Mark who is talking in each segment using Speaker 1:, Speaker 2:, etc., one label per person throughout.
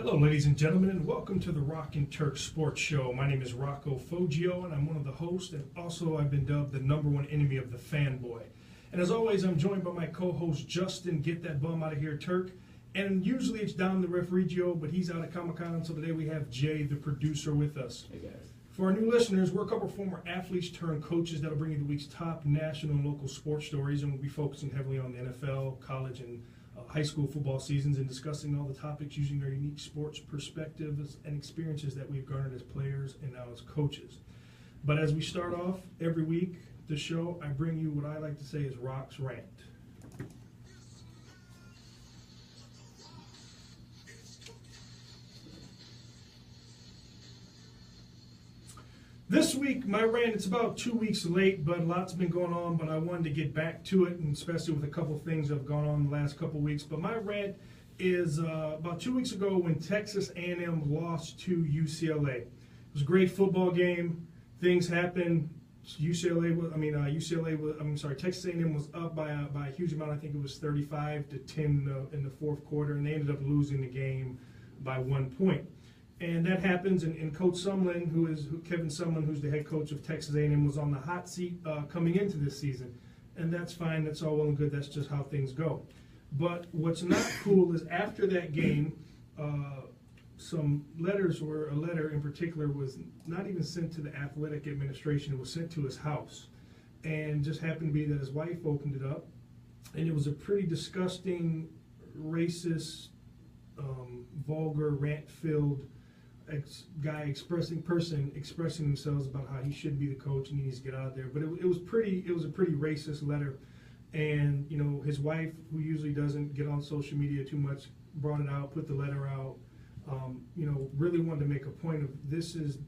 Speaker 1: Hello, ladies and gentlemen, and welcome to the Rock and Turk Sports Show. My name is Rocco Foggio, and I'm one of the hosts, and also I've been dubbed the #1 enemy of the fanboy. And as always, I'm joined by my co-host, Justin, Get That Bum Out of Here, Turk. And usually it's Dom, the referee, but he's out at Comic-Con, so today we have Jay, the producer, with us.
Speaker 2: Hey, guys.
Speaker 1: For our new listeners, we're a couple of former athletes turned coaches that'll bring you the week's top national and local sports stories, and we'll be focusing heavily on the NFL, college, and high school football seasons and discussing all the topics using our unique sports perspectives and experiences that we've garnered as players and now as coaches. But as we start off every week, the show, I bring you what I like to say is Rock's Rant. This week, my rant, it's about 2 weeks late, but a lot's been going on, but I wanted to get back to it, and especially with a couple things that have gone on the last couple weeks. But my rant is about 2 weeks ago when Texas A&M lost to UCLA. It was a great football game. Things happened. Texas A&M was up by a huge amount. I think it was 35-10 in the fourth quarter, and they ended up losing the game by 1 point. And that happens, and Coach Sumlin, Kevin Sumlin, who's the head coach of Texas A&M, was on the hot seat coming into this season. And that's fine, that's all well and good, that's just how things go. But what's not cool is after that game, some letters, or a letter in particular, was not even sent to the athletic administration, it was sent to his house. And just happened to be that his wife opened it up, and it was a pretty disgusting, racist, vulgar, rant-filled expressing themselves about how he shouldn't be the coach and he needs to get out of there. But it was a pretty racist letter, and his wife, who usually doesn't get on social media too much, brought it out, put the letter out. Really wanted to make a point of this is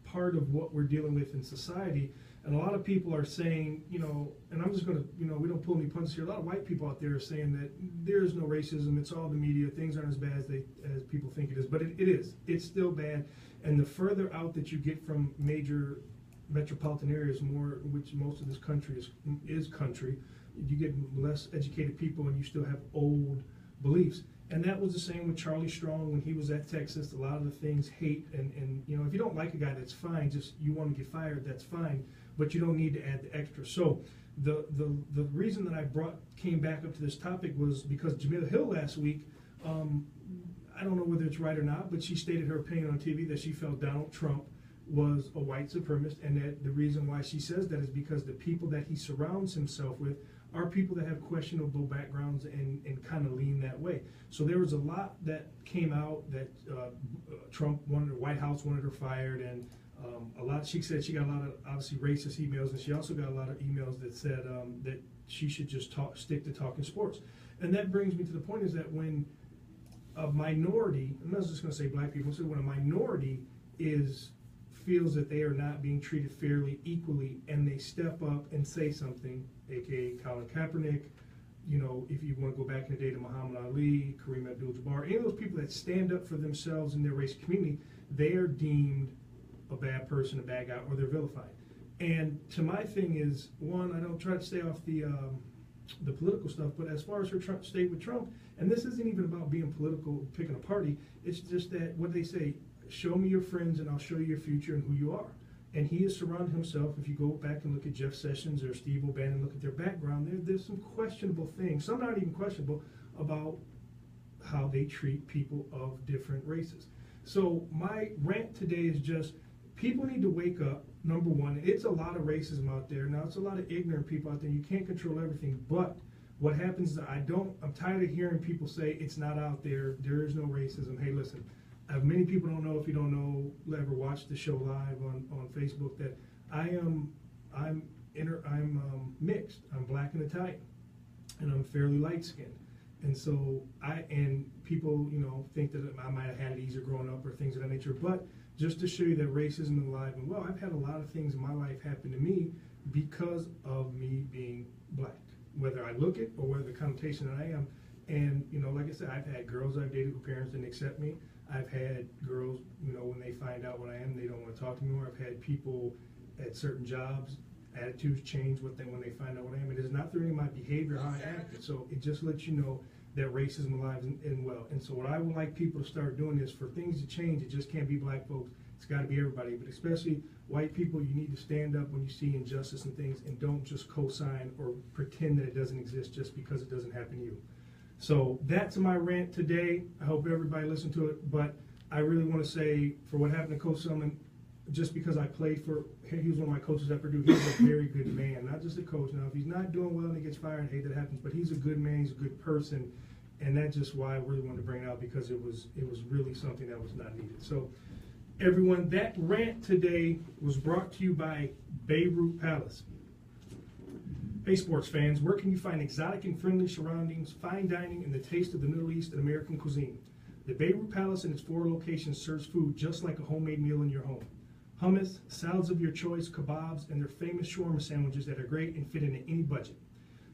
Speaker 1: part of what we're dealing with in society. And a lot of people are saying, and I'm just going to, we don't pull any punches here. A lot of white people out there are saying that there is no racism. It's all the media. Things aren't as bad as people think it is. But it is. It's still bad. And the further out that you get from major metropolitan areas, which most of this country is country, you get less educated people, and you still have old beliefs. And that was the same with Charlie Strong when he was at Texas. A lot of the things hate, and if you don't like a guy, that's fine. Just you want to get fired, that's fine. But you don't need to add the extra. So the reason that I came back up to this topic was because Jamil Hill last week, I don't know whether it's right or not, but she stated her opinion on TV that she felt Donald Trump was a white supremacist, and that the reason why she says that is because the people that he surrounds himself with are people that have questionable backgrounds and kind of lean that way. So there was a lot that came out that Trump wanted, the White House wanted her fired, and she said she got a lot of obviously racist emails, and she also got a lot of emails that said that she should just stick to talking sports. And that brings me to the point is that when a minority, I'm not just going to say black people, so when a minority feels that they are not being treated fairly, equally, and they step up and say something, aka Colin Kaepernick, if you want to go back in the day to Muhammad Ali, Kareem Abdul-Jabbar, any of those people that stand up for themselves in their race community, they are deemed a bad person, a bad guy, or they're vilified. And to my thing is, one, I don't try to stay off the political stuff, but as far as her stay with Trump, and this isn't even about being political, picking a party, it's just that what they say, show me your friends and I'll show you your future and who you are. And he has surrounded himself, if you go back and look at Jeff Sessions or Steve O'Bannon, look at their background, there's some questionable things, some not even questionable, about how they treat people of different races. So my rant today is just, people need to wake up. Number one, it's a lot of racism out there. Now, it's a lot of ignorant people out there. You can't control everything. But what happens is I'm tired of hearing people say it's not out there. There is no racism. Hey, listen, many people don't know, if you don't know, ever watched the show live on Facebook, that I'm mixed. I'm black and Italian, and I'm fairly light skinned. And so people, think that I might have had it easier growing up or things of that nature. But just to show you that racism is alive and well, I've had a lot of things in my life happen to me because of me being black, whether I look it or whether the connotation that I am. And, like I said, I've had girls I've dated whose parents didn't accept me. I've had girls, when they find out what I am, they don't want to talk to me more. I've had people at certain jobs attitudes change when they find out what I am. It is not through any of my behavior, how I act. So it just lets you know that racism alive and well. And so what I would like people to start doing is for things to change, it just can't be black folks. It's got to be everybody, but especially white people. You need to stand up when you see injustice and things, and don't just co-sign or pretend that it doesn't exist just because it doesn't happen to you. So that's my rant today. I hope everybody listened to it, but I really want to say for what happened to Coach Sumlin, just because I played for, he was one of my coaches at Purdue, he's a very good man, not just a coach. Now, if he's not doing well and he gets fired, hey, that happens, but he's a good man, he's a good person, and that's just why I really wanted to bring it out, because it was really something that was not needed. So, everyone, that rant today was brought to you by Beirut Palace. Hey, sports fans, where can you find exotic and friendly surroundings, fine dining, and the taste of the Middle East and American cuisine? The Beirut Palace and its 4 locations serves food just like a homemade meal in your home. Hummus, salads of your choice, kebabs, and their famous shawarma sandwiches that are great and fit into any budget.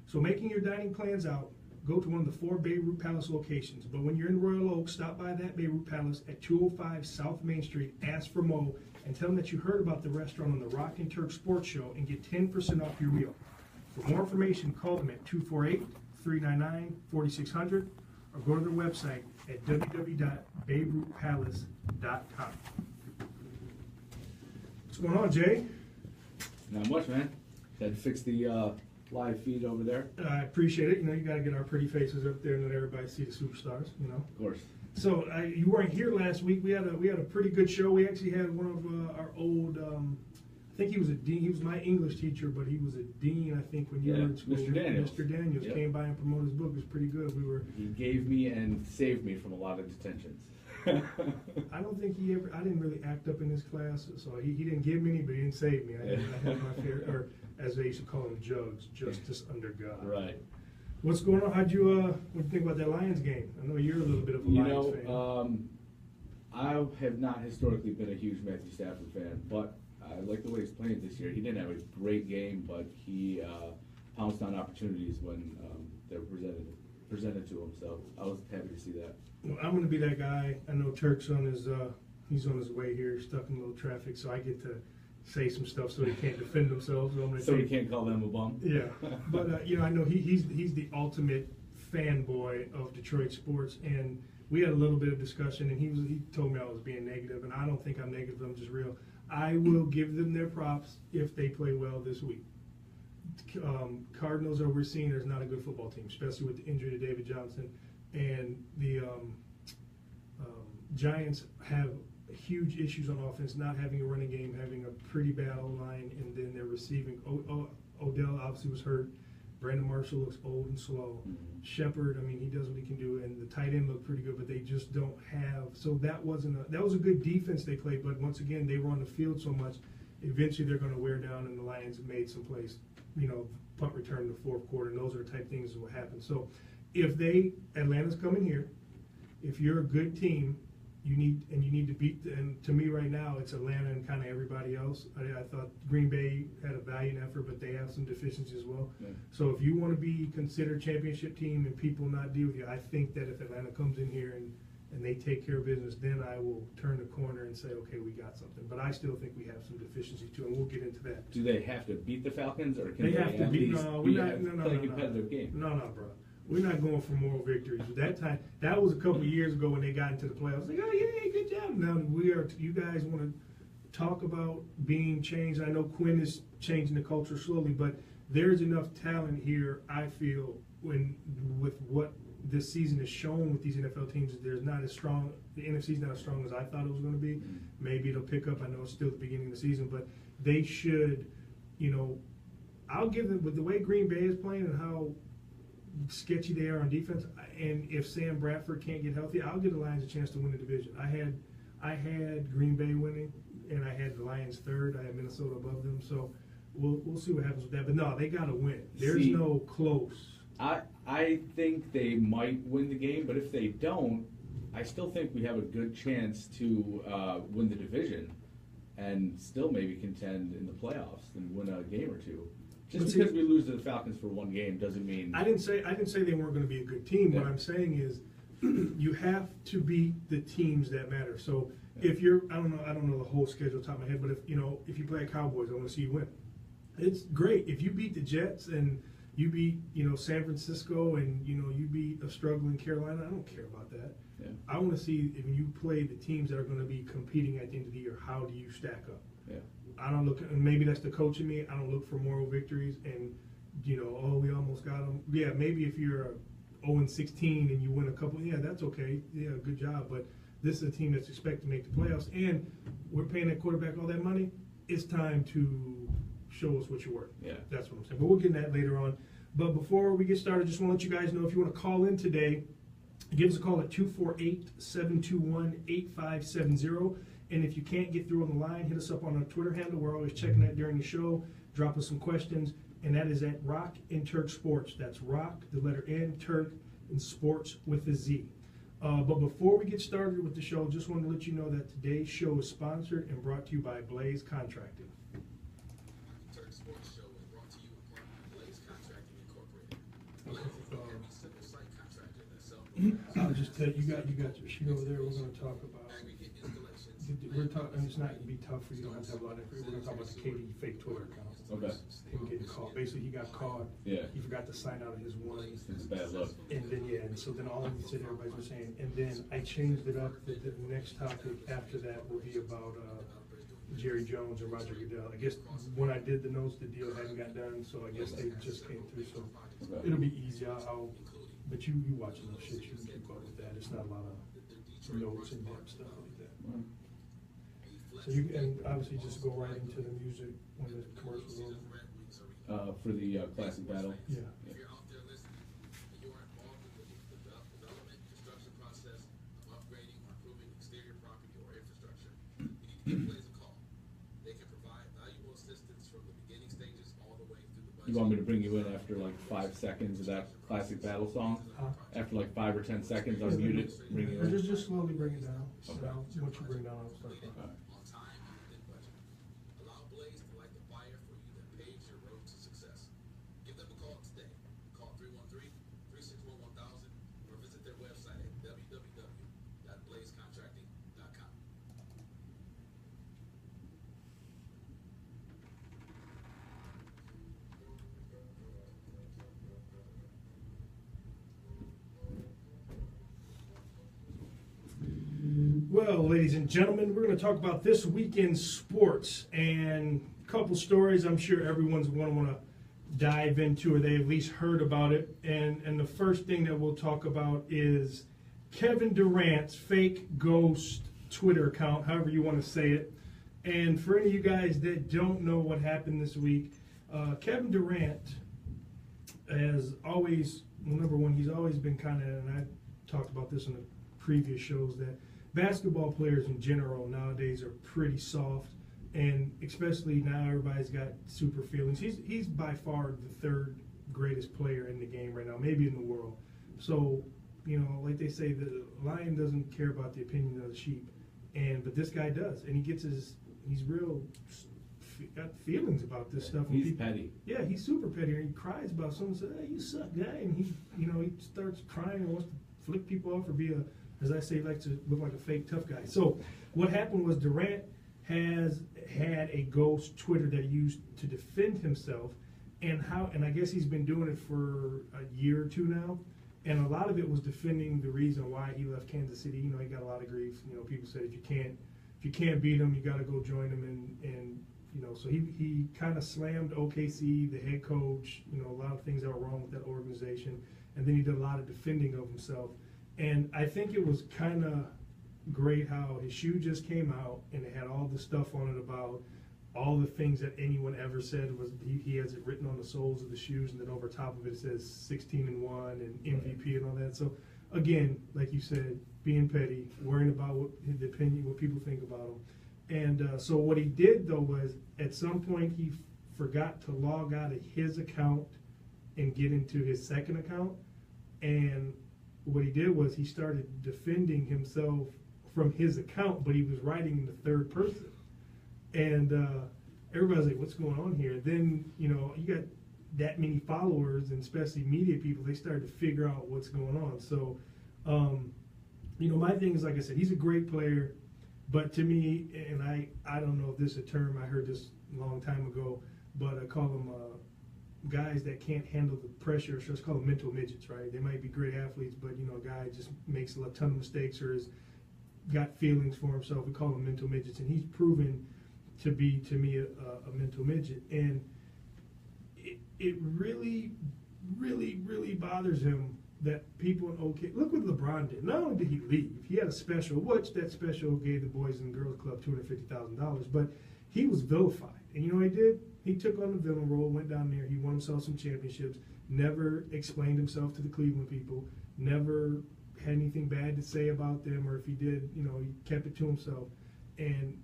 Speaker 1: So making your dining plans out, go to one of the 4 Beirut Palace locations. But when you're in Royal Oak, stop by that Beirut Palace at 205 South Main Street, ask for Mo, and tell them that you heard about the restaurant on the Rock and Turk Sports Show and get 10% off your meal. For more information, call them at 248-399-4600 or go to their website at www.beirutpalace.com. What's going on, Jay?
Speaker 2: Not much, man. Had to fix the live feed over there.
Speaker 1: I appreciate it. You know, you got to get our pretty faces up there and let everybody see the superstars, you know.
Speaker 2: Of course.
Speaker 1: So you weren't here last week. We had a pretty good show. We actually had one of our old, I think he was a dean. He was my English teacher, but he was a dean, I think, when you were in school.
Speaker 2: Mr. Daniels.
Speaker 1: Mr. Daniels came by and promoted his book. It was pretty good.
Speaker 2: He gave me and saved me from a lot of detentions.
Speaker 1: I don't think I didn't really act up in his class, so he didn't give me any, but he didn't save me. I had my fair, or as they used to call him, justice under God.
Speaker 2: Right.
Speaker 1: What's going on? What do you think about that Lions game? I know you're a little bit of a Lions fan.
Speaker 2: I have not historically been a huge Matthew Stafford fan, but I like the way he's playing this year. He didn't have a great game, but he pounced on opportunities when they were presented to him. So I was happy to see that.
Speaker 1: Well, I'm going to be that guy. I know Turk's on his he's on his way here, stuck in a little traffic, so I get to say some stuff so he can't defend himself.
Speaker 2: So he can't call them a bum.
Speaker 1: Yeah, but you know, I know he's the ultimate fanboy of Detroit sports, and we had a little bit of discussion, and he told me I was being negative, and I don't think I'm negative. I'm just real. I will give them their props if they play well this week. Cardinals overseeing, there's not a good football team, especially with the injury to David Johnson, and the Giants have huge issues on offense, not having a running game, having a pretty bad O-line, and then they're receiving. Odell obviously was hurt. Brandon Marshall looks old and slow.
Speaker 2: Mm-hmm.
Speaker 1: Shepard, I mean, he does what he can do, and the tight end looked pretty good, but they just don't have. So that was a good defense they played, but once again, they were on the field so much. Eventually, they're going to wear down, and the Lions made some plays, you know, punt return in the fourth quarter, and those are the type things that will happen. So if Atlanta's coming here, if you're a good team, you need to beat, and to me right now, it's Atlanta and kind of everybody else. I thought Green Bay had a valiant effort, but they have some deficiencies as well. Yeah. So if you want to be considered championship team and people not deal with you, I think that if Atlanta comes in here and they take care of business, then I will turn the corner and say, okay, we got something. But I still think we have some deficiencies too, and we'll get into that.
Speaker 2: Do they have to beat the Falcons, or can
Speaker 1: they have to beat?
Speaker 2: No, play a competitive game?
Speaker 1: No, bro. We're not going for moral victories. That was a couple of years ago when they got into the playoffs. Like, oh yeah, good job. Now you guys want to talk about being changed. I know Quinn is changing the culture slowly, but there's enough talent here. I feel with what this season has shown with these NFL teams, there's not as strong. The NFC's not as strong as I thought it was going to be. Mm-hmm. Maybe it'll pick up. I know it's still the beginning of the season, but they should. You know, I'll give them with the way Green Bay is playing and how sketchy they are on defense, and if Sam Bradford can't get healthy, I'll give the Lions a chance to win the division. I had Green Bay winning, and I had the Lions third. I had Minnesota above them, so we'll see what happens with that. But no, they got to win. There's no close.
Speaker 2: I think they might win the game, but if they don't, I still think we have a good chance to win the division and still maybe contend in the playoffs and win a game or two. Just because we lose to the Falcons for one game doesn't mean.
Speaker 1: I didn't say they weren't going to be a good team. Yeah. What I'm saying is, you have to beat the teams that matter. So if you're, I don't know the whole schedule off the top of my head, but if you play Cowboys, I want to see you win. It's great if you beat the Jets and you beat San Francisco and you beat a struggling Carolina. I don't care about that.
Speaker 2: Yeah.
Speaker 1: I want to see if you play the teams that are going to be competing at the end of the year. How do you stack up?
Speaker 2: Yeah.
Speaker 1: I don't look. And maybe that's the coach in me. I don't look for moral victories and oh, we almost got them. Yeah, maybe if you're 0-16 and you win a couple, yeah, that's okay. Yeah, good job. But this is a team that's expected to make the playoffs, and we're paying that quarterback all that money. It's time to show us what you're worth.
Speaker 2: Yeah.
Speaker 1: That's what I'm saying. But we'll get into that later on. But before we get started, just want to let you guys know if you want to call in today, give us a call at 248-721-8570. And if you can't get through on the line, hit us up on our Twitter handle. We're always checking that during the show. Drop us some questions. And that is at Rock and Turk Sports. That's Rock, the letter N, Turk, and Sports with a Z. But before we get started with the show, just want to let you know that today's show is sponsored and brought to you by Blaze Contracting.
Speaker 3: Turk Sports Show is brought to you in part by Blaze Contracting Incorporated. Blaze is the heavy civil site contractor that sells
Speaker 1: I'll just tell you, you got your sheet over there. We're going to talk about.
Speaker 3: aggregate installations.
Speaker 1: We're talking. It's not going to be tough for you. Don't have to have a lot of information. We're going to talk about the KD fake Twitter account.
Speaker 2: Okay.
Speaker 1: Him getting caught. Basically, he got caught.
Speaker 2: Yeah.
Speaker 1: He forgot to sign out of his one.
Speaker 2: It's a bad look.
Speaker 1: And then and so then all of you said everybody was saying, and then I changed it up. The next topic after that will be about Jerry Jones and Roger Goodell. I guess when I did the notes, the deal hadn't got done, so I guess they just came through. So
Speaker 2: Okay.
Speaker 1: it'll be easy. But you watch enough shit, you can keep up with that. It's not a lot of notes and depth stuff like that.
Speaker 2: Well,
Speaker 1: So you can obviously just go right into the music when the commercial's over.
Speaker 2: for the classic battle.
Speaker 1: Yeah.
Speaker 3: If you're out there listening and you are involved in the development, construction process of upgrading or improving exterior property or infrastructure, you need to give Blaze a call. They can provide valuable assistance from the beginning stages all the way through the budget.
Speaker 2: You want me to bring you in after like 5 seconds of that classic battle song?
Speaker 1: Huh?
Speaker 2: After like 5 or 10 seconds, I'll mute it. Bring you
Speaker 1: Or
Speaker 2: in.
Speaker 1: just slowly bring it down.
Speaker 2: Okay.
Speaker 1: Once you bring it down, I'll start talking.
Speaker 2: All right.
Speaker 3: On time and within budget. Allow Blaze to light the fire for you that paves your road to success. Give them a call today. Call 313-361-1000 or visit their website at www.blazecontracting.com.
Speaker 1: Well, ladies and gentlemen, we're going to talk about this weekend's sports and a couple stories I'm sure everyone's going to want to dive into, or they at least heard about it. And the first thing that we'll talk about is Kevin Durant's fake ghost Twitter account, however you want to say it. And for any of you guys that don't know what happened this week, Kevin Durant has always, well, number one, he's always been kind of, and I talked about this in the previous shows, that basketball players in general nowadays are pretty soft, and especially now everybody's got super feelings. He's by far the third greatest player in the game right now, maybe in the world. So, like they say, the lion doesn't care about the opinion of the sheep, but this guy does, and he's real got feelings about this stuff.
Speaker 2: He's petty.
Speaker 1: Yeah, he's super petty, and he cries about someone says, "Hey, you suck, guy," and he starts crying and wants to flick people off or be as I say, likes to look like a fake tough guy. So what happened was Durant has had a ghost Twitter that he used to defend himself, and I guess he's been doing it for a year or two now, and a lot of it was defending the reason why he left Kansas City. He got a lot of grief. People said if you can't beat him, you got to go join him, and so he kind of slammed OKC, the head coach, a lot of things that were wrong with that organization, and then he did a lot of defending of himself. And I think it was kind of great how his shoe just came out and it had all the stuff on it about all the things that anyone ever said. Was he has it written on the soles of the shoes, and then over top of it says 16-1 and MVP and all that. So again, like you said, being petty, worrying about what people think about him. And so what he did though was at some point he forgot to log out of his account and get into his second account, and what he did was he started defending himself from his account, but he was writing in the third person. And everybody's like, what's going on here? Then, you got that many followers, and especially media people, they started to figure out what's going on. So, my thing is, like I said, he's a great player, but to me, and I don't know if this is a term, I heard this a long time ago, but I call them guys that can't handle the pressure. So let's call them mental midgets, right? They might be great athletes, but a guy just makes a ton of mistakes or has got feelings for himself. We call them mental midgets, and he's proven to be, to me, a mental midget. And it really, really, really bothers him that people in OK, look what LeBron did. Not only did he leave, he had a special, which that special gave the Boys and Girls Club $250,000, but he was vilified. And you know what he did? He took on the villain role, went down there, he won himself some championships, never explained himself to the Cleveland people, never had anything bad to say about them, or if he did, he kept it to himself. And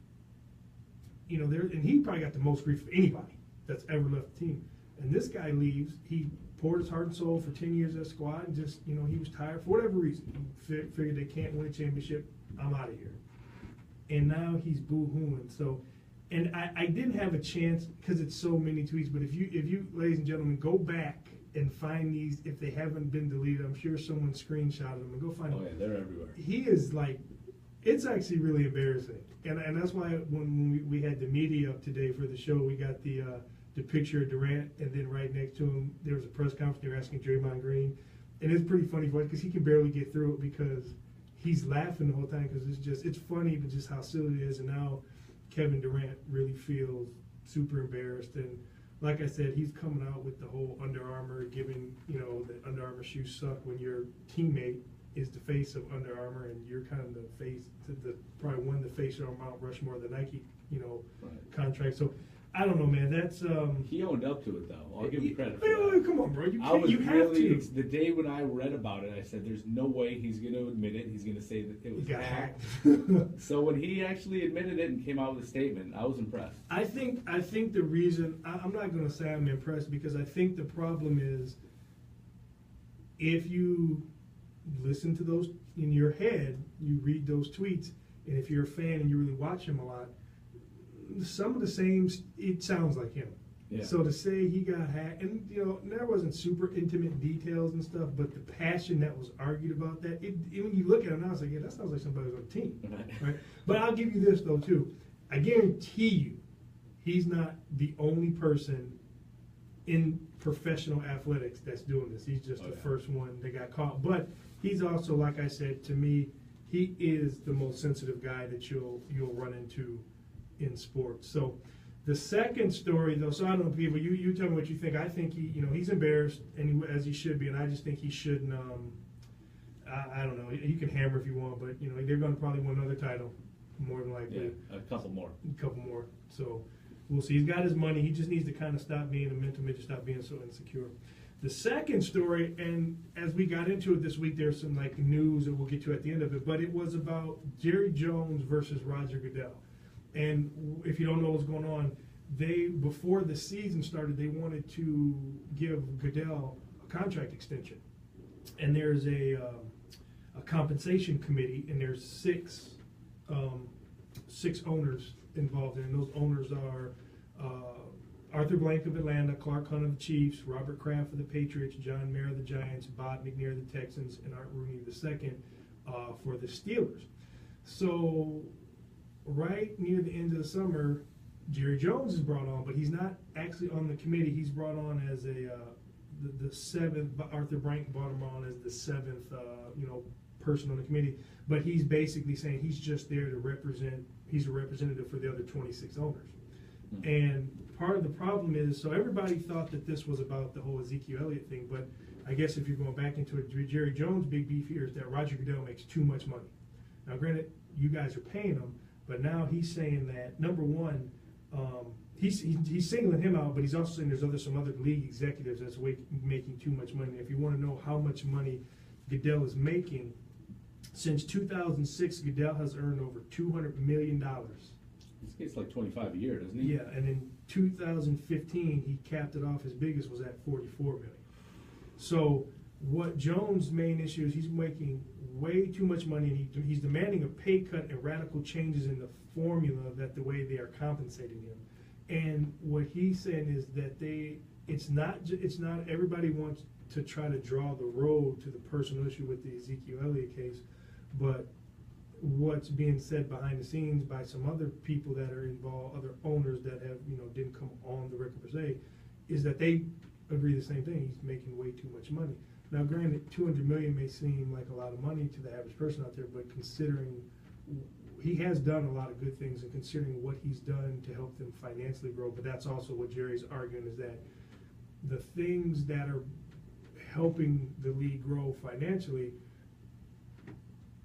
Speaker 1: and he probably got the most grief of anybody that's ever left the team. And this guy leaves. He poured his heart and soul for 10 years as squad, and just, he was tired for whatever reason. He figured they can't win a championship. I'm out of here. And now he's boo-hooing. So, and I didn't have a chance because it's so many tweets. But if you, ladies and gentlemen, go back and find these, if they haven't been deleted, I'm sure someone screenshotted them, and go find them.
Speaker 2: Oh yeah, they're everywhere.
Speaker 1: He is like, it's actually really embarrassing. And that's why when we had the media up today for the show, we got the picture of Durant, and then right next to him there was a press conference. They were asking Draymond Green, and it's pretty funny for us because he can barely get through it because he's laughing the whole time because it's funny, but just how silly it is. And now Kevin Durant really feels super embarrassed, and like I said, he's coming out with the whole Under Armour, giving that Under Armour shoes suck when your teammate is the face of Under Armour, and you're kind of the face, probably one of the face on Mount Rushmore of the Nike,
Speaker 2: Right.
Speaker 1: contract. So I don't know, man. That's
Speaker 2: He owned up to it, though. I'll give him credit for
Speaker 1: Well,
Speaker 2: that.
Speaker 1: come on, bro.
Speaker 2: I was
Speaker 1: You have
Speaker 2: really
Speaker 1: to.
Speaker 2: the day when I read about it, I said, "There's no way he's going to admit it. He's going to say that it was
Speaker 1: He got
Speaker 2: hacked."
Speaker 1: hacked.
Speaker 2: So when he actually admitted it and came out with a statement, I was impressed.
Speaker 1: I think the reason I'm not going to say I'm impressed, because I think the problem is if you listen to those in your head, you read those tweets, and if you're a fan and you really watch him a lot, some of the same, it sounds like him.
Speaker 2: Yeah.
Speaker 1: So to say he got hacked, and there wasn't super intimate details and stuff, but the passion that was argued about that, when you look at him now, it's like, yeah, that sounds like somebody who's on the team, right? But I'll give you this though too. I guarantee you, he's not the only person in professional athletics that's doing this. He's just the first one that got caught. But he's also, like I said, to me, he is the most sensitive guy that you'll run into in sports. So the second story, though, so I don't know, people, you tell me what you think. I think he's embarrassed, and as he should be, and I just think he shouldn't. I don't know. You can hammer if you want, but they're going to probably win another title, more than likely.
Speaker 2: Yeah, a couple more.
Speaker 1: So we'll see. He's got his money. He just needs to kind of stop being a mental midget, stop being so insecure. The second story, and as we got into it this week, there's some news that we'll get to at the end of it, but it was about Jerry Jones versus Roger Goodell. And if you don't know what's going on, before the season started, they wanted to give Goodell a contract extension. And there's a compensation committee, and there's six owners involved in it. And those owners are Arthur Blank of Atlanta, Clark Hunt of the Chiefs, Robert Kraft of the Patriots, John Mayer of the Giants, Bob McNair of the Texans, and Art Rooney II for the Steelers. So right near the end of the summer, Jerry Jones is brought on, but he's not actually on the committee. He's brought on as the seventh. Arthur Blank brought him on as the seventh, person on the committee. But he's basically saying he's just there to represent. He's a representative for the other 26 owners. Mm-hmm. And part of the problem is, so everybody thought that this was about the whole Ezekiel Elliott thing, but I guess if you're going back into it, Jerry Jones' big beef here is that Roger Goodell makes too much money. Now, granted, you guys are paying him, but now he's saying that, number one, he's singling him out, but he's also saying there's some other league executives that's making too much money. If you want to know how much money Goodell is making, since 2006, Goodell has earned over $200 million.
Speaker 2: He gets like 25 a year, doesn't he?
Speaker 1: Yeah, and in 2015, he capped it off. His biggest was at $44 million. So what Jones' main issue is, he's making way too much money, and he's demanding a pay cut and radical changes in the formula that the way they are compensating him. And what he's saying is that it's not everybody wants to try to draw the road to the personal issue with the Ezekiel Elliott case, but what's being said behind the scenes by some other people that are involved, other owners that have, didn't come on the record per se, is that they agree the same thing. He's making way too much money. Now, granted, $200 million may seem like a lot of money to the average person out there, but considering he has done a lot of good things, and considering what he's done to help them financially grow, but that's also what Jerry's arguing, is that the things that are helping the league grow financially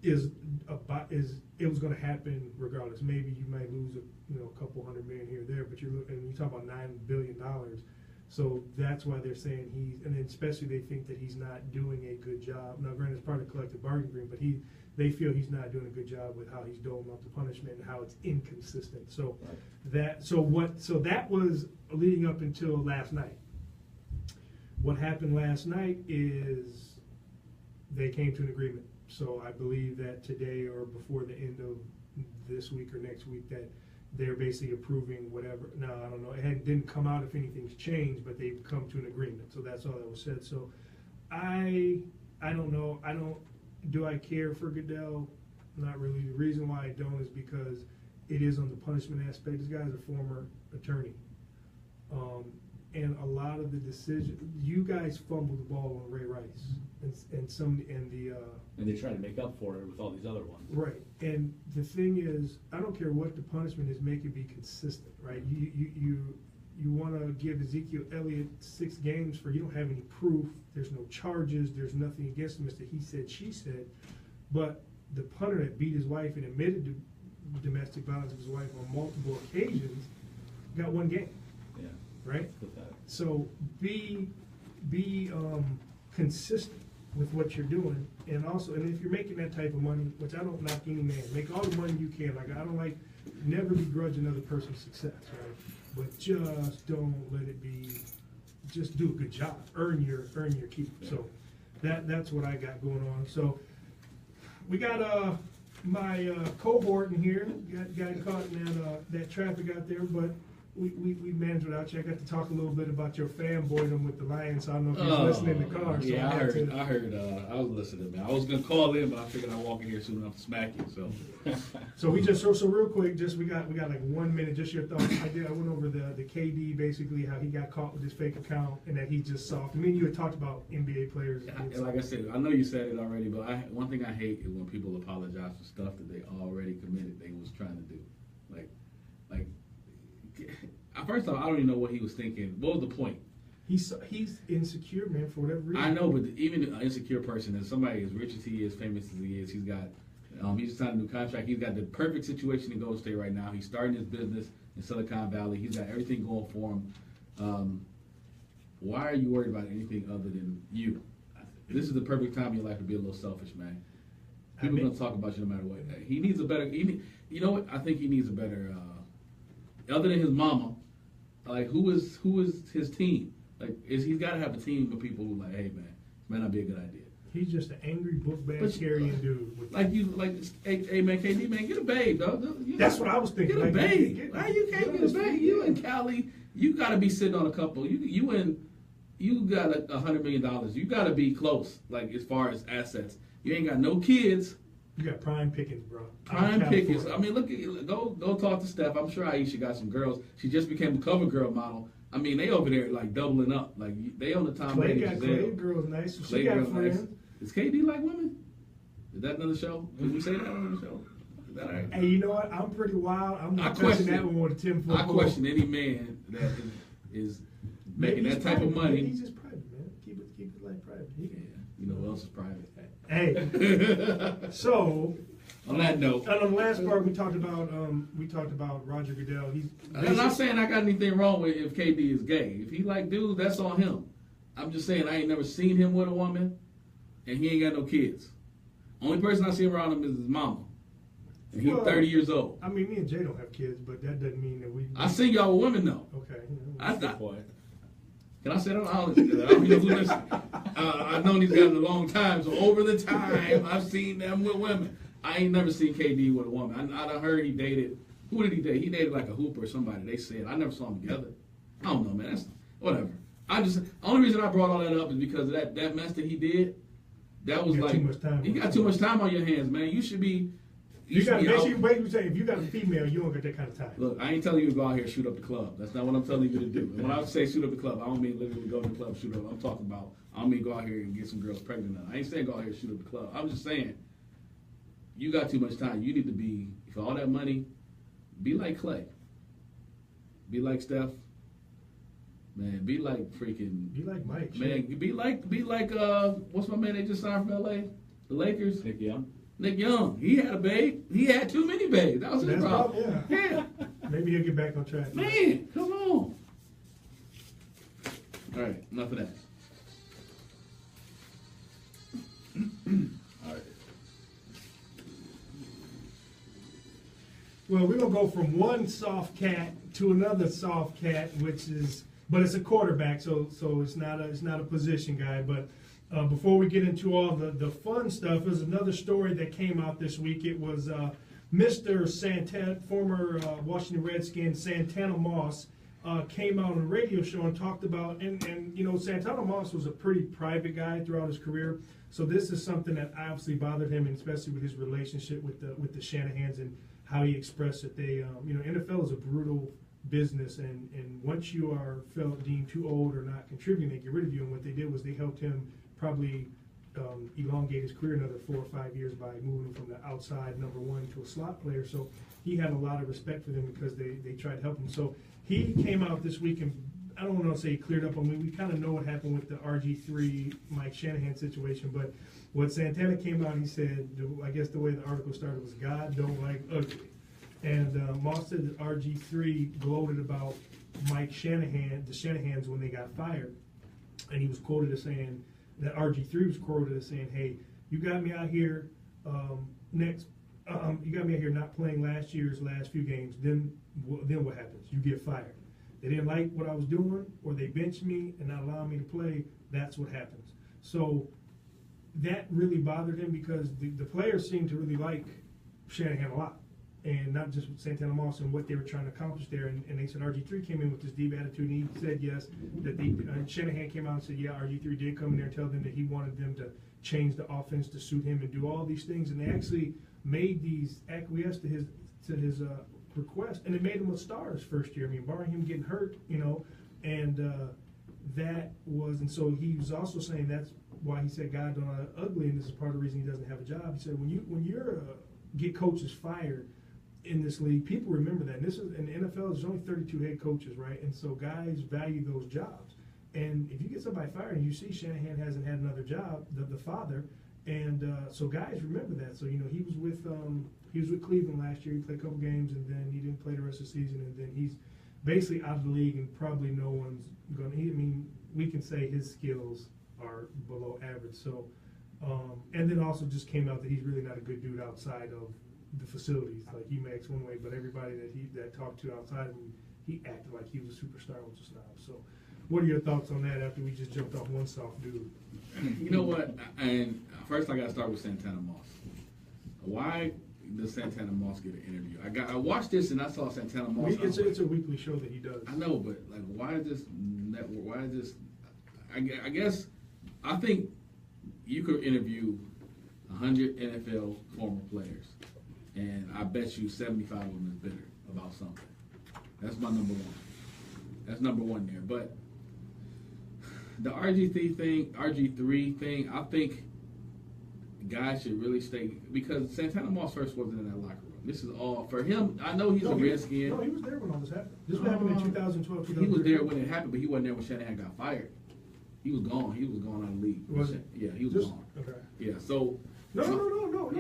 Speaker 1: it was going to happen regardless. Maybe you might lose a couple $100 million here or there, but you talk about $9 billion. So that's why they're saying and then especially they think that he's not doing a good job. Now, granted, it's part of the collective bargaining agreement, but they feel he's not doing a good job with how he's doling out the punishment and how it's inconsistent. So that was leading up until last night. What happened last night is they came to an agreement. So I believe that today or before the end of this week or next week that they're basically approving whatever. Now, I don't know. It didn't come out if anything's changed, but they've come to an agreement. So that's all that was said. So I don't know. Do I care for Goodell? Not really. The reason why I don't is because it is on the punishment aspect. This guy's a former attorney. And a lot of the decisions, you guys fumbled the ball on Ray Rice
Speaker 2: and they try to make up for it with all these other ones.
Speaker 1: Right. And the thing is, I don't care what the punishment is, make it be consistent, right? You want to give Ezekiel Elliott 6 games for you don't have any proof. There's no charges. There's nothing against him. It's the he said, she said. But the punter that beat his wife and admitted to domestic violence of his wife on multiple occasions got 1 game.
Speaker 2: Yeah.
Speaker 1: Right? So be consistent with what you're doing, and if you're making that type of money, which I don't knock any man, make all the money you can. Like, I don't never begrudge another person's success, right? But just don't let it be. Just do a good job, earn your keep. Yeah. So that's what I got going on. So we got my cohort in here got caught in that traffic out there, but we managed without you. I got to talk a little bit about your fanboydom with the Lions. So I don't know if you're listening in the car. So
Speaker 4: yeah, I heard. I was listening, man. I was gonna call in, but I figured I'd walk in here soon enough to smack you. So,
Speaker 1: so we just so real quick, we got like 1 minute. Just your thoughts. I went over the KD, basically how he got caught with his fake account and that he just soft. I mean, you had talked about NBA players.
Speaker 4: And like I said, I know you said it already, but one thing I hate is when people apologize for stuff that they already committed they was trying to do, like. First off, I don't even know what he was thinking. What was the point?
Speaker 1: He's insecure, man, for whatever reason.
Speaker 4: I know, but even an insecure person is somebody as rich as he is, famous as he is. He's got, he's signed a new contract. He's got the perfect situation in Golden State right now. He's starting his business in Silicon Valley. He's got everything going for him. Why are you worried about anything other than you? This is the perfect time in your life to be a little selfish, man. People are going to talk about you no matter what. He needs a better. You know what? I think he needs a better. Other than his mama, like who is his team? Like he's got to have a team of people who like, hey man, might not be a good idea.
Speaker 1: He's just an angry book bag carrying dude.
Speaker 4: Hey man, KD man, get a babe, dog.
Speaker 1: That's what I was thinking.
Speaker 4: Get a babe. Why you can't get a babe? You and Cali, you got to be sitting on a couple. You got $100 million. You got to be close, like as far as assets. You ain't got no kids.
Speaker 1: You got prime pickings, bro.
Speaker 4: Prime pickings. I mean, go talk to Steph. I'm sure Aisha got some girls. She just became a cover girl model. I mean, they over there like doubling up. Like they on the Tom Brady.
Speaker 1: Clay girl's nice. So she got friends. Nice.
Speaker 4: Is KD like women? Is that another show? Did we say that on the show? Is that all right?
Speaker 1: Hey, you know what? I'm pretty wild. I'm not touching that one with a 10 foot.
Speaker 4: I question any man that is making that type of money.
Speaker 1: He's just private, man. Keep it like private.
Speaker 4: Yeah. You know what else is private?
Speaker 1: Hey, so
Speaker 4: on that note,
Speaker 1: on the last part we talked about Roger Goodell.
Speaker 4: I'm not saying I got anything wrong with if KD is gay. If he like dudes, that's on him. I'm just saying I ain't never seen him with a woman, and he ain't got no kids. Only person I see around him is his mama, and he's 30 years old.
Speaker 1: I mean, me and Jay don't have kids, but that doesn't mean that we.
Speaker 4: I see y'all with women though.
Speaker 1: Okay.
Speaker 4: That's the point. Can I say that? I don't know who listens. I've known these guys a long time, so over the time, I've seen them with women. I ain't never seen KD with a woman. I done heard he dated. Who did he date? He dated like a hooper or somebody. They said. I never saw them together. I don't know, man. That's whatever. The only reason I brought all that up is because of that mess that he did. That was like
Speaker 1: too much time.
Speaker 4: You got too much time on your hands, man. You should be.
Speaker 1: You got
Speaker 4: should be
Speaker 1: basically
Speaker 4: out.
Speaker 1: wait. You say if you got a female, you don't get that kind of time.
Speaker 4: Look, I ain't telling you to go out here and shoot up the club. That's not what I'm telling you to do. And when I say shoot up the club, I don't mean literally go to the club shoot up. I'm talking about I don't mean go out here and get some girls pregnant. I ain't saying go out here and shoot up the club. I'm just saying you got too much time. You need to be for all that money. Be like Clay. Be like Steph. Man, be like freaking.
Speaker 1: Be like Mike.
Speaker 4: Man, be like what's my man they just signed from LA? The Lakers.
Speaker 2: Nick Young.
Speaker 4: Nick Young. He had a babe. He had too many babes. That was his
Speaker 1: That's
Speaker 4: problem.
Speaker 1: yeah.
Speaker 4: Yeah.
Speaker 1: Maybe he'll get back on track.
Speaker 4: Man, come on. All right, enough of that.
Speaker 2: All right.
Speaker 1: Well, we're gonna go from one soft cat to another soft cat, but it's a quarterback, so it's not a position guy. But before we get into all the fun stuff, there's another story that came out this week. It was Mr. Santana, former Washington Redskins Santana Moss, came out on a radio show and talked about, and you know, Santana Moss was a pretty private guy throughout his career. So this is something that obviously bothered him, and especially with his relationship with the Shanahans and how he expressed that they, you know, NFL is a brutal business, and once you are felt deemed too old or not contributing, they get rid of you. And what they did was they helped him probably elongate his career another 4 or 5 years by moving him from the outside number one to a slot player. So he had a lot of respect for them because they tried to help him. So he came out this week, and I don't want to say he cleared up. I mean, we kind of know what happened with the RG3 Mike Shanahan situation, but what Santana came out, he said, I guess the way the article started was God don't like ugly. And Moss said that RG3 gloated about Mike Shanahan, the Shanahans, when they got fired. And he was quoted as saying, that RG3 was quoted as saying, hey, you got me out here you got me out here not playing last year's last few games, then what happens? You get fired. They didn't like what I was doing, or they benched me and not allowing me to play, that's what happens. So that really bothered him because the players seemed to really like Shanahan a lot, and not just with Santana Moss and what they were trying to accomplish there. And they said RG3 came in with this deep attitude, and he said yes, that Shanahan came out and said, yeah, RG3 did come in there and tell them that he wanted them to change the offense to suit him and do all these things, and they actually made these acquiesce to his request, and it made him a star his first year. I mean, barring him getting hurt, you know, and and so he was also saying that's why he said God don't like ugly, and this is part of the reason he doesn't have a job. He said when you're get coaches fired in this league, people remember that. And this is in the NFL. There's only 32 head coaches, right? And so guys value those jobs. And if you get somebody fired, and you see Shanahan hasn't had another job, the father, and so guys remember that. So you know he was with Cleveland last year. He played a couple games, and then he didn't play the rest of the season, and then he's basically out of the league, and probably no one's going to. I mean, we can say his skills are below average. So, and then also just came out that he's really not a good dude outside of the facilities. Like he acts one way, but everybody that talked to outside of him, he acted like he was a superstar, which is not. So, what are your thoughts on that after we just jumped off one soft dude?
Speaker 4: You know what? And first, I got to start with Santana Moss. Why does Santana Moss get an interview? I watched this and I saw Santana Moss.
Speaker 1: It's a weekly show that he does.
Speaker 4: I know, but like, why is this network? Why is this? I guess I think you could interview 100 NFL former players, and I bet you 75 of them is bitter about something. That's my number one. That's number one there. But the RG3 thing, I think guys should really stay, because Santana Moss first wasn't in that locker room. This is all for him. I know he's a Redskin.
Speaker 1: No, he was there when all this happened. This happened in 2012.
Speaker 4: He was there when it happened, but he wasn't there when Shanahan got fired. He was gone. He was gone out of the league.
Speaker 1: Was he?
Speaker 4: Yeah, he was gone.
Speaker 1: Okay.
Speaker 4: Yeah, so.
Speaker 1: No.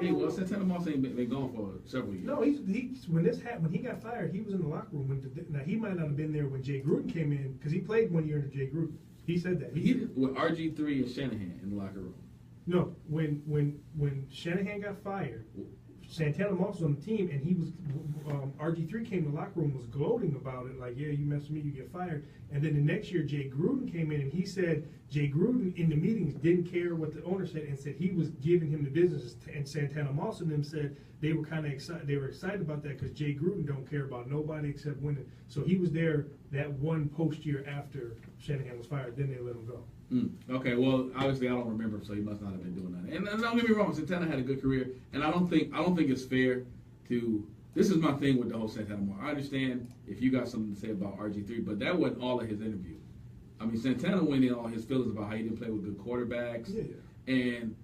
Speaker 4: Yeah, well, Santana Moss ain't been gone for several years.
Speaker 1: No, he's when this happened, when he got fired, he was in the locker room. Now, he might not have been there when Jay Gruden came in, because he played 1 year under Jay Gruden. He said that.
Speaker 4: He did with RG3 and Shanahan in the locker room.
Speaker 1: No, when Shanahan got fired, Santana Moss was on the team, and he was RG3 came to the locker room, was gloating about it, like, yeah, you mess with me, you get fired. And then the next year, Jay Gruden came in, and he said Jay Gruden in the meetings didn't care what the owner said, and said he was giving him the business. And Santana Moss and them said they were kind of excited. They were excited about that because Jay Gruden don't care about nobody except winning. So he was there that one post year after Shanahan was fired. Then they let him go.
Speaker 4: Okay, well, obviously I don't remember him, so he must not have been doing that. And don't get me wrong, Santana had a good career, and I don't think it's fair This is my thing with the whole Santana Moore. I understand if you got something to say about RG3, but that wasn't all of his interview. I mean, Santana went in on his feelings about how he didn't play with good quarterbacks.
Speaker 1: Yeah.
Speaker 4: And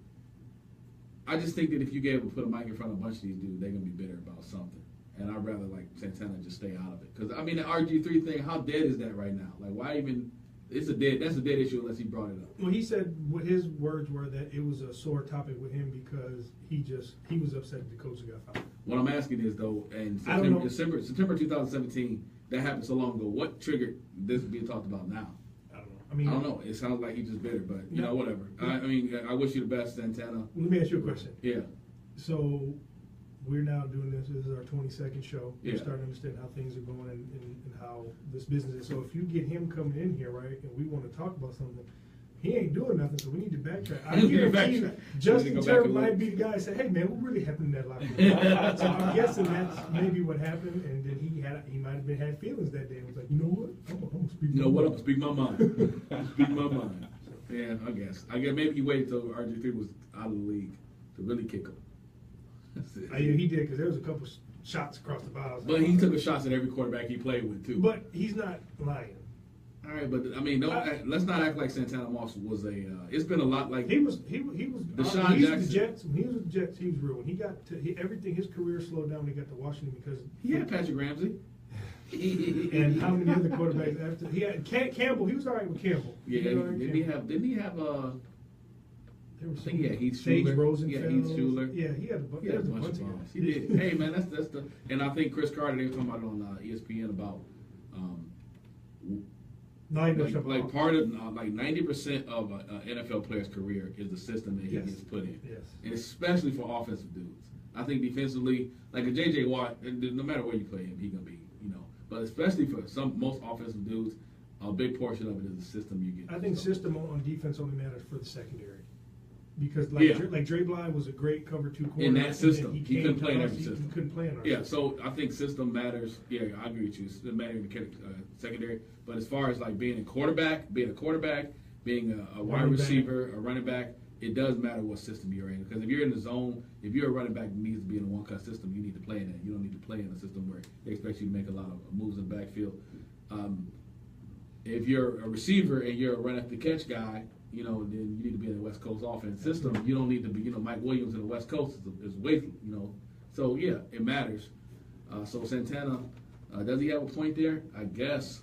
Speaker 4: I just think that if you gave put a mic in front of a bunch of these dudes, they're going to be bitter about something. And I'd rather, like, Santana just stay out of it. Because, I mean, the RG3 thing, how dead is that right now? Like, why even... That's a dead issue unless he brought it up.
Speaker 1: Well, he said what his words were that it was a sore topic with him because he was upset that the coach got fired.
Speaker 4: What I'm asking is, though, in September 2017, that happened so long ago, what triggered this being talked about now?
Speaker 1: I don't know.
Speaker 4: I don't know. It sounds like he's just bitter, but, you know, whatever. I mean, I wish you the best, Santana.
Speaker 1: Let me ask you a question.
Speaker 4: Yeah.
Speaker 1: So we're now doing this. This is our 22nd show. We're
Speaker 4: Yeah.
Speaker 1: starting to understand how things are going and how this business is. So if you get him coming in here, right, and we want to talk about something, he ain't doing nothing, so we need to backtrack. I guarantee you, Justin Turk might be the guy and say, "Hey man, what really happened in that locker room?" So I'm guessing that's maybe what happened, and then he might have had feelings that day. He was like, "You know what? I'm gonna speak.
Speaker 4: You know what? I'm going to speak my mind. Speak my mind." Yeah, I guess maybe he waited until RG3 was out of the league to really kick him.
Speaker 1: Yeah, he did, because there was a couple shots across the bows.
Speaker 4: But he took a shot at every quarterback he played with, too.
Speaker 1: But he's not lying.
Speaker 4: All right, but I mean, let's not act like Santana Moss was a. It's been a lot like
Speaker 1: He was.
Speaker 4: Deshaun Jackson.
Speaker 1: The Jets. When he was with the Jets, he was real. When he got to everything, his career slowed down when he got to Washington because
Speaker 4: he had Patrick Ramsey.
Speaker 1: And how many other quarterbacks after he had Campbell? He was all right with Campbell.
Speaker 4: Yeah, didn't he have? I think Heath
Speaker 1: Sage
Speaker 4: Schuler.
Speaker 1: Rosenfeld.
Speaker 4: Yeah, Heath Schuler.
Speaker 1: Yeah, he had a bunch of
Speaker 4: bombs.
Speaker 1: guys.
Speaker 4: He did. Hey man, that's the. And I think Chris Carter, they were talking about it on ESPN about. Like part of like 90% of an NFL player's career is the system that he gets put in, and especially for offensive dudes. I think defensively, like a JJ Watt, no matter where you play him, he's gonna be, But especially for most offensive dudes, a big portion of it is the system you get.
Speaker 1: I think system on defense only matters for the secondary. Because like Dre Bly was a great cover 2 corner
Speaker 4: in that system. He couldn't play in every
Speaker 1: He
Speaker 4: system.
Speaker 1: couldn't play in our
Speaker 4: system.
Speaker 1: system.
Speaker 4: So I think system matters. Yeah, I agree with you. It matters in the secondary. But as far as like being a quarterback, being a wide receiver, a running back, it does matter what system you're in. Because if you're in the zone, if you're a running back that needs to be in a one-cut system, you need to play in that. You don't need to play in a system where they expect you to make a lot of moves in the backfield. If you're a receiver and you're a run-after-catch guy, then you need to be in the West Coast offense system. You don't need to be, Mike Williams in the West Coast is way, So, yeah, it matters. So Santana, does he have a point there? I guess.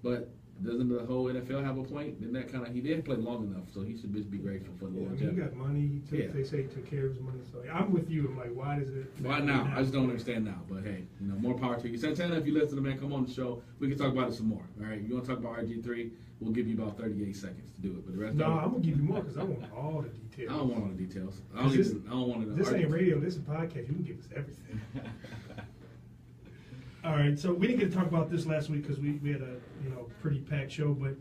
Speaker 4: But doesn't the whole NFL have a point? Then he didn't play long enough, so he should just be grateful for the longevity.
Speaker 1: He got money. They say he took care of his money. So I'm with you. I'm like, why does it?
Speaker 4: Why now? I just don't understand now. But hey, more power to you, Santana. If you listen to man, come on the show. We can talk about it some more. All right, you want to talk about RG3? We'll give you about 38 seconds to do it. But the rest.
Speaker 1: I'm gonna give you more because I want all the details.
Speaker 4: I don't want all the details. I don't want to know.
Speaker 1: This ain't radio. This is a podcast. You can give us everything. All right, so we didn't get to talk about this last week because we had a pretty packed show, but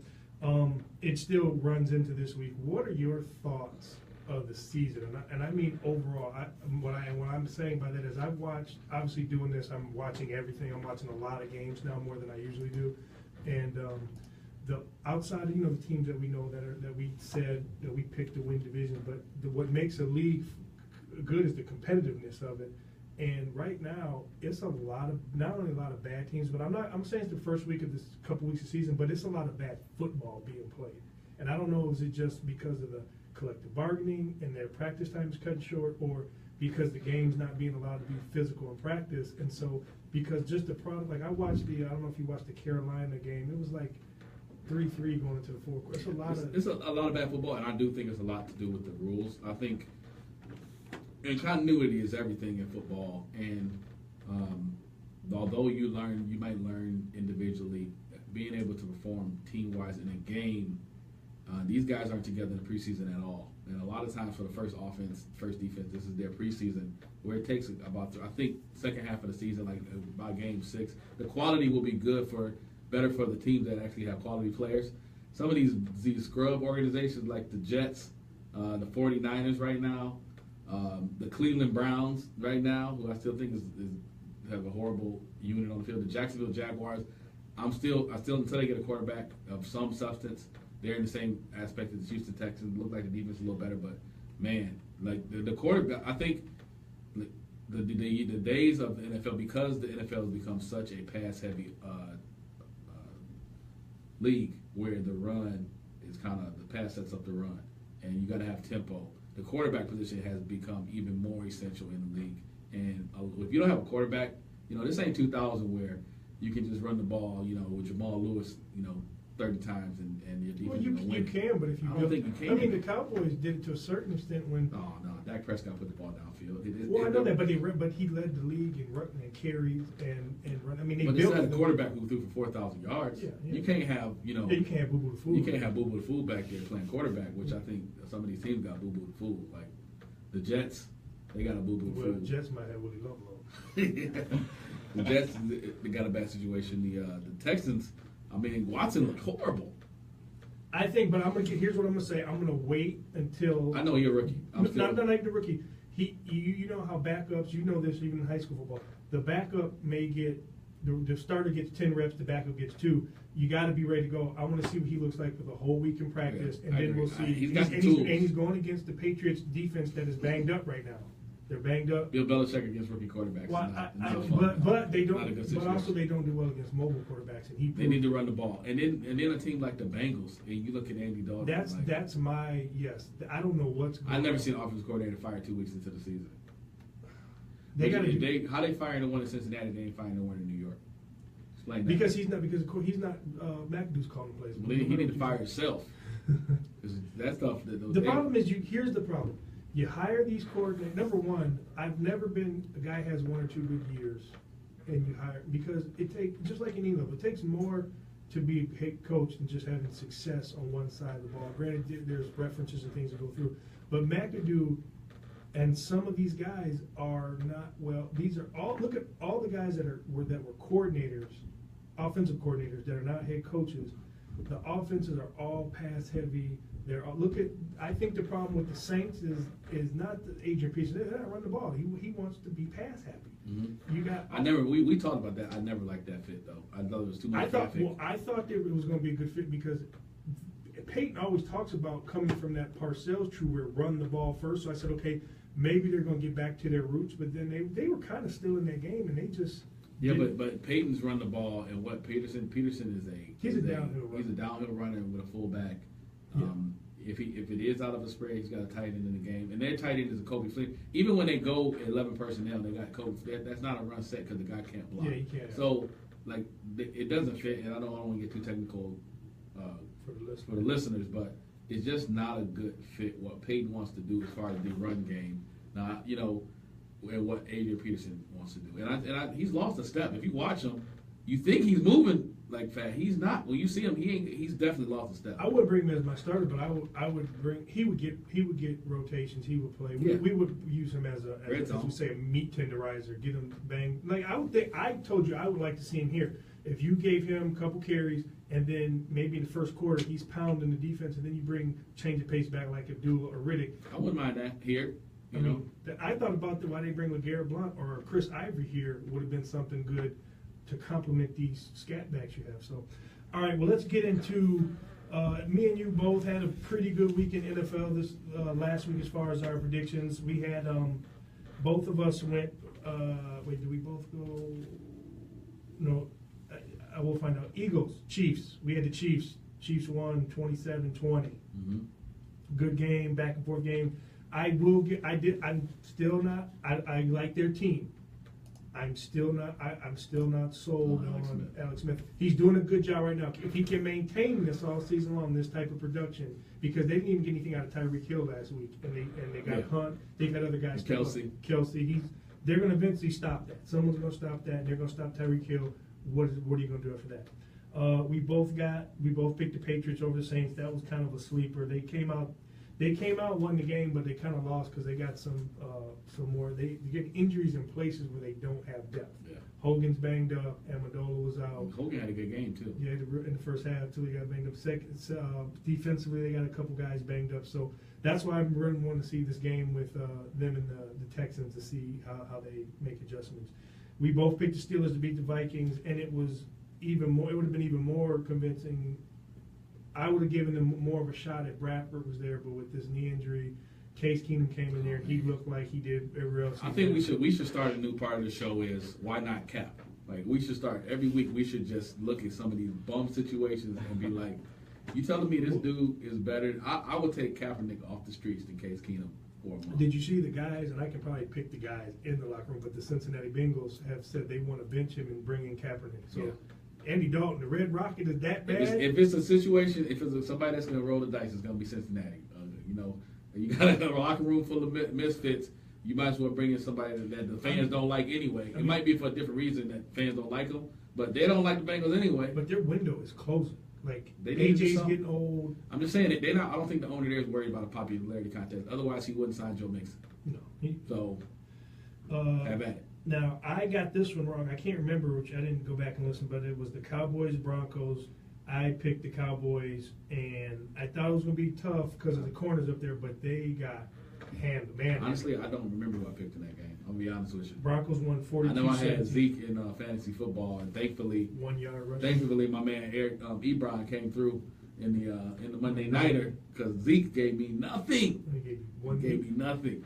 Speaker 1: it still runs into this week. What are your thoughts of the season? And I mean overall. What I'm saying by that is I've watched, obviously doing this, I'm watching everything. I'm watching a lot of games now, more than I usually do, and the outside of the teams that we know that we said that we picked to win division, but what makes a league good is the competitiveness of it. And right now, it's not only a lot of bad teams, but I'm saying it's the first week of this couple weeks of season, but it's a lot of bad football being played. And I don't know, is it just because of the collective bargaining and their practice time is cut short, or because the game's not being allowed to be physical in practice? And so, because just the product, like I don't know if you watched the Carolina game, it was like 3-3 going into the fourth quarter. It's
Speaker 4: a lot of bad football, and I do think it's a lot to do with the rules. I think. And continuity is everything in football. And although you might learn individually, being able to perform team-wise in a game, these guys aren't together in the preseason at all. And a lot of times for the first offense, first defense, this is their preseason, where it takes about, I think, second half of the season, like by game 6, the quality will be better for the teams that actually have quality players. Some of these scrub organizations like the Jets, the 49ers right now, the Cleveland Browns right now, who I still think have a horrible unit on the field. The Jacksonville Jaguars, I still until they get a quarterback of some substance, they're in the same aspect as the Houston Texans. Look like the defense is a little better, but man, like the quarterback, I think the days of the NFL, because the NFL has become such a pass heavy league where the run is kind of the pass sets up the run, and you got to have tempo. The quarterback position has become even more essential in the league, and if you don't have a quarterback, this ain't 2000 where you can just run the ball, with Jamal Lewis, 30 times and your defense
Speaker 1: Well, you
Speaker 4: win.
Speaker 1: can, but if you
Speaker 4: I don't think you can.
Speaker 1: I mean, the Cowboys did it to a certain extent when.
Speaker 4: No, Dak Prescott put the ball downfield.
Speaker 1: I know that, but he led the league in run and carries and run. I mean, they
Speaker 4: But
Speaker 1: built
Speaker 4: this had a
Speaker 1: the
Speaker 4: quarterback who threw for 4,000 yards.
Speaker 1: Yeah.
Speaker 4: You can't have,
Speaker 1: Yeah, you can't have Boo Boo the Fool.
Speaker 4: You can't have Boo Boo the Fool back there playing quarterback, which I think some of these teams got Boo Boo the Fool. Like the Jets, they got a Boo Boo the
Speaker 1: Well,
Speaker 4: Fool.
Speaker 1: the Jets might have Willie Lovelow.
Speaker 4: The Jets, they got a bad situation. The Texans, I mean, Watson looked horrible.
Speaker 1: I think, but here's what I'm gonna say. I'm gonna wait until.
Speaker 4: I know you're a rookie.
Speaker 1: Not like the rookie. You know how backups. You know this even in high school football. The backup may get the starter gets 10 reps. The backup gets 2. You got to be ready to go. I want to see what he looks like for the whole week in practice,
Speaker 4: Yeah,
Speaker 1: and
Speaker 4: I
Speaker 1: then
Speaker 4: agree.
Speaker 1: we'll see.
Speaker 4: He's got the tools.
Speaker 1: And he's going against the Patriots defense that is banged up right now. They're banged up.
Speaker 4: Bill Belichick against rookie quarterbacks.
Speaker 1: Well,
Speaker 4: is not fun.
Speaker 1: but they
Speaker 4: Not a
Speaker 1: don't.
Speaker 4: good
Speaker 1: But
Speaker 4: situation.
Speaker 1: also they don't do well against mobile quarterbacks, and
Speaker 4: They need to run the ball, and then a team like the Bengals, and you look at Andy Dalton.
Speaker 1: That's my yes. I don't know what's going on.
Speaker 4: I've never seen an offensive coordinator fired 2 weeks into the season.
Speaker 1: They got to
Speaker 4: how they firing the one in Cincinnati, they ain't firing the one in New York. Explain that.
Speaker 1: because he's not McAdoo's calling plays.
Speaker 4: Well, he need to fire himself. 'Cause that stuff.
Speaker 1: The problem is here's the problem. You hire these coordinators. Number one, I've never been a guy has 1 or 2 good years, and you hire because it takes just like in England, it takes more to be a head coach than just having success on one side of the ball. Granted, there's references and things to go through, but McAdoo and some of these guys are not well. These are all look at all the guys that were coordinators, offensive coordinators that are not head coaches. The offenses are all pass heavy. I think the problem with the Saints is not the Adrian Peterson. They don't run the ball. He wants to be pass happy.
Speaker 4: Mm-hmm.
Speaker 1: You got.
Speaker 4: We talked about that. I never liked that fit though. I thought it was too much traffic.
Speaker 1: I thought that it was going to be a good fit because Peyton always talks about coming from that Parcells tree where run the ball first. So I said, okay, maybe they're going to get back to their roots. But then they were kind of still in that game, and they just.
Speaker 4: Yeah, but Peyton's run the ball, and what Peterson is
Speaker 1: a downhill runner.
Speaker 4: He's a downhill runner with a fullback.
Speaker 1: Yeah.
Speaker 4: If it is out of a spread, he's got a tight end in the game, and their tight end is a Kobe Flynn. Even when they go 11 personnel, they got Kobe. That's not a run set because the guy can't block.
Speaker 1: Yeah, he can't.
Speaker 4: So it doesn't fit, and I don't want to get too technical for the listeners, but it's just not a good fit. What Peyton wants to do as far as the run game, now and what Adrian Peterson wants to do, and he's lost a step. If you watch him, you think he's moving like fast. He's not. When you see him, he's definitely lost a step.
Speaker 1: I wouldn't bring him as my starter, but I would bring. He would get rotations. He would play.
Speaker 4: Yeah.
Speaker 1: We would use him as we say a meat tenderizer. Get him bang. Like I told you I would like to see him here. If you gave him a couple carries and then maybe in the first quarter he's pounding the defense and then you change the pace back like Abdul or Riddick.
Speaker 4: I wouldn't mind that here.
Speaker 1: I thought about why they bring LeGarrette Blount or Chris Ivory here would have been something good to complement these scat backs you have. So, all right, well, let's get into me and you both had a pretty good week in NFL this last week as far as our predictions. We had both of us went. Wait, did we both go? No, I will find out. Eagles, Chiefs. We had the Chiefs. Chiefs won 27-20.
Speaker 4: Mm-hmm.
Speaker 1: Good game, back and forth game. I'm still not. I like their team. I'm still not sold on Alex Smith. He's doing a good job right now. If he can maintain this all season long, this type of production, because they didn't even get anything out of Tyreek Hill last week, and they got Hunt. They've had other guys. Kelsey. They're going to eventually stop that. Someone's going to stop that. And they're going to stop Tyreek Hill. What are you going to do after that? We both picked the Patriots over the Saints. That was kind of a sleeper. They came out, won the game, but they kind of lost because they got some more. They get injuries in places where they don't have depth.
Speaker 4: Yeah.
Speaker 1: Hogan's banged up. Amendola was out.
Speaker 4: Hogan had a good game too.
Speaker 1: Yeah, in the first half too, he got banged up. Defensively, they got a couple guys banged up. So that's why I'm really wanting to see this game with them and the Texans to see how they make adjustments. We both picked the Steelers to beat the Vikings, and it was even more. It would have been even more convincing. I would have given them more of a shot if Bradford was there, but with this knee injury, Case Keenum came in there, he looked like he did everywhere else.
Speaker 4: I think we should start a new part of the show is why not cap? Like we should start every week. We should just look at some of these bum situations and be like, you telling me this dude is better? I would take Kaepernick off the streets than Case Keenum for a month.
Speaker 1: Did you see the guys, and I can probably pick the guys in the locker room, but the Cincinnati Bengals have said they want to bench him and bring in Kaepernick. So Andy Dalton, the Red Rocket, is that bad?
Speaker 4: If it's a situation, if it's somebody that's going to roll the dice, it's going to be Cincinnati. You know, you got a locker room full of misfits. You might as well bring in somebody that the fans don't like anyway. It might be for a different reason that fans don't like them, but they don't like the Bengals anyway.
Speaker 1: But their window is closing. Like,
Speaker 4: they need to do
Speaker 1: AJ's
Speaker 4: something.
Speaker 1: getting old.
Speaker 4: I'm just saying that they're not. I don't think the owner there is worried about a popularity contest. Otherwise, he wouldn't sign Joe Mixon.
Speaker 1: No.
Speaker 4: So have at it.
Speaker 1: Now, I got this one wrong. I can't remember, which I didn't go back and listen, but it was the Cowboys Broncos. I picked the Cowboys, and I thought it was going to be tough because of the corners up there, but they got handled. Man,
Speaker 4: Honestly, I don't remember who I picked in that game. I'll be honest with you.
Speaker 1: Broncos won 42-17.
Speaker 4: I know I had Zeke in fantasy football, and thankfully,
Speaker 1: 1 yard rush.
Speaker 4: thankfully, my man Eric Ebron came through in the Monday Nighter because Zeke gave me nothing.
Speaker 1: They gave you one
Speaker 4: Gave
Speaker 1: game.
Speaker 4: me nothing.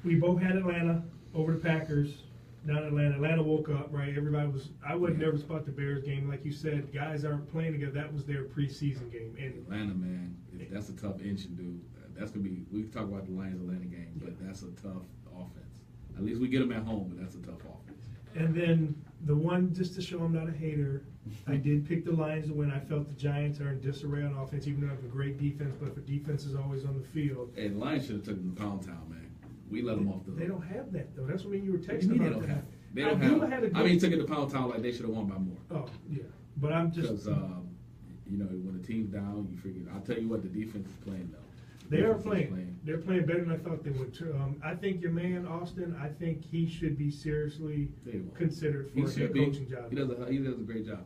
Speaker 1: We both had Atlanta over the Packers. Not Atlanta. Atlanta woke up, right? Everybody was. I wasn't nervous about the Bears game, like you said. Guys aren't playing together. That was their preseason game. And
Speaker 4: Atlanta, man, that's a tough engine, dude. That's gonna be. We can talk about the Lions Atlanta game, but that's a tough offense. At least we get them at home, but that's a tough offense.
Speaker 1: And then the one, just to show I'm not a hater, I did pick the Lions to win. I felt the Giants are in disarray on offense, even though they have a great defense. But if a defense is always on the field,
Speaker 4: Hey, the Lions should have taken the Pound Town, man. We let them off the hook.
Speaker 1: they don't have that though. That's what you were
Speaker 4: What do you
Speaker 1: texting
Speaker 4: mean
Speaker 1: about.
Speaker 4: they don't have? They
Speaker 1: I
Speaker 4: don't
Speaker 1: do
Speaker 4: have.
Speaker 1: had a
Speaker 4: I
Speaker 1: good-
Speaker 4: mean, took it to Pound Town like they should have won by more.
Speaker 1: Oh yeah, but I'm just
Speaker 4: Because you know, when the team's down, you figure. I'll tell you what, the defense is playing though.
Speaker 1: they are
Speaker 4: Defense is
Speaker 1: playing. They're playing better than I thought they would. I think your man Austin. I think he should be seriously
Speaker 4: They won't.
Speaker 1: considered for
Speaker 4: He
Speaker 1: a
Speaker 4: should
Speaker 1: head
Speaker 4: be.
Speaker 1: coaching job.
Speaker 4: He does a great job.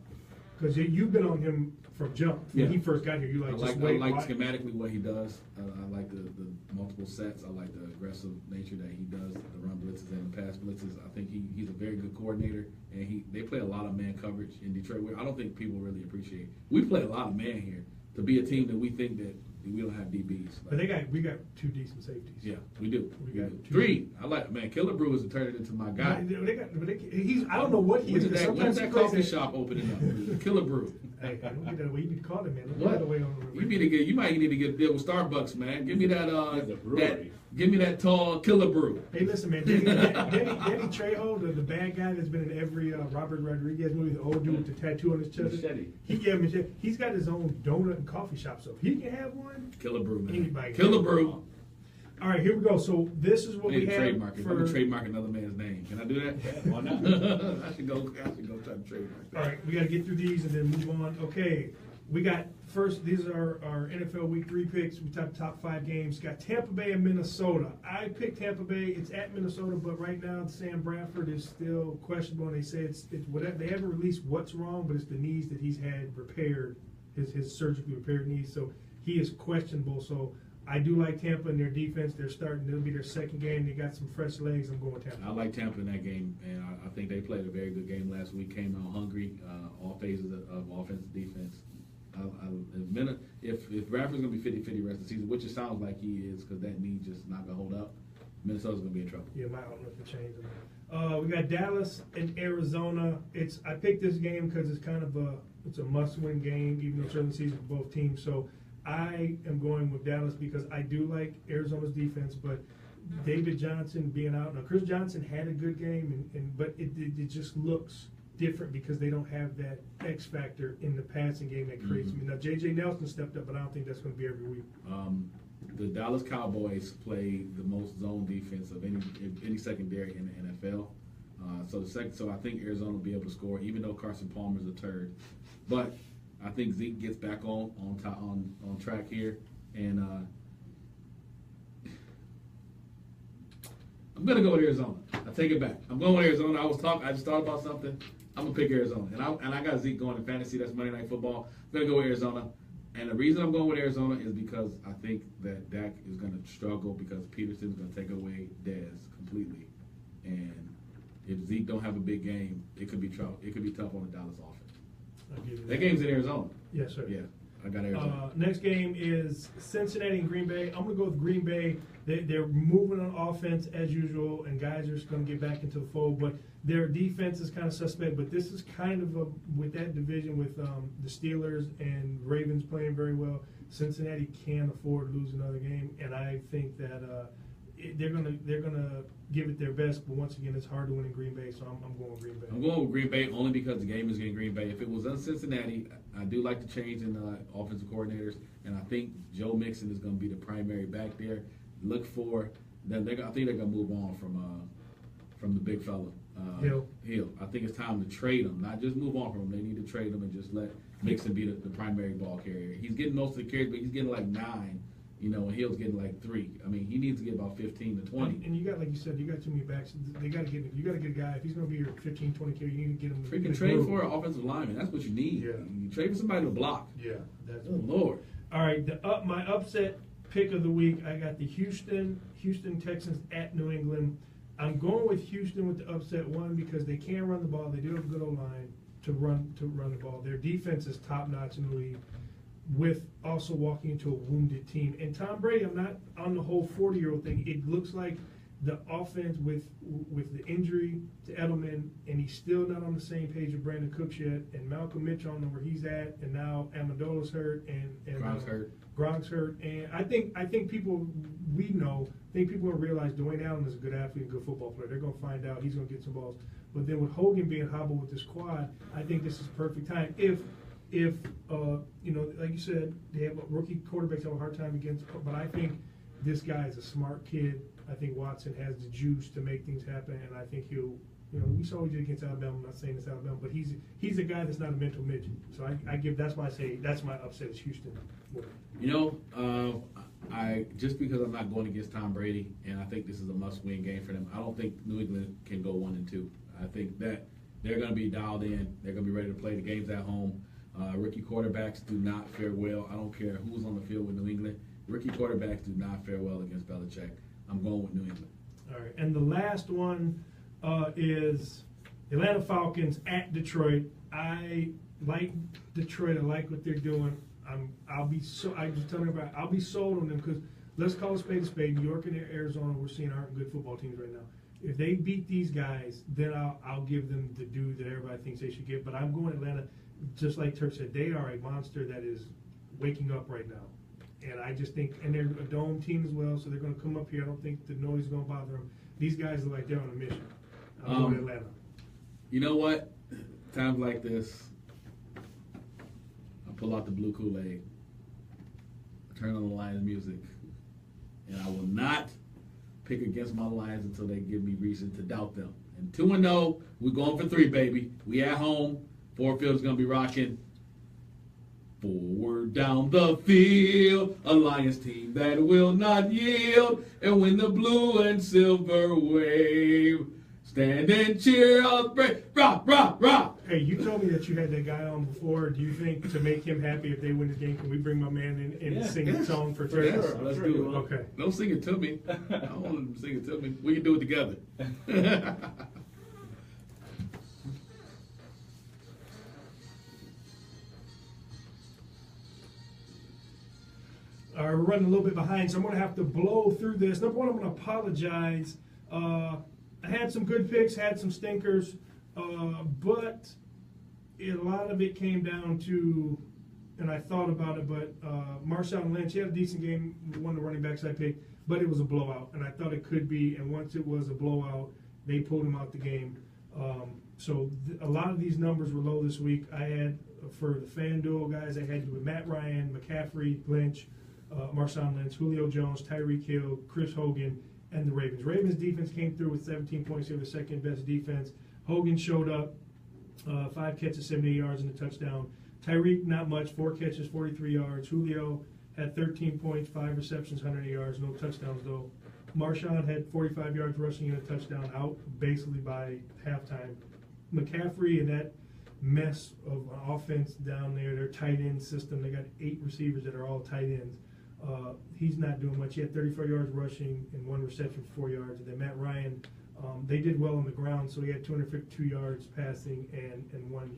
Speaker 1: Because you've been on him from jump. When
Speaker 4: Yeah.
Speaker 1: he first got here, you
Speaker 4: I
Speaker 1: like
Speaker 4: like
Speaker 1: just wait. watch.
Speaker 4: schematically what he does. I like the multiple sets. I like the aggressive nature that he does, the run blitzes and the pass blitzes. I think he's a very good coordinator, and they play a lot of man coverage in Detroit. I don't think people really appreciate. We play a lot of man here to be a team that we think that we don't have DBs.
Speaker 1: But we got two decent safeties.
Speaker 4: Yeah, we do.
Speaker 1: We got two.
Speaker 4: 3. I like, man, Killer Brew is turning into my guy.
Speaker 1: I don't know what he is.
Speaker 4: When's
Speaker 1: Sometimes
Speaker 4: that
Speaker 1: he plays
Speaker 4: coffee
Speaker 1: that-
Speaker 4: shop opening up? Killer Brew.
Speaker 1: Hey, don't get that way. You need to call him, man. Don't
Speaker 4: What?
Speaker 1: get that way on the
Speaker 4: You might need to get a deal with Starbucks, man. Give me that
Speaker 2: The brewery.
Speaker 4: give me that tall Killer Brew.
Speaker 1: Hey, listen, man. Danny Trejo, the bad guy that's been in every Robert Rodriguez movie, the old dude with the tattoo on his chest.
Speaker 2: Machete.
Speaker 1: Machete. He's got his own donut and coffee shop, so if he can have one.
Speaker 4: Killer Brew, man.
Speaker 1: Anybody
Speaker 4: Killer
Speaker 1: can.
Speaker 4: Brew.
Speaker 1: All right, here we go. So this is
Speaker 4: I
Speaker 1: what
Speaker 4: need
Speaker 1: we
Speaker 4: to
Speaker 1: have
Speaker 4: trademark it. I'm
Speaker 1: for.
Speaker 4: gonna trademark another man's name. Can I do that?
Speaker 2: Yeah, why not?
Speaker 4: I should go try to trademark that.
Speaker 1: All right, we got to get through these and then move on. Okay, we got first. These are our NFL Week 3 picks. We top 5 games. Got Tampa Bay and Minnesota. I picked Tampa Bay. It's at Minnesota, but right now Sam Bradford is still questionable. And they say it's whatever. They haven't released what's wrong, but it's the knees that he's had repaired, his surgically repaired knees. So he is questionable. So I do like Tampa and their defense. They're starting. It'll be their second game. They got some fresh legs. I'm going with Tampa.
Speaker 4: I like Tampa in that game, and I think they played a very good game last week. Came out hungry, all phases of offense and defense. If Bradford's going to be 50-50 rest of the season, which it sounds like he is, because that knee just not going to hold up, Minnesota's going to be in trouble.
Speaker 1: Yeah, my outlook will change. We got Dallas and Arizona. I picked this game because it's kind of a must-win game, even though it's early season for both teams. So I am going with Dallas because I do like Arizona's defense, but David Johnson being out now. Chris Johnson had a good game, but it just looks different because they don't have that X factor in the passing game that creates.
Speaker 4: Mm-hmm.
Speaker 1: Now J.J. Nelson stepped up, but I don't think that's going to be every week.
Speaker 4: The Dallas Cowboys play the most zone defense of any secondary in the NFL. So I think Arizona will be able to score, even though Carson Palmer's a turd. But I think Zeke gets back on track here, and I'm gonna go with Arizona. I take it back. I'm going with Arizona. I just thought about something. I'm gonna pick Arizona, and I got Zeke going in fantasy. That's Monday Night Football. I'm gonna go with Arizona. And the reason I'm going with Arizona is because I think that Dak is going to struggle because Peterson's going to take away Dez completely. And if Zeke don't have a big game, it could be tough on the Dallas offense.
Speaker 1: I'll give you
Speaker 4: That game's in Arizona.
Speaker 1: Yes, sir.
Speaker 4: Yeah. I got Arizona.
Speaker 1: Next game is Cincinnati and Green Bay. I'm going to go with Green Bay. They're moving on offense as usual, and guys are just going to get back into the fold. But their defense is kind of suspect. But this is kind of with that division with the Steelers and Ravens playing very well. Cincinnati can't afford to lose another game, and I think that they're gonna give it their best. But once again, it's hard to win in Green Bay, so I'm going with Green Bay.
Speaker 4: I'm going with Green Bay only because the game is in Green Bay. If it was in Cincinnati, I do like the change in offensive coordinators, and I think Joe Mixon is going to be the primary back there. Look for them. I think they're going to move on from the big fella.
Speaker 1: Hill.
Speaker 4: I think it's time to trade him, not just move on from him. They need to trade him and just let Mixon be the primary ball carrier. He's getting most of the carries, but he's getting like 9. And Hill's getting like 3. I mean, he needs to get about 15 to 20.
Speaker 1: And you got, like you said, you got too many backs. You got to get a guy. If he's going to be your 15, 20 carry, you need to get him.
Speaker 4: Freaking trade for an offensive lineman. That's what you need.
Speaker 1: Yeah.
Speaker 4: You trade for somebody to block.
Speaker 1: Yeah, that's
Speaker 4: Oh, Lord.
Speaker 1: All right, my upset pick of the week, I got the Houston Texans at New England. I'm going with Houston with the upset one because they can run the ball. They do have a good O-line to run the ball. Their defense is top-notch in the league, with also walking into a wounded team. And Tom Brady, I'm not on the whole 40-year-old thing. It looks like the offense with the injury to Edelman, and he's still not on the same page with Brandon Cooks yet, and Malcolm Mitchell, I don't know where he's at, and now Amendola's hurt, and Gronk's hurt. And I think people will realize Dwayne Allen is a good athlete and good football player. They're going to find out he's going to get some balls. But then with Hogan being hobbled with this quad, I think this is perfect time. If like you said, they have rookie quarterbacks have a hard time against, but I think this guy is a smart kid. I think Watson has the juice to make things happen, and I think he'll, we saw what he did against Alabama. I'm not saying it's Alabama, but he's a guy that's not a mental midget. So that's why I say that's my upset is Houston.
Speaker 4: I just because I'm not going against Tom Brady, and I think this is a must-win game for them. I don't think New England can go 1-2. I think that they're going to be dialed in. They're going to be ready to play the games at home. Rookie quarterbacks do not fare well. I don't care who's on the field with New England. Rookie quarterbacks do not fare well against Belichick. I'm going with New England. All
Speaker 1: right, and the last one is Atlanta Falcons at Detroit. I like Detroit. I like what they're doing. I'll be sold on them because let's call a spade. New York and Arizona, we're seeing aren't good football teams right now. If they beat these guys, then I'll give them the due that everybody thinks they should get. But I'm going Atlanta. Just like Turk said, they are a monster that is waking up right now. And I just think, and they're a dome team as well, so they're going to come up here. I don't think the noise is going to bother them. These guys look like they're on a mission. I'm going to Atlanta.
Speaker 4: You know what? Times like this, I pull out the blue Kool-Aid, turn on the Lions music, and I will not pick against my Lions until they give me reason to doubt them. And 2-0, we're going for 3, baby. We at home. Ford Field's going to be rocking. Forward down the field, a Lions team that will not yield. And when the blue and silver wave, stand and cheer, rock, rock, rock.
Speaker 1: Hey, you told me that you had that guy on before. Do you think to make him happy if they win this game, can we bring my man in and sing a song for Turk?
Speaker 4: Sure, let's do it.
Speaker 1: Okay.
Speaker 4: Don't sing it to me. I don't want him to sing it to me. We can do it together.
Speaker 1: We're running a little bit behind, so I'm going to have to blow through this. Number one, I'm going to apologize. I had some good picks, had some stinkers, but a lot of it came down to, and I thought about it, but Marshawn Lynch, he had a decent game, one of the running backs I picked, but it was a blowout, and I thought it could be, and once it was a blowout, they pulled him out the game. So a lot of these numbers were low this week. I had, for the FanDuel guys, I had with Matt Ryan, McCaffrey, Lynch, Marshawn Lynch, Julio Jones, Tyreek Hill, Chris Hogan, and the Ravens. Ravens defense came through with 17 points. They were the second best defense. Hogan showed up, 5 catches, 78 yards, and a touchdown. Tyreek, not much, 4 catches, 43 yards. Julio had 13 points, 5 receptions, 108 yards, no touchdowns though. Marshawn had 45 yards rushing and a touchdown, out basically by halftime. McCaffrey and that mess of offense down there, their tight end system, they got 8 receivers that are all tight ends. He's not doing much. He had 34 yards rushing and 1 reception for 4 yards. And then Matt Ryan, they did well on the ground, so he had 252 yards passing and 1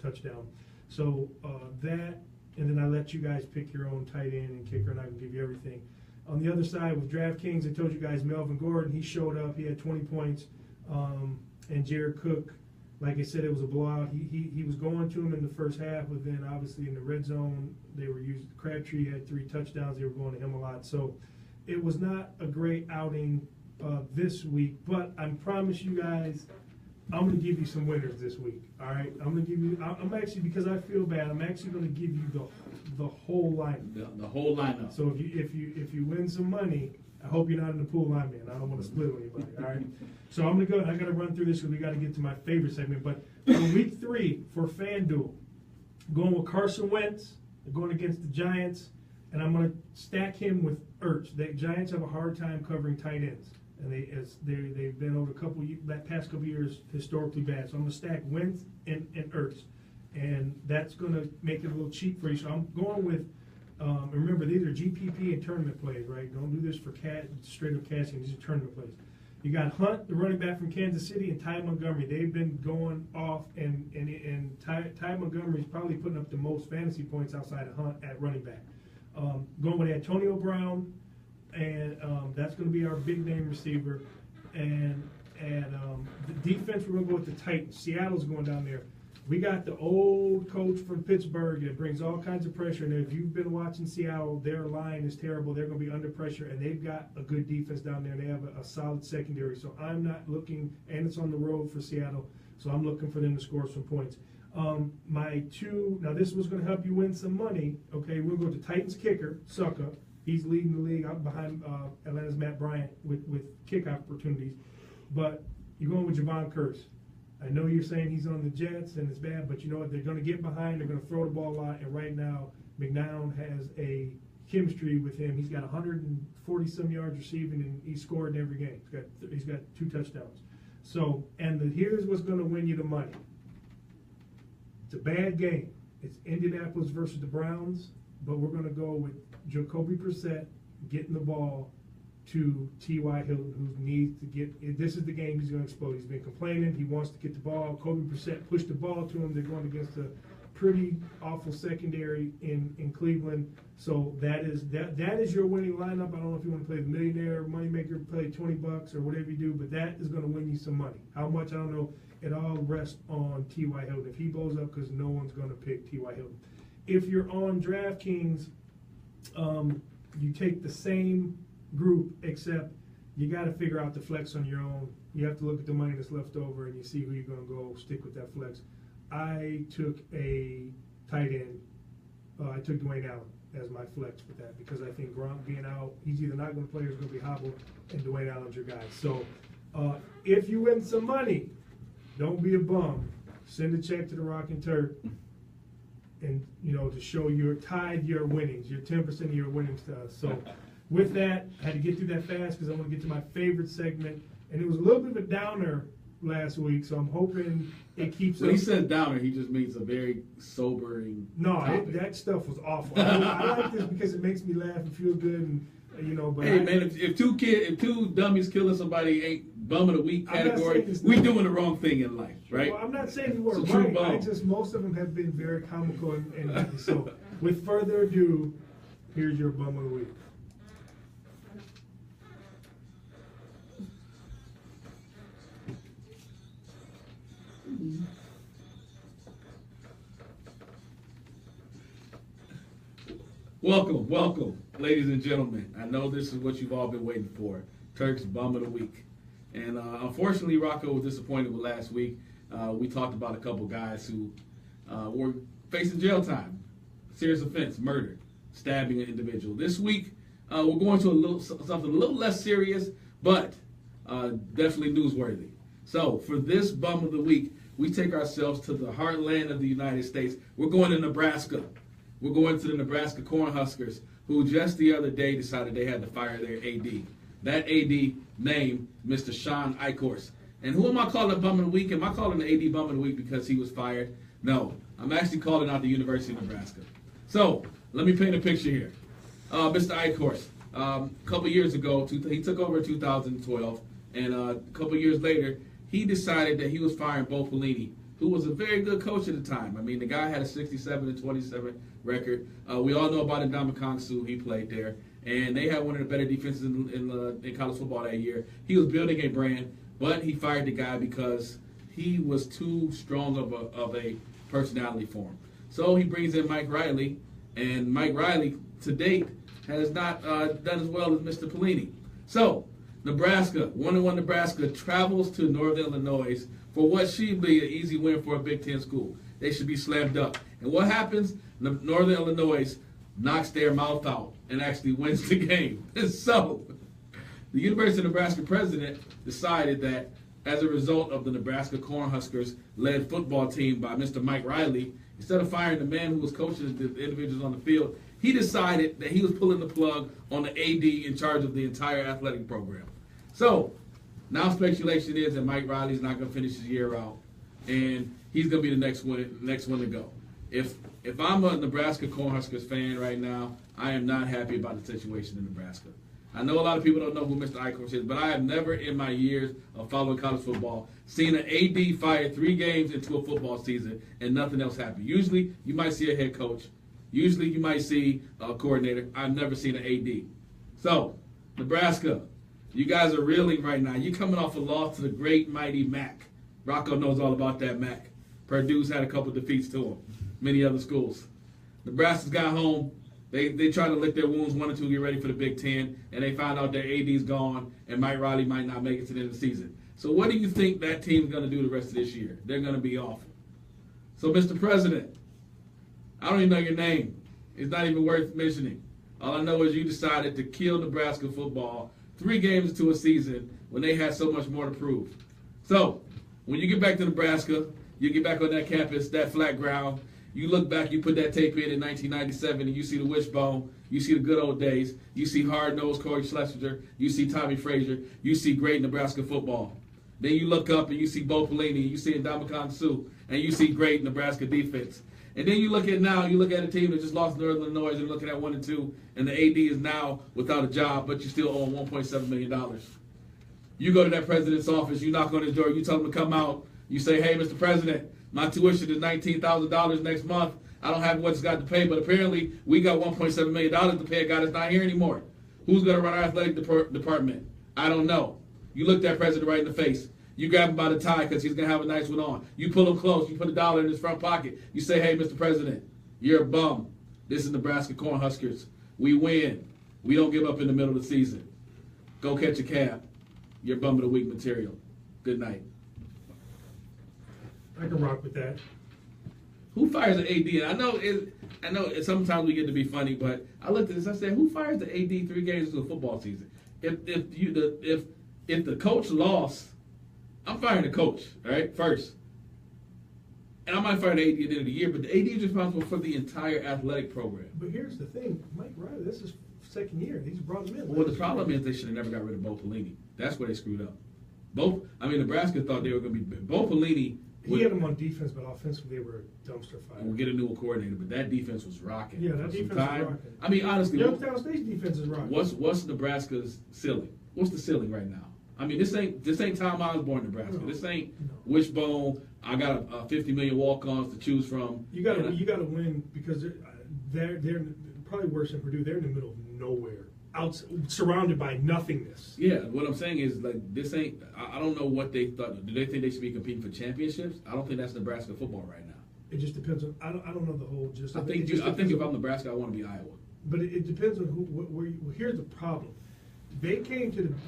Speaker 1: touchdown. So that and then I let you guys pick your own tight end and kicker, and I can give you everything. On the other side with DraftKings, I told you guys Melvin Gordon, he showed up, he had 20 points, and Jared Cook, like I said, it was a blowout. He was going to him in the first half, but then obviously in the red zone, they were using Crabtree had 3 touchdowns. They were going to him a lot. So it was not a great outing this week, but I promise you guys, I'm going to give you some winners this week. All right, I'm going to give you. I'm actually, because I feel bad, I'm actually going to give you the whole lineup.
Speaker 4: The whole lineup.
Speaker 1: So if you win some money, I hope you're not in the pool line, man. I don't want to split with anybody. All right. So I'm gonna go. I gotta run through this because we got to get to my favorite segment. But for week 3 for FanDuel, going with Carson Wentz, going against the Giants, and I'm gonna stack him with Ertz. The Giants have a hard time covering tight ends, and they've been over that past couple years historically bad. So I'm gonna stack Wentz and Ertz, and that's gonna make it a little cheap for you. So I'm going with. Remember, these are GPP and tournament plays, right? Don't do this for straight up cashing. These are tournament plays. You got Hunt, the running back from Kansas City, and Ty Montgomery. They've been going off, and Ty Montgomery's probably putting up the most fantasy points outside of Hunt at running back. Going with Antonio Brown, and that's going to be our big name receiver. And the defense, we're going to go with the Titans. Seattle's going down there. We got the old coach from Pittsburgh that brings all kinds of pressure. And if you've been watching Seattle, their line is terrible. They're going to be under pressure, and they've got a good defense down there. They have a solid secondary. So I'm not looking, and it's on the road for Seattle, so I'm looking for them to score some points. My 2, now this was going to help you win some money. Okay, we'll go to Titans kicker, Sucka. He's leading the league out behind Atlanta's Matt Bryant with kick opportunities. But you're going with Javon Curse. I know you're saying he's on the Jets and it's bad, but you know what? They're going to get behind. They're going to throw the ball a lot. And right now, McNown has a chemistry with him. He's got 140-some yards receiving, and he's scored in every game. He's got 2 touchdowns. So, here's what's going to win you the money. It's a bad game. It's Indianapolis versus the Browns, but we're going to go with Jacoby Brissett getting the ball to T.Y. Hilton, who needs to get. This is the game he's going to explode. He's been complaining. He wants to get the ball. Kobe Brissett pushed the ball to him. They're going against a pretty awful secondary in Cleveland. So that is your winning lineup. I don't know if you want to play the millionaire moneymaker, play $20 or whatever you do, but that is going to win you some money. How much, I don't know. It all rests on T.Y. Hilton. If he blows up, because no one's going to pick T.Y. Hilton. If you're on DraftKings, you take the same group, except you got to figure out the flex on your own. You have to look at the money that's left over and you see who you're going to go stick with that flex. I took a tight end. I took Dwayne Allen as my flex with that because I think Gronk being out, he's either not going to play or he's going to be hobbled, and Dwayne Allen's your guy. So if you win some money, don't be a bum. Send a check to the Rock and Turk, and to show your winnings, your 10% of your winnings to us. So. With that, I had to get through that fast because I want to get to my favorite segment. And it was a little bit of a downer last week, so I'm hoping it keeps
Speaker 4: When he said downer, he just means a very sobering topic.
Speaker 1: That stuff was awful. I like this because it makes me laugh and feel good. And, but
Speaker 4: hey, man, if two dummies killing somebody ain't bum of the week category, we doing the wrong thing in life, right?
Speaker 1: Well, I'm not saying you were right. Most of them have been very comical and so, with further ado, here's your bum of the week.
Speaker 4: Welcome, ladies and gentlemen. I know this is what you've all been waiting for, Turk's Bum of the Week. And unfortunately, Rocco was disappointed with last week. We talked about a couple guys who were facing jail time, serious offense, murder, stabbing an individual. This week, we're going to something a little less serious, but definitely newsworthy. So for this Bum of the Week, we take ourselves to the heartland of the United States. We're going to Nebraska. We're going to the Nebraska Cornhuskers, who just the other day decided they had to fire their AD. That AD named Mr. Sean Eichhorst. And who am I calling Bum of the Week? Am I calling the AD Bum of the Week because he was fired? No, I'm actually calling out the University of Nebraska. So let me paint a picture here. Mr. Eichhorst, a couple years ago, he took over in 2012, and a couple years later, he decided that he was firing Bo Pelini who was a very good coach at the time. I mean, the guy had a 67-27 record. We all know about Ndamukong Suh. He played there. And they had one of the better defenses in college football that year. He was building a brand, but he fired the guy because he was too strong of a personality for him. So he brings in Mike Riley, and Mike Riley, to date, has not done as well as Mr. Pelini. So Nebraska, 1-1 Nebraska, travels to Northern Illinois for what should be an easy win for a Big Ten school. They should be slammed up. And what happens? Northern Illinois knocks their mouth out and actually wins the game. So the University of Nebraska president decided that as a result of the Nebraska Cornhuskers-led football team by Mr. Mike Riley, instead of firing the man who was coaching the individuals on the field, he decided that he was pulling the plug on the AD in charge of the entire athletic program. So now speculation is that Mike Riley's not going to finish his year out, and he's going to be the next one to go. If I'm a Nebraska Cornhuskers fan right now, I am not happy about the situation in Nebraska. I know a lot of people don't know who Mr. Eichhorst is, but I have never in my years of following college football seen an AD fire 3 games into a football season and nothing else happen. Usually, you might see a head coach. Usually, you might see a coordinator. I've never seen an AD. So, Nebraska, you guys are reeling right now. You're coming off a loss to the great, mighty MAC. Rocco knows all about that MAC. Purdue's had a couple defeats to him. Many other schools. Nebraska's got home. They try to lick their wounds 1 or 2, get ready for the Big Ten, and they find out their AD's gone, and Mike Riley might not make it to the end of the season. So what do you think that team's going to do the rest of this year? They're going to be awful. So, Mr. President, I don't even know your name. It's not even worth mentioning. All I know is you decided to kill Nebraska football 3 games into a season when they had so much more to prove. So, when you get back to Nebraska, you get back on that campus, that flat ground, you look back, you put that tape in 1997, and you see the wishbone, you see the good old days, you see hard-nosed Corey Schlesinger, you see Tommy Frazier, you see great Nebraska football. Then you look up and you see Bo Pelini, you see Ndamukong Suh, and you see great Nebraska defense. And then you look at a team that just lost Northern Illinois and looking at 1-2, and the AD is now without a job, but you still owe him $1.7 million. You go to that president's office, you knock on his door, you tell him to come out, you say, hey, Mr. President, my tuition is $19,000 next month. I don't have what's got to pay, but apparently we got $1.7 million to pay a guy that's not here anymore. Who's going to run our athletic department? I don't know. You look that president right in the face. You grab him by the tie because he's going to have a nice one on. You pull him close. You put $1 in his front pocket. You say, hey, Mr. President, you're a bum. This is Nebraska Cornhuskers. We win. We don't give up in the middle of the season. Go catch a cab. You're bum of the week material. Good night.
Speaker 1: I can rock with that.
Speaker 4: Who fires the AD? I know sometimes we get to be funny, but I looked at this. I said, who fires the AD 3 games into a football season? If the coach lost, I'm firing the coach, all right, first. And I might fire the AD at the end of the year, but the AD is responsible for the entire athletic program.
Speaker 1: But here's the thing, Mike Riley, this is second year. He's brought him in.
Speaker 4: Well, the problem is they should have never got rid of Bo Pelini. That's where they screwed up. Nebraska thought they were going to be Bo Pelini.
Speaker 1: He had them on defense, but offensively they were a dumpster fire.
Speaker 4: We'll get a new coordinator, but that defense was rocking.
Speaker 1: Yeah, that defense was rocking.
Speaker 4: I mean, honestly,
Speaker 1: Youngstown State's defense is rocking.
Speaker 4: What's Nebraska's ceiling? What's the ceiling right now? I mean, this ain't Tom Osborne, Nebraska.
Speaker 1: No,
Speaker 4: this ain't Wishbone. I got a 50 million walk-ons to choose from.
Speaker 1: You got to win because they're probably worse than Purdue. They're in the middle of nowhere, surrounded by nothingness.
Speaker 4: Yeah, what I'm saying is like this ain't. I don't know what they thought. Do they think they should be competing for championships? I don't think that's Nebraska football right now.
Speaker 1: It just depends on. I don't know the whole. Just
Speaker 4: I think if I'm Nebraska, I want to be Iowa.
Speaker 1: But it depends on where you. Here's the problem. They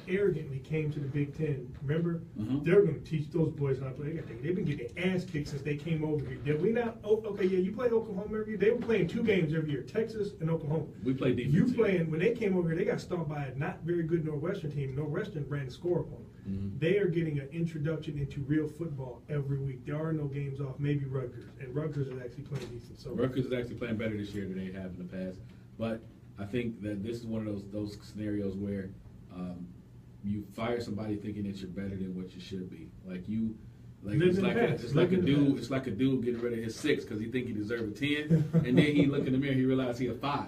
Speaker 1: arrogantly came to the Big Ten. Remember, they're going to teach those boys how to play. They've been getting their ass kicked since they came over here. Did we not? Oh, okay, yeah, you play Oklahoma every year. They were playing 2 games every year, Texas and Oklahoma.
Speaker 4: We play defense.
Speaker 1: When they came over here, they got stomped by a not very good Northwestern team. Northwestern ran the score upon them. They are getting an introduction into real football every week. There are no games off. Maybe Rutgers, and Rutgers is actually playing decent. So
Speaker 4: Rutgers is actually playing better this year than they have in the past. But I think that this is one of those scenarios where you fire somebody thinking that you're better than what you should be. It's like a dude getting rid of his 6 because he think he deserved a 10, and then he look in the mirror, he realized he a 5.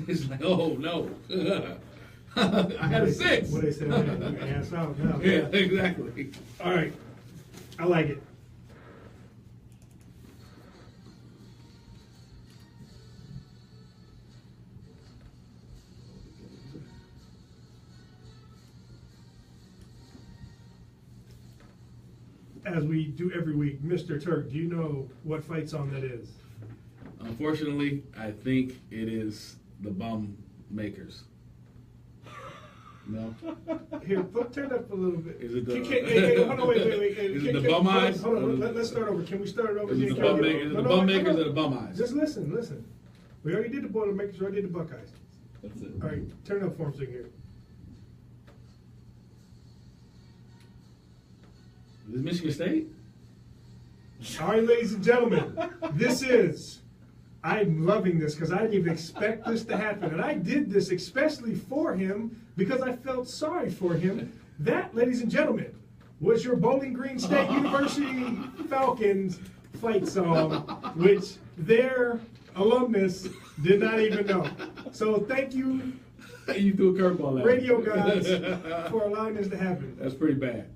Speaker 4: It's like, oh no, I had a 6.
Speaker 1: What they said, man, ass out now.
Speaker 4: Yeah, exactly.
Speaker 1: All right, I like it. as we do every week, Mr. Turk, do you know what fight song that is?
Speaker 4: Unfortunately, I think it is the Bum Makers. No?
Speaker 1: Here, turn up a little bit.
Speaker 4: Is it the-
Speaker 1: Hey, hold on, wait.
Speaker 4: Is it the Bum Eyes?
Speaker 1: Hold on, let's start over. Can we start it over?
Speaker 4: Is it
Speaker 1: again?
Speaker 4: the Bum Makers,
Speaker 1: No,
Speaker 4: the Bum
Speaker 1: wait,
Speaker 4: Makers
Speaker 1: hold
Speaker 4: or the
Speaker 1: on.
Speaker 4: Bum Eyes?
Speaker 1: Just listen. We already did the Boilermakers, we already did the Buckeyes.
Speaker 2: That's it.
Speaker 1: All right, turn it up for him so you can hear it.
Speaker 4: Is this Michigan State?
Speaker 1: All right, ladies and gentlemen, I'm loving this because I didn't even expect this to happen. And I did this especially for him because I felt sorry for him. That, ladies and gentlemen, was your Bowling Green State University Falcons fight song, which their alumnus did not even know. So thank you,
Speaker 4: You threw a curveball at me.
Speaker 1: radio guys, for allowing this to happen.
Speaker 4: That's pretty bad.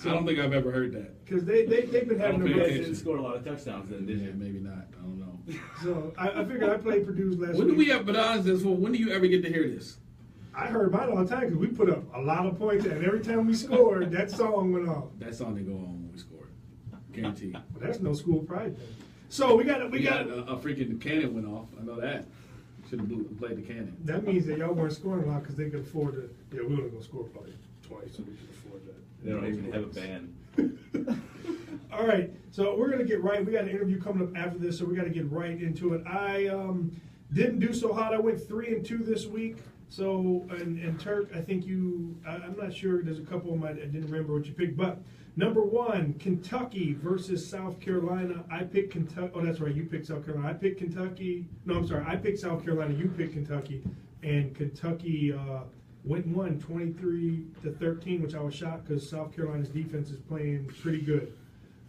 Speaker 4: I don't think I've ever heard that.
Speaker 1: Because they've been
Speaker 2: I
Speaker 1: having
Speaker 2: don't
Speaker 1: a
Speaker 2: think you guys
Speaker 4: attention.
Speaker 2: didn't score a lot of touchdowns then, did
Speaker 4: Yeah,
Speaker 2: you?
Speaker 4: maybe not. I don't know.
Speaker 1: So I figured I played Purdue's last
Speaker 4: When do
Speaker 1: week.
Speaker 4: we have, but honest, when do you ever get to hear this?
Speaker 1: I heard mine all the time because we put up a lot of points, and every time we scored, that song went off.
Speaker 4: That song didn't go on when we scored. Guaranteed.
Speaker 1: Well, that's no school pride then. So we got
Speaker 4: A freaking cannon went off. I know that. Should have played the cannon.
Speaker 1: That means that y'all weren't scoring a lot because they could afford to. Yeah, we're only gonna score probably twice, so we could afford that.
Speaker 2: They don't even have a band.
Speaker 1: All right, so we're gonna get right. We got an interview coming up after this, so we got to get right into it. I didn't do so hot. I went 3-2 this week. So and Turk, I think I'm not sure. There's a couple of them I didn't remember what you picked, but number one, Kentucky versus South Carolina. I picked Kentucky. Oh, that's right. You picked South Carolina. I picked Kentucky. No, I'm sorry. I picked South Carolina. You picked Kentucky, and Kentucky went and won 23-13, which I was shocked because South Carolina's defense is playing pretty good.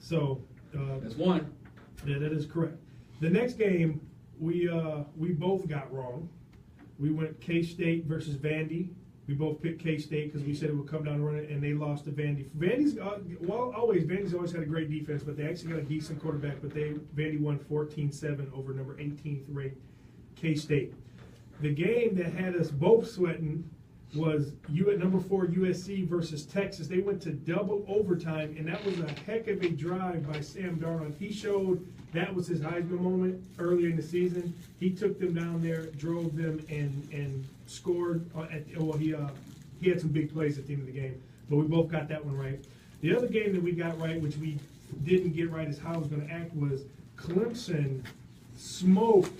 Speaker 1: So
Speaker 4: That's one.
Speaker 1: yeah, that is correct. The next game we both got wrong. We went K-State versus Vandy. We both picked K-State because we said it would come down and run it, and they lost to Vandy. Vandy's always had a great defense, but they actually got a decent quarterback. But Vandy won 14-7 over number 18th ranked K-State. The game that had us both sweating was at number 4 USC versus Texas. They went to double overtime, and that was a heck of a drive by Sam Darnold. He showed that was his Heisman moment earlier in the season. He took them down there, drove them, and scored. He had some big plays at the end of the game, but we both got that one right. The other game that we got right, which we didn't get right, is how I was going to act, was Clemson smoked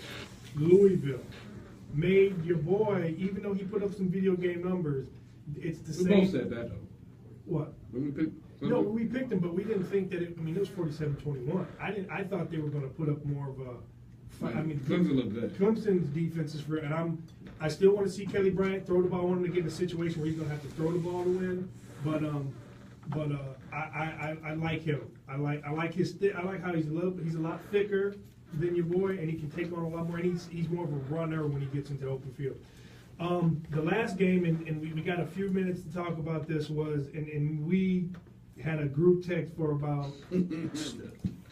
Speaker 1: Louisville. Made your boy, even though he put up some video game numbers, it's the
Speaker 4: We
Speaker 1: same.
Speaker 4: both said that, though.
Speaker 1: What?
Speaker 4: When we picked,
Speaker 1: No, we picked them, but we didn't think that it was 47-21. I thought they were going to put up more of a fight. I mean,
Speaker 4: Clemson looked good.
Speaker 1: Clemson's defense is for, and I still want to see Kelly Bryant throw the ball. I want him to get in a situation where he's going to have to throw the ball to win. But I like him. I like his. I like how he's a lot thicker than your boy, and he can take on a lot more. And he's more of a runner when he gets into the open field. The last game, and we got a few minutes to talk about this, and we had a group text for about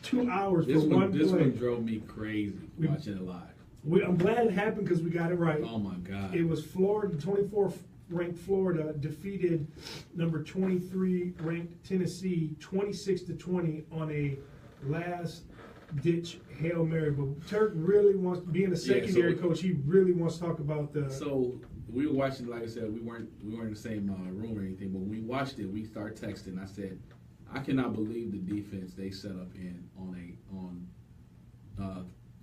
Speaker 1: 2 hours for one
Speaker 4: This
Speaker 1: play.
Speaker 4: one drove me crazy watching it live.
Speaker 1: I'm glad it happened because we got it right.
Speaker 4: Oh my God!
Speaker 1: It was Florida, 24th ranked Florida defeated number 23 ranked Tennessee 26-20 on a last ditch Hail Mary. But Turk really wants, being a secondary coach, he really wants to talk about the.
Speaker 4: So we were watching, like I said, we weren't in the same room or anything, but when we watched it, we started texting. I said, I cannot believe the defense they set up on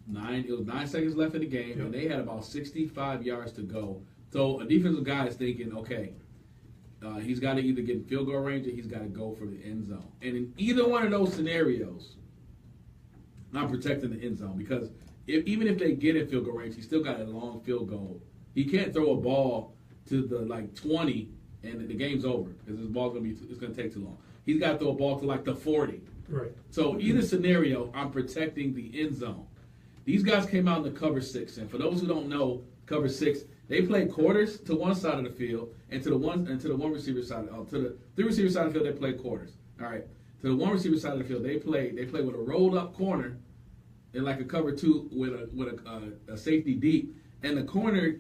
Speaker 4: 9 seconds left in the game, and they had about 65 yards to go. So a defensive guy is thinking, okay, he's got to either get in field goal range or he's got to go for the end zone. And in either one of those scenarios, I'm protecting the end zone because even if they get in field goal range, he's still got a long field goal. He can't throw a ball to the 20 and the game's over because this ball's it's going to take too long. He's got to throw a ball to the 40.
Speaker 1: Right.
Speaker 4: So either scenario, I'm protecting the end zone. These guys came out in the cover 6, and for those who don't know, cover 6, they play quarters to one side of the field, and to the one receiver side, to the 3 receiver side of the field, they play quarters. All right. To the 1 receiver side of the field, they play with a rolled up corner in a cover 2 with a safety deep, and the corner,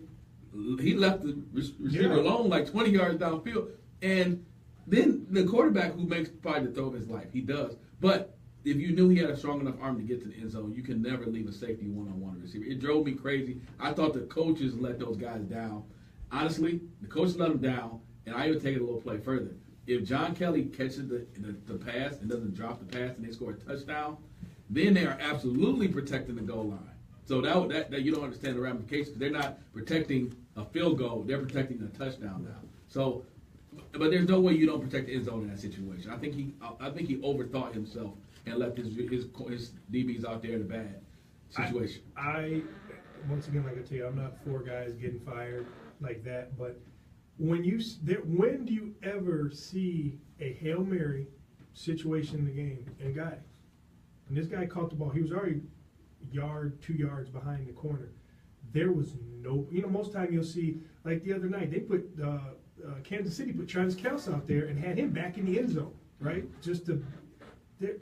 Speaker 4: he left the receiver alone 20 yards downfield, and then the quarterback who makes probably the throw of his life, he does. But if you knew he had a strong enough arm to get to the end zone, you can never leave a safety one-on-one receiver. It drove me crazy. I thought the coaches let those guys down. Honestly, the coaches let them down, and I even take it a little play further. If John Kelly catches the pass and doesn't drop the pass and they score a touchdown, then they are absolutely protecting the goal line. So that you don't understand the ramifications. They're not protecting a field goal; they're protecting a touchdown now. So, but there's no way you don't protect the end zone in that situation. I think he overthought himself and left his DBs out there in a bad situation.
Speaker 1: I once again, like I tell you, I'm not for guys getting fired like that, but when do you ever see a Hail Mary situation in the game? And this guy caught the ball. He was already 2 yards behind the corner. There was no, most time you'll see, like the other night, they put Kansas City put Travis Kelce out there and had him back in the end zone, right?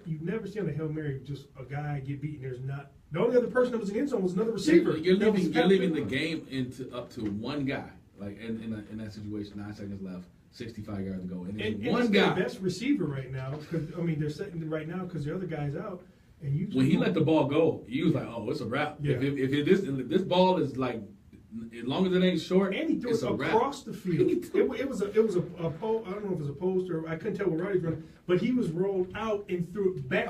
Speaker 1: You've never seen a Hail Mary just a guy get beaten. There's not. The only other person that was in the end zone was another receiver.
Speaker 4: You're leaving the game up to one guy. Like in that situation, 9 seconds left, 65 yards to go, and one guy.
Speaker 1: The best receiver right now, because they're setting right now because the other guy's out, and
Speaker 4: when he let the ball go, you was like, oh, it's a wrap.
Speaker 1: Yeah.
Speaker 4: If this ball is like, as long as it ain't short,
Speaker 1: and he threw
Speaker 4: it's
Speaker 1: it across the field. It was a pole. I don't know if it was a post or I couldn't tell where Roddy's running, but he was rolled out and threw it back.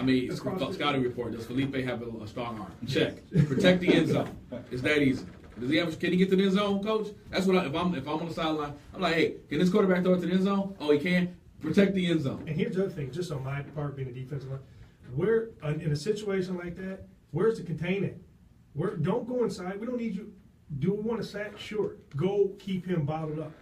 Speaker 4: Scouting report. Does Felipe have a strong arm? Check. Protect the end zone. It's that easy. Can he get to the end zone, coach? That's what if I'm on the sideline, I'm like, hey, can this quarterback throw it to the end zone? Oh, he can. Protect the end zone.
Speaker 1: And here's the other thing, just on my part being a defensive line, where in a situation like that, where's the containment? Don't go inside. We don't need you. Do we want to sack? Sure. Go keep him bottled up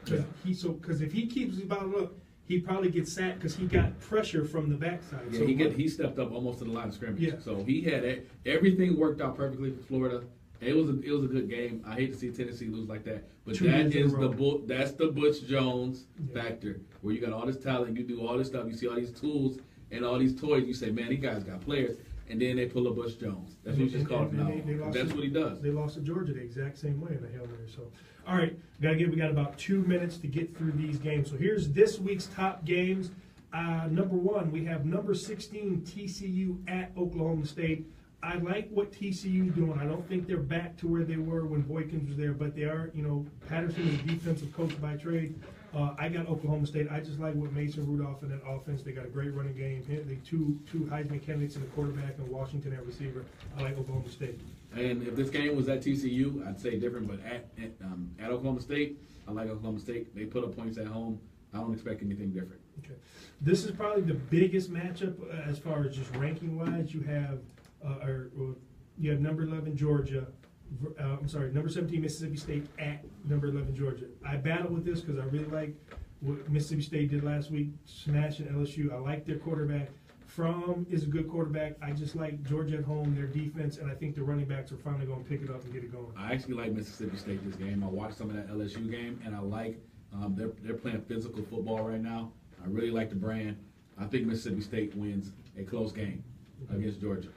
Speaker 1: because if he keeps him bottled up, he probably gets sacked because he got pressure from the backside.
Speaker 4: Yeah,
Speaker 1: so
Speaker 4: he stepped up almost to the line of scrimmage.
Speaker 1: Yeah.
Speaker 4: So he had everything worked out perfectly for Florida. It was a good game. I hate to see Tennessee lose like that, but that's the Butch Jones factor, where you got all this talent, you do all this stuff, you see all these tools and all these toys. You say, man, these guys got players, and then they pull a Butch Jones. That's what you just call it now. That's what he does.
Speaker 1: They lost to Georgia the exact same way in the Hail Mary. So, all right, we got about 2 minutes to get through these games. So here's this week's top games. Number 1, we have number 16 TCU at Oklahoma State. I like what TCU is doing. I don't think they're back to where they were when Boykins was there, but they are, Patterson is a defensive coach by trade. I got Oklahoma State. I just like what Mason Rudolph and that offense. They got a great running game. They two Heisman candidates in the quarterback and Washington at receiver. I like Oklahoma State.
Speaker 4: And if this game was at TCU, I'd say different, but at Oklahoma State, I like Oklahoma State. They put up points at home. I don't expect anything different.
Speaker 1: Okay. This is probably the biggest matchup as far as just ranking-wise. You have number 11 Georgia. Number 17 Mississippi State at number 11 Georgia. I battle with this because I really like what Mississippi State did last week, smashing LSU. I like their quarterback. Fromm is a good quarterback. I just like Georgia at home, their defense, and I think the running backs are finally going to pick it up and get it going.
Speaker 4: I actually like Mississippi State this game. I watched some of that LSU game, and I like they're playing physical football right now. I really like the brand. I think Mississippi State wins a close game against Georgia.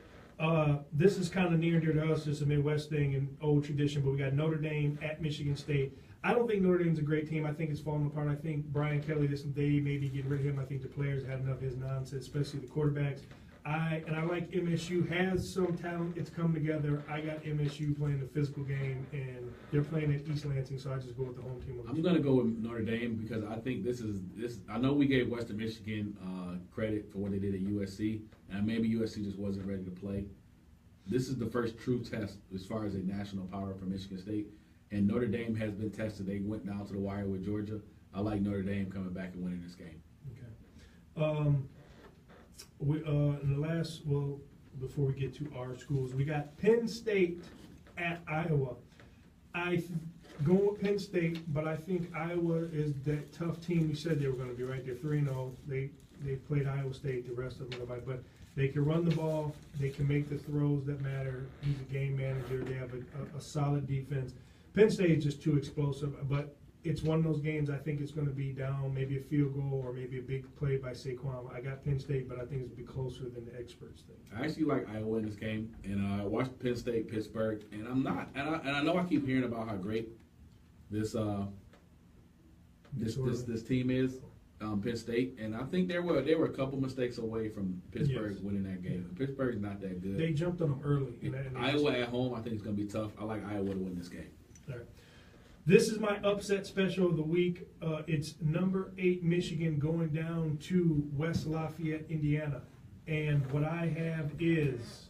Speaker 1: This is kind of near and dear to us. It's a Midwest thing and old tradition, but we got Notre Dame at Michigan State. I don't think Notre Dame's a great team. I think it's falling apart. I think Brian Kelly, they may be getting rid of him. I think the players had enough of his nonsense, especially the quarterbacks. I like MSU has some talent. It's come together. I got MSU playing the physical game, and they're playing at East Lansing, so I just go with the home team.
Speaker 4: I'm going to go with Notre Dame because I think this. I know we gave Western Michigan credit for what they did at USC, and maybe USC just wasn't ready to play. This is the first true test as far as a national power for Michigan State, and Notre Dame has been tested. They went down to the wire with Georgia. I like Notre Dame coming back and winning this game.
Speaker 1: Okay. Before we get to our schools, we got Penn State at Iowa. I go with Penn State, but I think Iowa is that tough team we said they were going to be, right? They're 3-0. They played Iowa State. The rest of them, but they can run the ball. They can make the throws that matter. He's a game manager. They have a solid defense. Penn State is just too explosive, but it's one of those games I think it's going to be down, maybe a field goal or maybe a big play by Saquon. I got Penn State, but I think it's going to be closer than the experts think.
Speaker 4: I actually like Iowa in this game, and I watched Penn State, Pittsburgh, and I know I keep hearing about how great this team is. Penn State, and I think they were a couple mistakes away from Pittsburgh
Speaker 1: Yes.
Speaker 4: winning that game. Pittsburgh's not that good.
Speaker 1: They jumped on them early. And
Speaker 4: Iowa at home, I think it's going to be tough. I like Iowa to win this game.
Speaker 1: All right. This is my upset special of the week. It's number 8 Michigan going down to West Lafayette, Indiana. And what I have is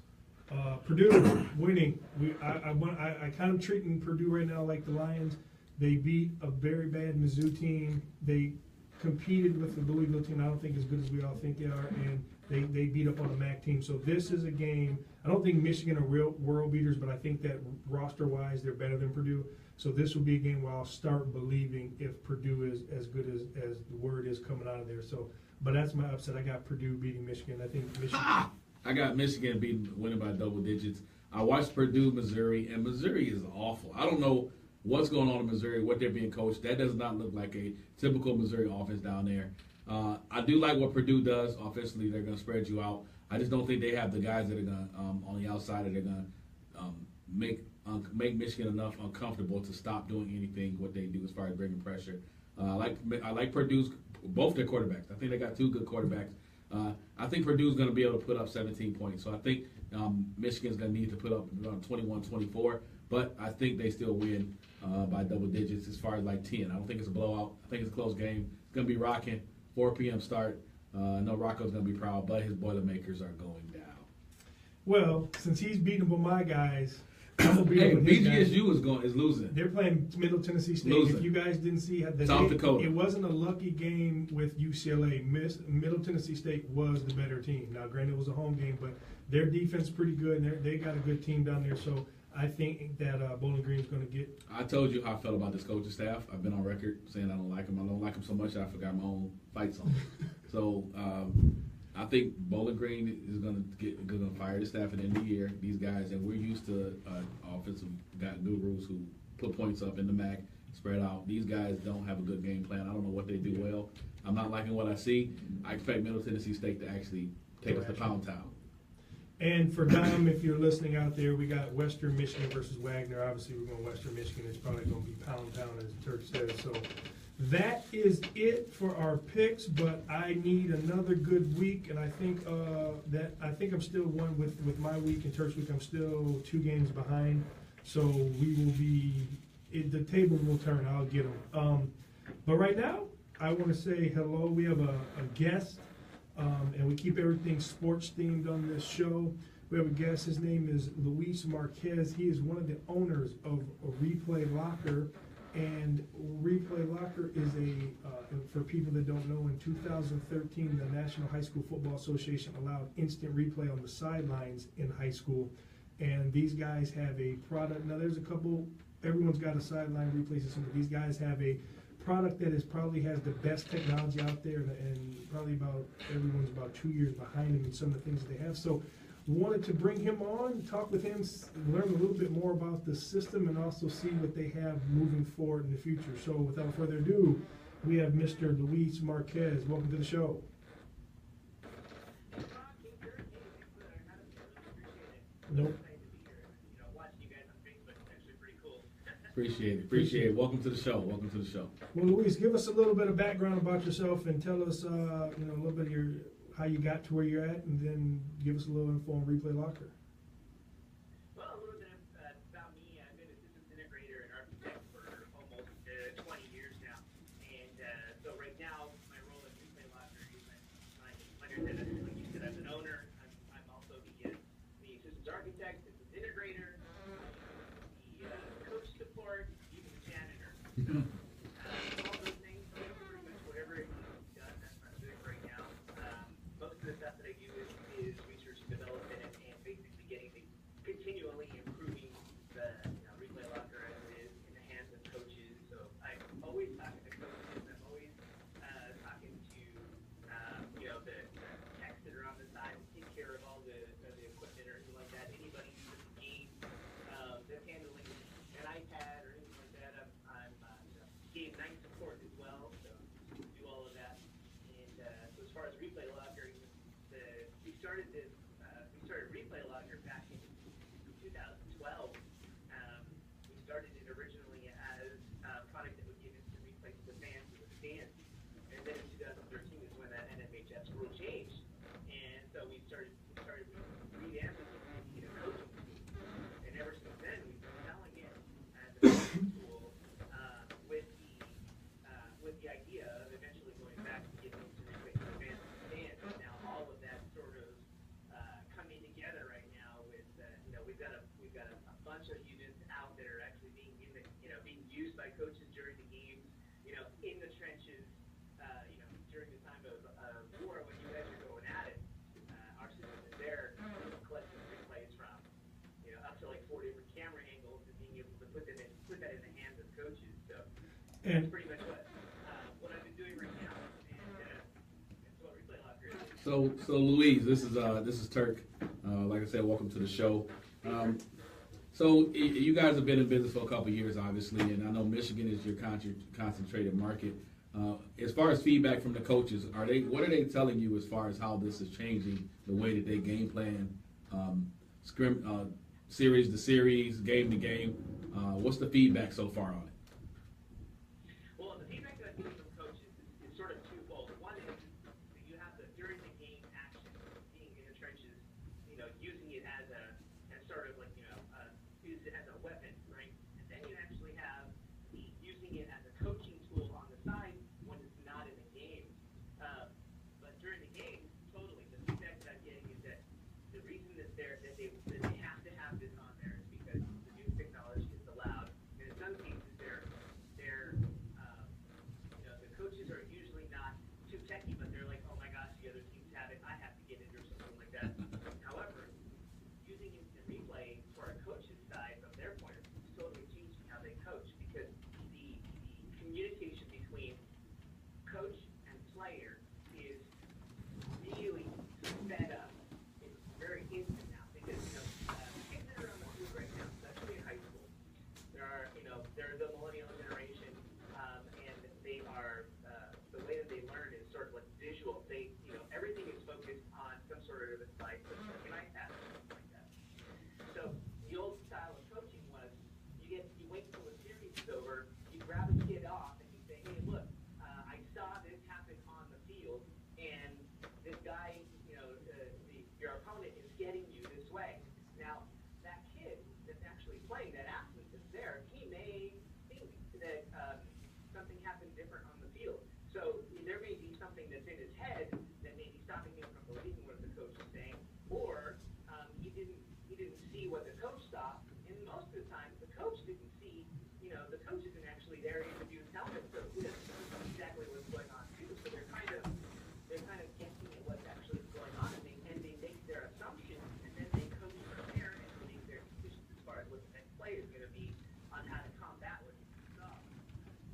Speaker 1: Purdue winning. I kind of treating Purdue right now like the Lions. They beat a very bad Mizzou team. They competed with the Louisville team. I don't think as good as we all think they are, and they beat up on a MAC team. So this is a game. I don't think Michigan are real world beaters, but I think that roster-wise they're better than Purdue. So this will be a game where I'll start believing if Purdue is as good as the word is coming out of there. So, but that's my upset. I got Purdue beating Michigan. I think Michigan.
Speaker 4: I got Michigan winning by double digits. I watched Purdue, Missouri, and Missouri is awful. I don't know what's going on in Missouri, what they're being coached. That does not look like a typical Missouri offense down there. I do like what Purdue does offensively. They're going to spread you out. I just don't think they have the guys that are going to, on the outside, that are going to make Michigan enough uncomfortable to stop doing anything what they do as far as bringing pressure. I like Purdue's both their quarterbacks. I think they got 2 good quarterbacks. I think Purdue's going to be able to put up 17 points. So I think Michigan's going to need to put up around 21-24. But I think they still win by double digits as far as like 10. I don't think it's a blowout. I think it's a close game. It's going to be rocking. 4 p.m. start. I know Rocco's going to be proud, but his Boilermakers are going down.
Speaker 1: Well, since he's beating up on my guys, I'm gonna beat up on his guys.
Speaker 4: BGSU is losing.
Speaker 1: They're playing Middle Tennessee State.
Speaker 4: Losing.
Speaker 1: If you guys didn't see that,
Speaker 4: South Dakota.
Speaker 1: It wasn't a lucky game with UCLA. Middle Tennessee State was the better team. Now, granted, it was a home game, but their defense is pretty good, and they got a good team down there. So I think that Bowling Green's going to get.
Speaker 4: I told you how I felt about this coaching staff. I've been on record saying I don't like them. I don't like them so much that I forgot my own fight song. So I think Bowling Green is going to fire the staff at the end of the year. These guys, and we're used to offensive gurus who put points up in the MAC, spread out. These guys don't have a good game plan. I don't know what they do well. I'm not liking what I see. I expect Middle Tennessee State to actually take us to Pound Town.
Speaker 1: And for Dom, if you're listening out there, we got Western Michigan versus Wagner. Obviously, we're going Western Michigan. It's probably going to be Pound Town, as Turk says. So that is it for our picks. But I need another good week, and I think I'm still one with my week and Turk's week. I'm still 2 games behind. So we will be. The table will turn. I'll get them. But right now, I want to say hello. We have a guest. And we keep everything sports themed on this show. We have a guest. His name is Luis Marquez. He is one of the owners of Replay Locker. And Replay Locker is for people that don't know, in 2013, the National High School Football Association allowed instant replay on the sidelines in high school. And these guys have a product. Now, there's a couple, everyone's got a sideline replay system, but these guys have a product that probably has the best technology out there, and probably everyone's about 2 years behind him in some of the things that they have. So wanted to bring him on, talk with him, learn a little bit more about the system, and also see what they have moving forward in the future. So without further ado, we have Mr. Luis Marquez. Welcome to the show. Nope.
Speaker 4: Appreciate it. Welcome to the show.
Speaker 1: Well, Luis, give us a little bit of background about yourself and tell us, a little bit of how you got to where you're at, and then give us a little info on Replay Locker.
Speaker 5: Well, a little bit about me. I've been a systems integrator and architect for almost 20 years now. And so right now, my role at Replay Locker is like you said, as an owner. I'm also the systems architect, systems integrator, the coach support, even the janitor. So all those things, pretty much whatever it needs to be done, that's what I'm doing right now. Most of the stuff that I do is research and development and basically continually improving the Replay Locker as it is in the hands of coaches. So I'm always talking to coaches. I'm always talking to the techs that are on the side to take care of all the equipment or anything like that. Anybody who's in the game that's handling an iPad or anything like that, I'm game 9 support as well. So do all of that. And so as far as Replay Locker, we started Replay Locker back in 2012. We started it originally as a product that would give instant replays to the fans in the stands. And then in 2014,
Speaker 1: And-
Speaker 5: that's pretty much what I've been doing right now, and that's what Replay Locker is.
Speaker 4: So Louise, this is Turk. Like I said, welcome to the show. So you guys have been in business for a couple of years, obviously, and I know Michigan is your concentrated market. As far as feedback from the coaches, what are they telling you as far as how this is changing the way that they game plan, series to series, game to game? What's the feedback so far on it?
Speaker 5: Well, the feedback that I'm getting from coaches is sort of twofold. One is that you have the during the game action, being in the trenches, using it as sort of like, use it as a weapon, right? And then you actually have using it as a coaching tool on the side when it's not in the game. But during the game, totally, the feedback that I'm getting is that the reason that they have to have this on there is because the new technology is allowed. And in some cases, the coaches are usually not too techy, but they're like, oh my gosh, the other teams have it, I have to get it or something like that. However, using instant replay for a coach's side from their point of view is totally changing how they coach, because the communication between coach and player is really sped up. It's very instant now, because kids that are on the field right now, especially in high school, they're the millennial generation, and they are the way that they learn is sort of like visual. They everything is focused on some sort of a device, like an iPad or something like that. So the old style of coaching was you wait till the series is over, you grab a kid off, and you say, hey, look, I saw this happen on the field, and this guy, your opponent is getting you this way. Now, that kid that's actually playing, that athlete that's there, he may think that something happened different on the field. So there may be something that's in his head that may be stopping him from believing what the coach is saying, or he didn't see what the coach saw. And most of the time, the coach didn't see. The coach isn't actually there to interview his helmet, so he doesn't know exactly what's going on too. So they're kind of guessing at what's actually going on, and they make their assumptions, and then they coach from there and make their decisions as far as what the next play is going to be on how to combat what you saw.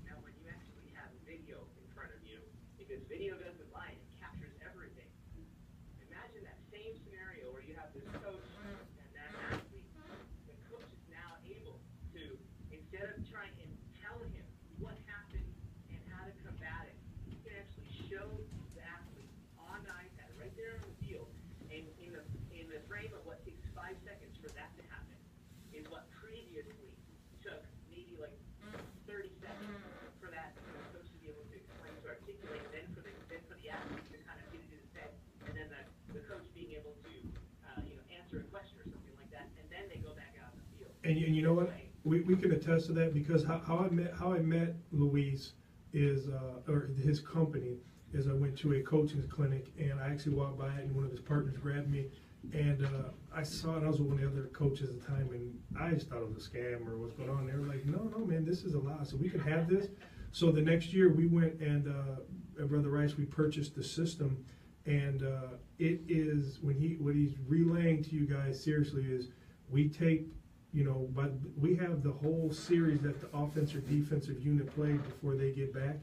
Speaker 5: Now, when you actually have video in front of you, because video doesn't lie, it captures everything. Imagine that same scenario where you have this coach and that athlete. The coach is now able to, instead of trying and tell him what happened and how to combat it, he can actually show the athlete on the iPad right there on the field, and in the frame of what takes 5 seconds for that to happen is what previously took maybe like 30 seconds for that coach to be able to explain, to articulate, then for the athlete to kind of get it in his head, and then the coach being able to answer a question or something like that, and then they go back out in the field.
Speaker 1: And you know what? We can attest to that, because how I met Luis is or his company is I went to a coaching clinic, and I actually walked by it, and one of his partners grabbed me, and I saw it. I was with one of the other coaches at the time, and I just thought it was a scam or what's going on. They were like, no, man, this is a lot, so we can have this. So the next year we went and Brother Rice, we purchased the system, and it is what he's relaying to you guys seriously is we take. But we have the whole series that the offensive or defensive unit played before they get back.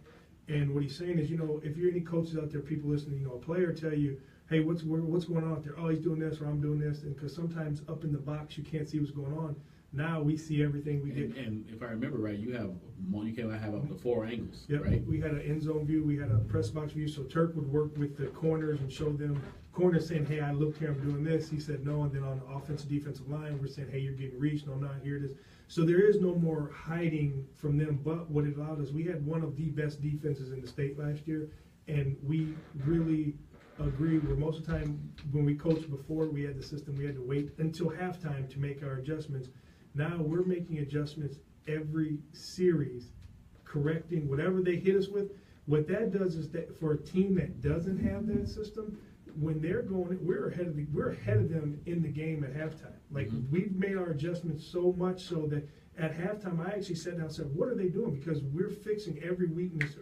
Speaker 1: And what he's saying is, if you're any coaches out there, people listening, a player tell you, hey, what's going on out there? Oh, he's doing this or I'm doing this. And because sometimes up in the box, you can't see what's going on. Now we see everything we get.
Speaker 4: And if I remember right, you can have up to 4 angles,
Speaker 1: yep.
Speaker 4: Right?
Speaker 1: We had an end zone view. We had a press box view. So Turk would work with the corners and show them corners saying, hey, I looked here, I'm doing this. He said no. And then on the offensive, defensive line, we're saying, hey, you're getting reached. No, I'm not. Here it is. So there is no more hiding from them. But what it allowed us, we had one of the best defenses in the state last year. And we really agree where most of the time when we coached before we had the system, we had to wait until halftime to make our adjustments. Now we're making adjustments every series, correcting whatever they hit us with. What that does is that for a team that doesn't have that system, when they're going, we're ahead of them in the game at halftime. Like we've made our adjustments so much so that at halftime I actually sat down and said, what are they doing? Because we're fixing every weakness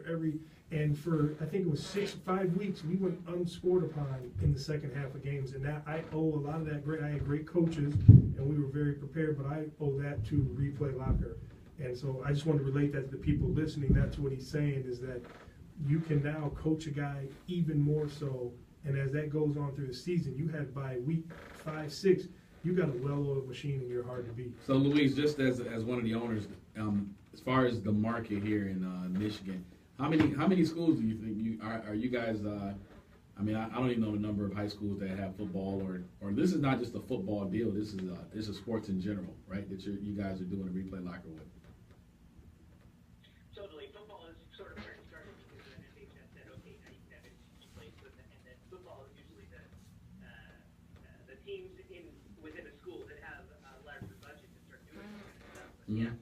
Speaker 1: and for I think it was 5 weeks we went unscored upon in the second half of games, and that I owe a lot of that. I had great coaches and we were very prepared, but I owe that to Replay Locker. And so I just wanted to relate that to the people listening. That's what he's saying, is that you can now coach a guy even more so. And as that goes on through the season, you have by week 5, 6, you got a well-oiled machine and you're hard to beat.
Speaker 4: So, Luis, just as one of the owners, as far as the market here in Michigan, how many schools do you think are you guys? I mean, I don't even know the number of high schools that have football, or this is not just a football deal. This is sports in general, right? That you guys are doing a replay locker with.
Speaker 5: Totally. Football is sort of where it started because the NHS said, okay, now you can have it replaced with it. And then football is usually the teams within a school that have a larger budget to start doing this kind of stuff. But
Speaker 4: Mhm.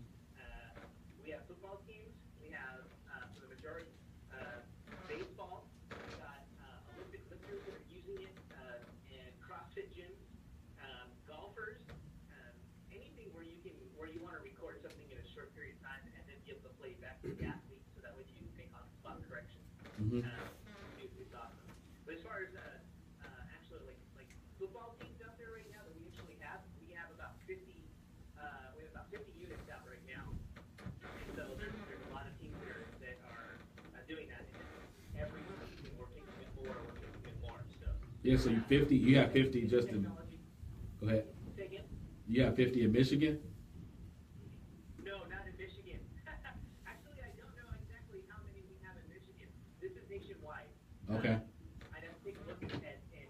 Speaker 5: we have football teams. We have, for the majority, baseball. We've got Olympic lifters that are using it, and CrossFit gyms, golfers, anything where you want to record something in a short period of time and then be able to play it back to the athlete, so that way you can make on-the-spot corrections.
Speaker 4: Mhm.
Speaker 5: It's awesome. But as far as actually like football teams out there right now that we actually have, we have about 50 units out right now. And so there's a lot of teams that are doing that. And every season we're picking it more. So
Speaker 4: Yeah, so you have 50 just in.
Speaker 5: technology.
Speaker 4: Go ahead.
Speaker 5: Say again?
Speaker 4: You have 50 in Michigan.
Speaker 5: No, not in Michigan. Actually, I don't know exactly how many we have in Michigan. This is nationwide.
Speaker 4: Okay.
Speaker 5: I'd have to take a look at and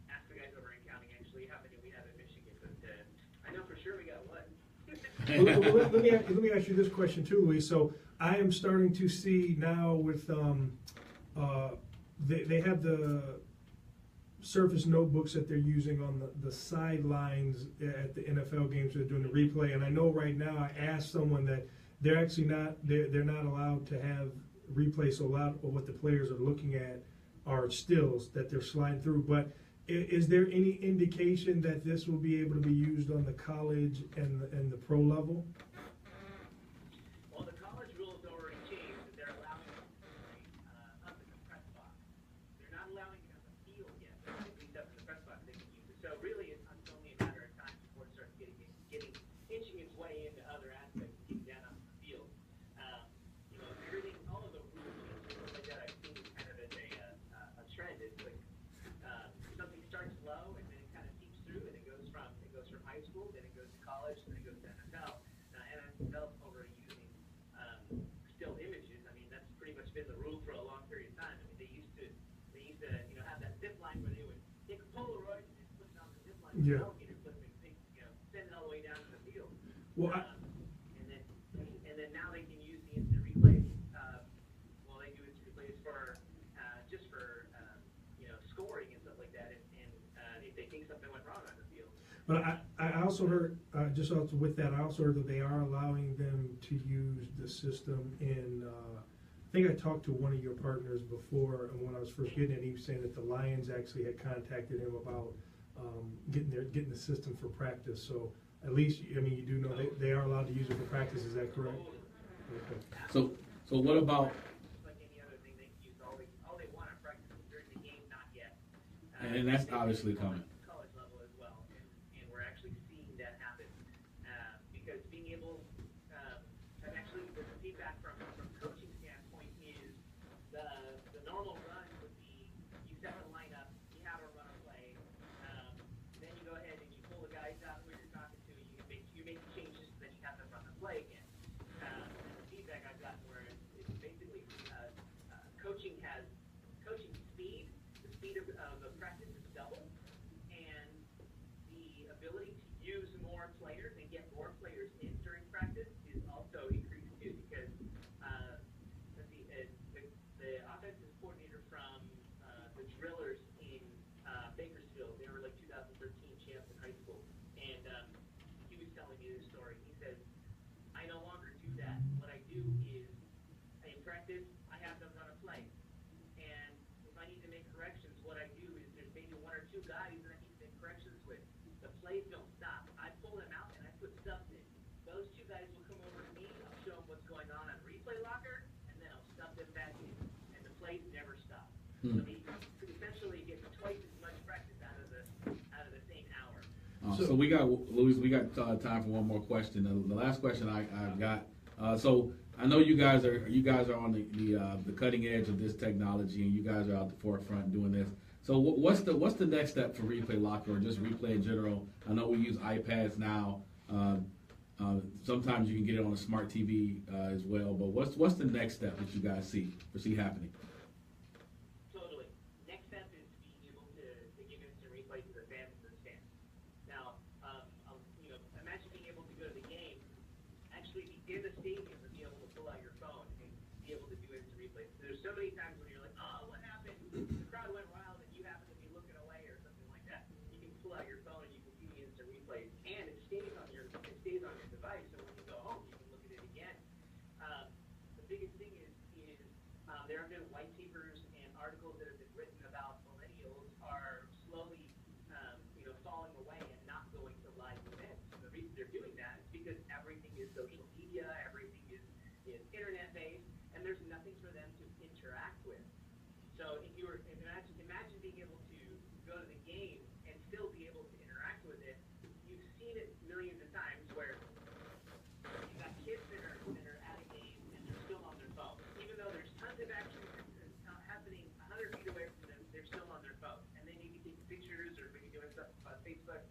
Speaker 5: ask the guys over in county actually how many we have in Michigan. But I know for sure we got one.
Speaker 1: Well, let me ask you this question too, Luis. So I am starting to see now with they have the Surface notebooks that they're using on the sidelines at the NFL games. They're doing the replay, and I know right now I asked someone that they're actually they're not allowed to have replay. So a lot of what the players are looking at are stills that they're sliding through. But is there any indication that this will be able to be used on the college and the pro level?
Speaker 5: Well, the college rules already changed, that they're allowing it up in the press box. They're not allowing it on the field yet, but at least up in the press box they can use it. So really, it's only a matter of time before it starts inching its way into other aspects, getting down onto the field. Everything, all of the rules changes like that I've seen kind of as a trend. It's like something starts low and then it kind of seeps through, and it goes from high school, then it goes to college, then it goes to NFL. NFL's already using still images. I mean, that's pretty much been the rule for a long period of time. I mean, they used to have that zip line where they would take a Polaroid and just put it on the zip line with
Speaker 1: Yeah.
Speaker 5: an alligator clip and send it all the way down to the field.
Speaker 1: Well,
Speaker 5: And then now they can use the instant replays. They do instant replays for just for scoring and stuff like that, and if they think something went wrong on the field.
Speaker 1: But I also heard, just also with that, I also heard that they are allowing them to use the system in, I think I talked to one of your partners before, and when I was first getting it, he was saying that the Lions actually had contacted him about getting the system for practice. So at least, I mean, you do know they are allowed to use it for practice, is that correct? Okay.
Speaker 4: So what about?
Speaker 5: Like any other thing, they can use all they want on practice during the game, not yet.
Speaker 4: And that's obviously coming.
Speaker 5: College level as well, and we're actually seeing that happen because being able, and actually the feedback from coaching standpoint is the normal run would be you set the lineup, you have a run a play, then you go ahead and you pull the guys out who you're talking to, you make changes, then you have them run the play again. And the feedback I've gotten where it's basically coaching speed, the speed of the practice is double, and the ability to use more players and get more players in during practice is also increased too, because the offensive coordinator from the Drillers in Bakersfield, they were like 2013 champs in high school, and he was telling me this story. He says, I no longer do that. What I do is, in practice, I have them run a play. And if I need to make corrections, what I do is there's maybe one or two guys that I need to make corrections with. The plays don't stop. I pull them out and I put subs in. Those two guys will come over to me. I'll show them what's going on replay locker, and then I'll sub them back in. And the plays never stop. So he could essentially get twice as much practice out of the same hour.
Speaker 4: So we got, Luis, we got time for one more question. The last question I've got. So I know you guys are on the cutting edge of this technology, and you guys are out the forefront doing this. So what's the next step for Replay Locker or just Replay in general? I know we use iPads now. Sometimes you can get it on a smart TV as well. But what's the next step that you guys foresee happening?
Speaker 5: Totally. Next step is being able to give instant replay to the fans and the stands. Now, imagine being able to go to the game, actually be in the stadium and be able to pull out your phone and be able to do instant replays. There's so many times when you're like, oh, what happened? The crowd went wild and you happen to be looking away or something like that. You can pull out your phone and you can see the instant replays, and it stays on your device. So when you go home, you can look at it again. The biggest thing is there have been white papers and articles that have been written about millennials are slowly, falling away and not going to live events. And the reason they're doing that is because everything is social media, everything is internet based, and there's nothing for them to interact with. So imagine being able to go to the game and still be able to interact with it. You've seen it millions of times where you've got kids that are at a game and they're still on their phone. Even though there's tons of action happening 100 feet away from them, they're still on their phone. And they need to take pictures or maybe doing stuff on Facebook.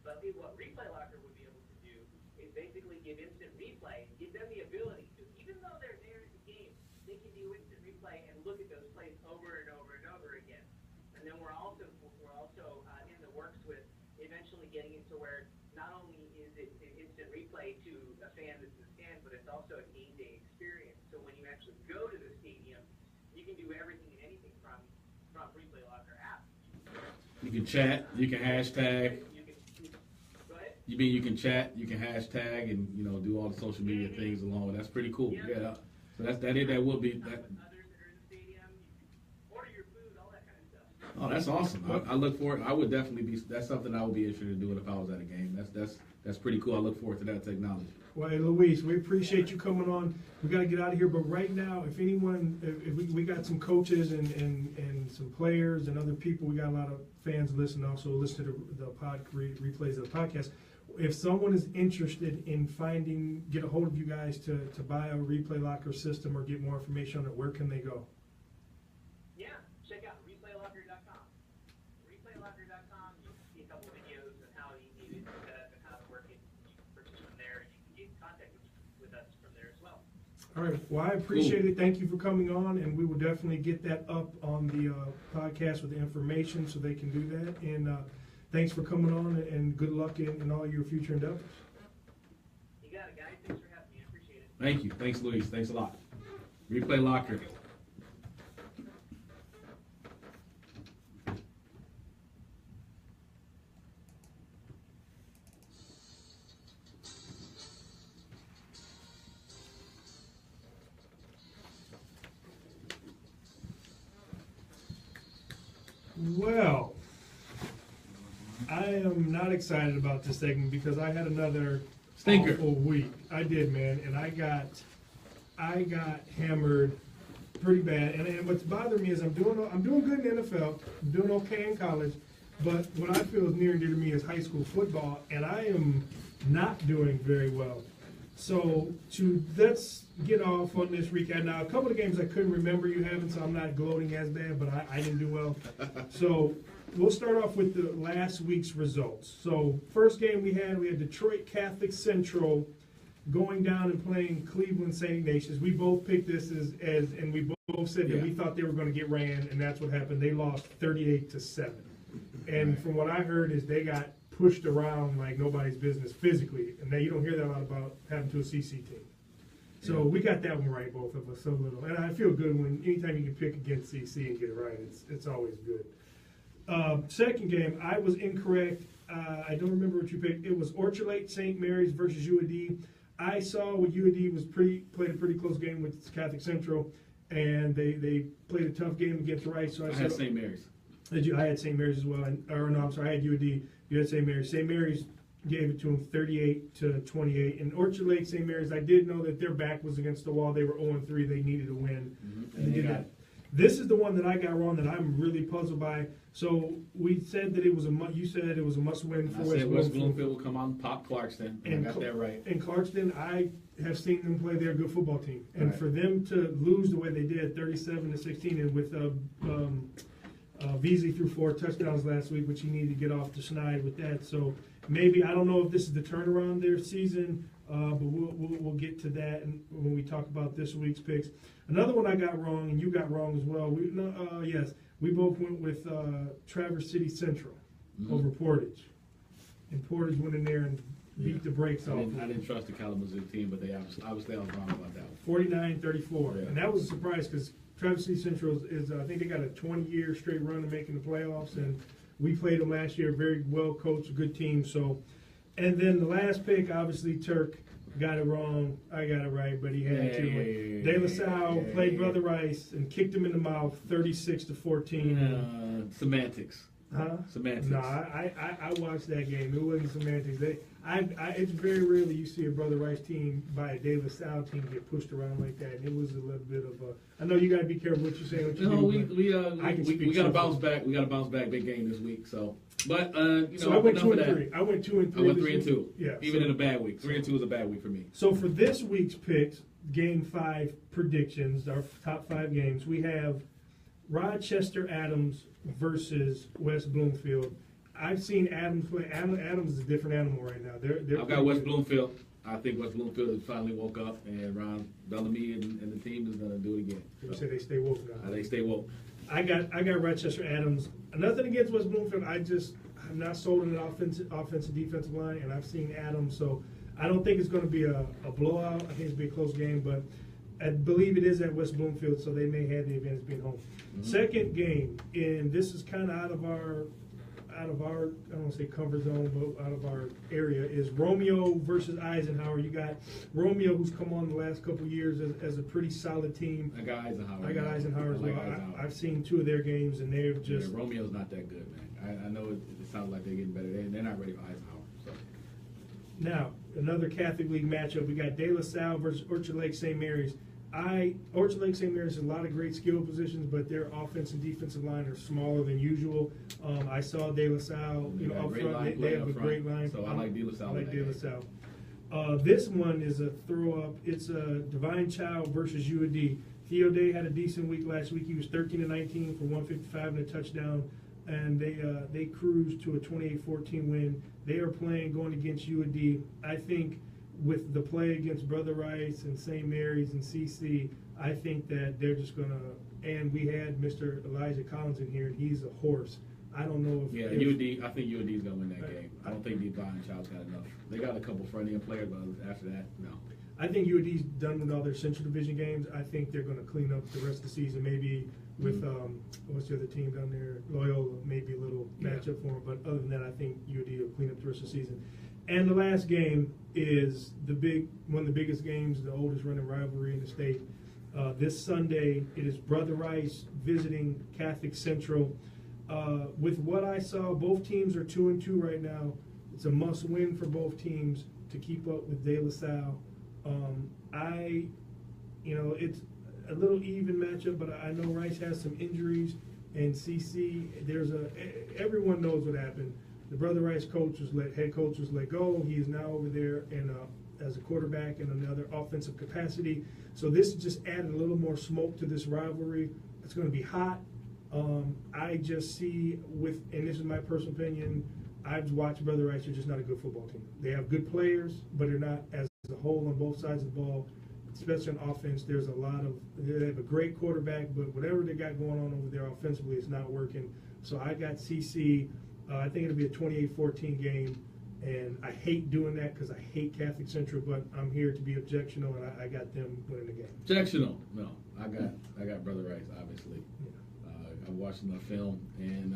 Speaker 5: But what Replay Locker would be able to do is basically give instant replay, give them the ability to, even though they're there at the game, they can do instant replay and look at those plays over and over and over again. And then we're also in the works with eventually getting it to where not only is it an instant replay to a fan that's in the stand, but it's also a game day experience. So when you actually go to the stadium, you can do everything and anything from Replay Locker app.
Speaker 4: You can chat, you can hashtag.
Speaker 5: Go ahead.
Speaker 4: You mean you can chat, you can hashtag, and do all the social media things along with. That's pretty cool. Yeah. So that will be that.
Speaker 5: Others that are in the stadium, you can order your food, all that kind of stuff.
Speaker 4: Oh, that's awesome. I look forward. I would definitely be. That's something I would be interested in doing if I was at a game. That's pretty cool. I look forward to that technology.
Speaker 1: Well, hey, Luis, we appreciate you coming on. We got to get out of here, but right now, if we got some coaches and some players and other people, we got a lot of fans listening, also listen to the replays of the podcast. If someone is interested in get a hold of you guys to buy a Replay Locker system or get more information on it, where can they go?
Speaker 5: Yeah, check out replaylocker.com. Replaylocker.com, you can see a couple videos on how easy it is to set up and how it's working. You can purchase from there, and you can get in contact with us from there as well.
Speaker 1: All right. Well, I appreciate it. Thank you for coming on, and we will definitely get that up on the podcast with the information so they can do that. And thanks for coming on, and good luck in all your future endeavors.
Speaker 5: You got it, guys. Thanks for having me. I appreciate it.
Speaker 4: Thank you. Thanks, Luis. Thanks a lot. Replay Locker.
Speaker 1: Well, I am not excited about this segment because I had another
Speaker 4: Stinker.
Speaker 1: awful week. I did, man, and I got hammered pretty bad. And what's bothering me is I'm doing good in the NFL, I'm doing okay in college, but what I feel is near and dear to me is high school football, and I am not doing very well. So let's get off on this recap. Now, a couple of games I couldn't remember you having, so I'm not gloating as bad, but I didn't do well. So we'll start off with the last week's results. So first game we had Detroit Catholic Central going down and playing Cleveland St. Ignatius. We both picked this and we both said that we thought they were going to get ran, and that's what happened. They lost 38-7. And from what I heard is they got pushed around like nobody's business physically, and now you don't hear that a lot about having to a CC team. So we got that one right, both of us, so little. And I feel good when anytime you can pick against CC and get it right, it's always good. Second game, I was incorrect. I don't remember what you picked. It was Orchard Lake St. Mary's versus UAD. I saw what UAD played a pretty close game with Catholic Central, and they played a tough game against Rice. So I
Speaker 4: had St. Mary's.
Speaker 1: I had St. Mary's as well. I had UAD. You had St. Mary's. St. Mary's gave it to them 38-28. And Orchard Lake St. Mary's, I did know that their back was against the wall. They were 0-3. They needed a win, and they did that. This is the one that I got wrong that I'm really puzzled by. So we said that it was you said it was a must-win for
Speaker 4: I said West Bloomfield will come out and pop Clarkston, and I got that right.
Speaker 1: In Clarkston, I have seen them play. They're a good football team, and
Speaker 4: Right.
Speaker 1: for them to lose the way they did, 37-16, and with Beasley threw 4 touchdowns last week, which he needed to get off the schneid with that. So maybe I don't know if this is the turnaround their season, but we'll get to that when we talk about this week's picks. Another one I got wrong, and you got wrong as well. We both went with Traverse City Central over Portage, and Portage went in there and beat the brakes off.
Speaker 4: I didn't trust the Kalamazoo team, but they obviously I was wrong about that one.
Speaker 1: 49-34,
Speaker 4: Yeah.
Speaker 1: and that was a surprise because Traverse City Central is I think they got a 20-year straight run of making the playoffs, and we played them last year. Very well coached, good team. So, and then the last pick, obviously Turk got it wrong. I got it right, but he had to. De La Salle played Brother Rice and kicked him in the mouth, 36-14.
Speaker 4: Semantics.
Speaker 1: Huh?
Speaker 4: Semantics.
Speaker 1: No, I watched that game. It wasn't semantics. It's very rarely you see a Brother Rice team by a De La Salle team get pushed around like that. And it was a little bit of a. I know you got to be careful what you say. What you
Speaker 4: No,
Speaker 1: do,
Speaker 4: we got to bounce back. We got to bounce back. Big game this week. So, but
Speaker 1: so I went 2-3. I went 2-3.
Speaker 4: I went 3-2.
Speaker 1: Yeah.
Speaker 4: Even in a bad week, 3-2 is a bad week for me.
Speaker 1: So for this week's picks, Game 5 predictions, our top 5 games, we have Rochester Adams versus West Bloomfield. I've seen Adams play. Adams is a different animal right now. They're
Speaker 4: I've got West Bloomfield. I think West Bloomfield has finally woke up, and Ron Bellamy and the team is going to do it again.
Speaker 1: They say they stay woke now.
Speaker 4: They stay woke.
Speaker 1: I got Rochester Adams. Nothing against West Bloomfield. I'm not sold on an offensive defensive line, and I've seen Adams, so I don't think it's going to be a blowout. I think it's going to be a close game, but I believe it is at West Bloomfield, so they may have the advantage being home. Mm-hmm. Second game, and this is kind of out of our I don't want to say comfort zone, but out of our area, is Romeo versus Eisenhower. You got Romeo, who's come on the last couple of years as a pretty solid team.
Speaker 4: I got Eisenhower.
Speaker 1: I got Eisenhower as well. I've seen 2 of their games, and they're just.
Speaker 4: Yeah, Romeo's not that good, man. I know it sounds like they're getting better. They're not ready for Eisenhower. So.
Speaker 1: Now, another Catholic League matchup. We got De La Salle versus Orchard Lake St. Mary's. Orchard Lake St. Mary's has a lot of great skill positions, but their offense and defensive line are smaller than usual. I saw De La Salle, up front. They have a great line.
Speaker 4: So I like De La Salle.
Speaker 1: I like De La Salle. This one is a throw-up. It's a Divine Child versus UAD. Theo Day had a decent week last week. He was 13-19 for 155 and a touchdown, and they cruised to a 28-14 win. They are going against UAD. I think with the play against Brother Rice and St. Mary's and CC, I think that they're just going to – and we had Mr. Elijah Collins in here, and he's a horse. I don't know if –
Speaker 4: Yeah, UAD, I think UAD is going to win that game. I don't think Divine Child's got enough. They got a couple front-end players, but after that, no.
Speaker 1: I think UAD's done with all their Central Division games. I think they're going to clean up the rest of the season, maybe with what's the other team down there? Loyola, maybe a little matchup for them. But other than that, I think UAD will clean up the rest of the season. And the last game is one of the biggest games, the oldest running rivalry in the state. This Sunday, it is Brother Rice visiting Catholic Central. With what I saw, both teams are 2-2 right now. It's a must-win for both teams to keep up with De La Salle. It's a little even matchup, but I know Rice has some injuries, and CC, everyone knows what happened. The Brother Rice head coach was let go. He is now over there as a quarterback in another offensive capacity. So this just added a little more smoke to this rivalry. It's going to be hot. I just see and this is my personal opinion, I've watched Brother Rice. They're just not a good football team. They have good players, but they're not as a whole on both sides of the ball, especially on offense. They have a great quarterback, but whatever they got going on over there offensively is not working. So I got CC. I think it'll be a 28-14 game, and I hate doing that because I hate Catholic Central, but I'm here to be objectional, and I got them winning the game.
Speaker 4: Objectional? No, I got Brother Rice, obviously. Yeah. I watched enough film, and